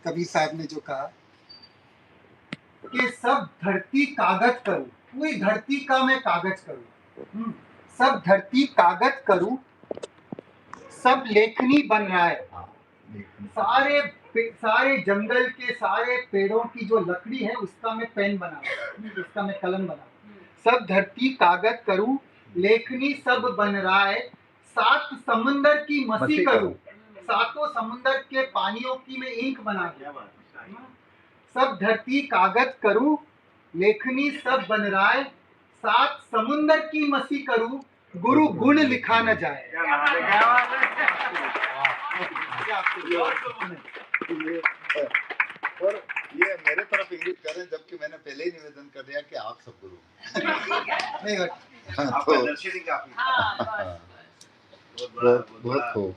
कबीर साहब ने जो कहा कि सब धरती कागज करूँ, पूरी धरती का मैं कागज करूँ, सब धरती कागज करूँ, सब लेखनी बन रहा है। सारे जंगल के सारे पेड़ों की जो लकड़ी है उसका मैं पेन बनाऊं, उसका मैं कलम बनाऊं। सब धरती कागज करूं, लेखनी सब बन रहा है, सात समुंदर की मसी करूं, सातों समुंदर के पानियों की मैं इंक बना दूं। सब धरती कागज करूं, लेखनी सब बन रहा है, सात समुंदर की मसी करूं, गुरु गुण लिखा न जाए। और ये मेरे तरफ इंगित करें, जबकि मैंने पहले ही निवेदन कर दिया कि आप सब गुरु नहीं बहुत खूब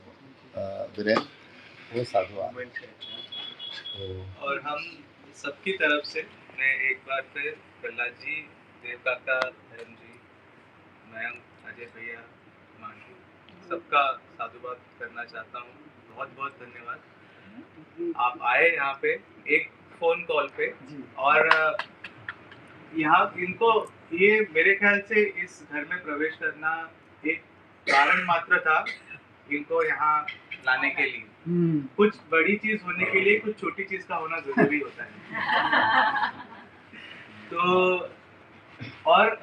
वीरेंद्र, वो साधुवाद। और हम सबकी तरफ से मैं एक बार फिर प्रहलाद जी, देव काका, धर्म जी, मयंक, अजय भैया, मानू, सबका साधुवाद करना चाहता हूँ। बहुत बहुत धन्यवाद, आप आए यहाँ पे एक फ़ोन कॉल पे, और यहाँ इनको, ये मेरे ख्याल से इस घर में प्रवेश करना एक कारण मात्र था इनको यहाँ लाने के लिए। कुछ बड़ी चीज होने के लिए कुछ छोटी चीज का होना जरूरी होता है। तो और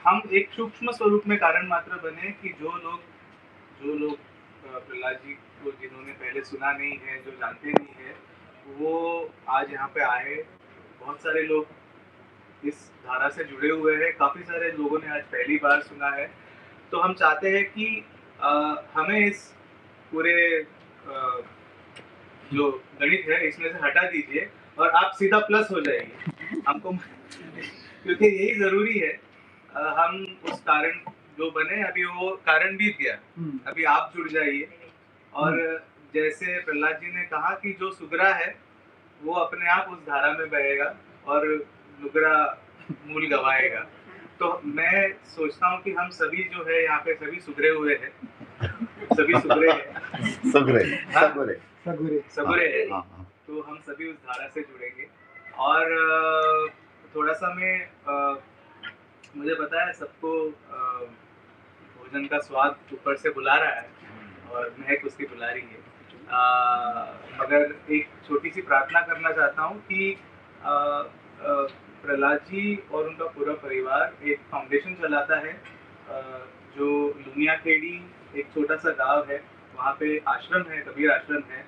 हम एक सूक्ष्म स्वरूप में कारण मात्र बने कि जो लोग प्रहलाद जी को जिन्होंने पहले सुना नहीं है, जो जानते नहीं है, वो आज यहाँ पे आए। बहुत सारे लोग इस धारा से जुड़े हुए हैं, काफी सारे लोगों ने आज पहली बार सुना है। तो हम चाहते हैं कि हमें इस पूरे जो गणित है इसमें से हटा दीजिए और आप सीधा प्लस हो जाइए हमको, क्योंकि यही जरूरी है। हम उस कारण जो बने, अभी वो कारण बीत गया, अभी आप जुड़ जाइए। और जैसे प्रहलाद जी ने कहा कि जो सुगरा है वो अपने आप उस धारा में बहेगा और नुगरा मूल गवाएगा। तो मैं सोचता हूँ कि हम सभी जो है यहाँ पे सभी सुगरे हुए हैं, सभी सुगरे हैं, सगुरे हैं। तो हम सभी उस धारा से जुड़ेंगे। और थोड़ा सा मैं मुझे पता है सबको भोजन का स्वाद ऊपर से बुला रहा है और महक उसकी बुला रही है, मगर एक छोटी सी प्रार्थना करना चाहता हूँ कि प्रहलाद जी और उनका पूरा परिवार एक फाउंडेशन चलाता है, जो लुनिया खेड़ी एक छोटा सा गांव है, वहाँ पे आश्रम है, कबीर आश्रम है।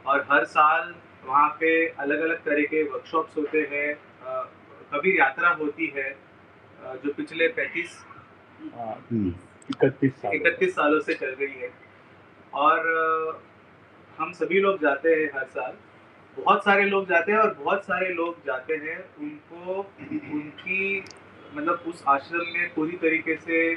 और हर साल वहाँ पे अलग अलग तरह के वर्कशॉप्स होते हैं, कबीर यात्रा होती है, जो पिछले 31 सालों से चल रही है। और हम सभी लोग जाते हैं हर साल, बहुत सारे लोग जाते हैं, और बहुत सारे लोग जाते हैं उनको उनकी मतलब उस आश्रम में पूरी तरीके से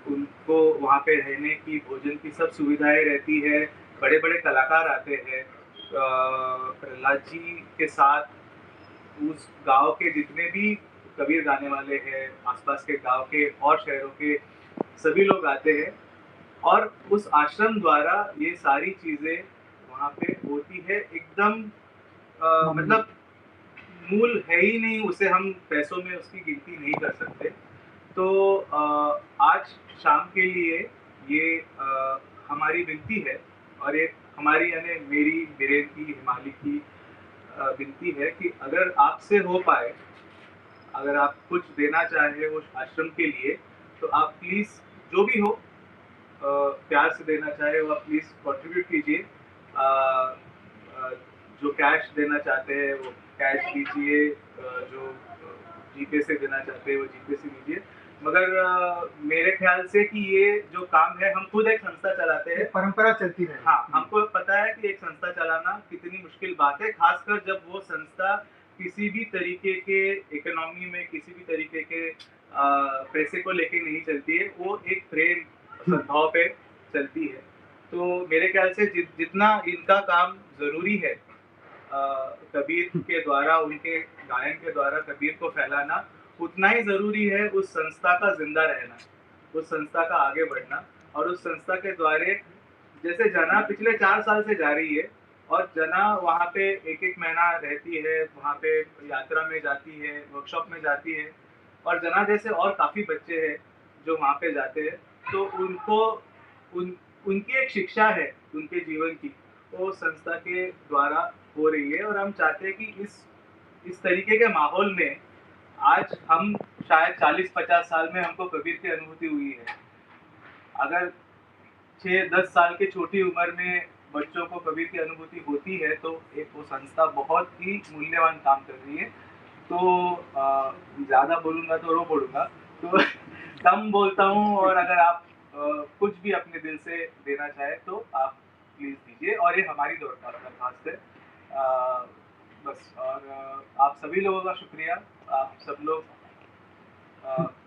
उनको वहाँ पे रहने की, भोजन की सब सुविधाएं रहती है। बड़े बड़े कलाकार आते हैं प्रहलाद जी के साथ। उस गांव के जितने भी कबीर गाने वाले हैं, आसपास के गांव के और शहरों के सभी लोग आते हैं, और उस आश्रम द्वारा ये सारी चीजें वहाँ पे होती है। एकदम मतलब मूल है ही नहीं, उसे हम पैसों में उसकी गिनती नहीं कर सकते। तो आज शाम के लिए ये हमारी विनती है, और ये हमारी यानी मेरी, वीरेन की, हिमाली की विनती है कि अगर आपसे हो पाए, अगर आप कुछ देना चाहे उस आश्रम के लिए, तो आप प्लीज़ जो भी हो प्यार से देना चाहे वो आप प्लीज़ कंट्रीब्यूट कीजिए। जो कैश देना चाहते हैं वो कैश दीजिए, जो जीपे से देना चाहते हैं वो जीपे से दीजिए। मगर मेरे ख्याल से कि ये जो काम है, हम खुद एक संस्था चलाते हैं, परंपरा चलती रहे। हाँ, हमको पता है कि एक संस्था चलाना कितनी मुश्किल बात है, खासकर जब वो संस्था किसी भी तरीके के इकोनॉमी में, किसी भी तरीके के पैसे को लेके नहीं चलती है, वो एक प्रेम सद्भाव पे चलती है। तो मेरे ख्याल से जितना इनका काम ज़रूरी है कबीर के द्वारा, उनके गायन के द्वारा कबीर को फैलाना, उतना ही ज़रूरी है उस संस्था का ज़िंदा रहना, उस संस्था का आगे बढ़ना और उस संस्था के द्वारे जैसे जना पिछले 4 साल से जा रही है और जना वहाँ पे एक-एक महीना रहती है, वहाँ पे यात्रा में जाती है, वर्कशॉप में जाती है और जना जैसे और काफ़ी बच्चे हैं जो वहाँ पे जाते हैं, तो उनको उनकी एक शिक्षा है उनके जीवन की, वो संस्था के द्वारा हो रही है और हम चाहते हैं कि इस तरीके के माहौल में आज हम शायद 40-50 साल में हमको कबीर की अनुभूति हुई है। अगर 6-10 साल की छोटी उम्र में बच्चों को कबीर की अनुभूति होती है तो एक वो संस्था बहुत ही मूल्यवान काम कर रही है। तो ज़्यादा बोलूँगा तो रो पड़ूँगा, तो कम बोलता हूँ और अगर आप कुछ भी अपने दिल से देना चाहें तो आप प्लीज़ दीजिए और ये हमारी दरख्वास्त है। बस और आप सभी लोगों का शुक्रिया। आप सब लोग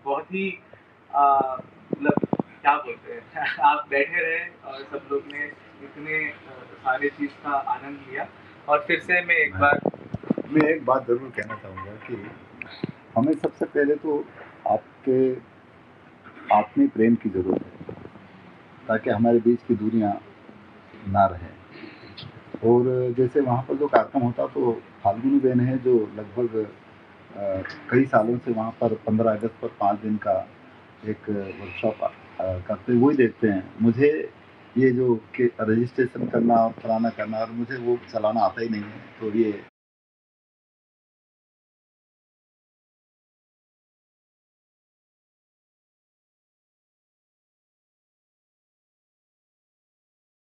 बहुत ही मतलब क्या बोलते हैं आप बैठे रहे और सब लोग ने इतने सारे चीज़ का आनंद लिया और फिर से मैं एक बात ज़रूर कहना चाहूँगा कि हमें सबसे पहले तो आपके आत्मीय प्रेम की ज़रूरत है ताकि हमारे बीच की दूरियां ना रहें। और जैसे वहाँ पर जो कार्यक्रम होता तो फाल्गुनी बहन है जो लगभग कई सालों से वहाँ पर 15 अगस्त पर 5 दिन का एक वर्कशॉप करते हुए देखते हैं। मुझे ये जो कि रजिस्ट्रेशन करना और फलाना करना और मुझे वो चलाना आता ही नहीं है, तो ये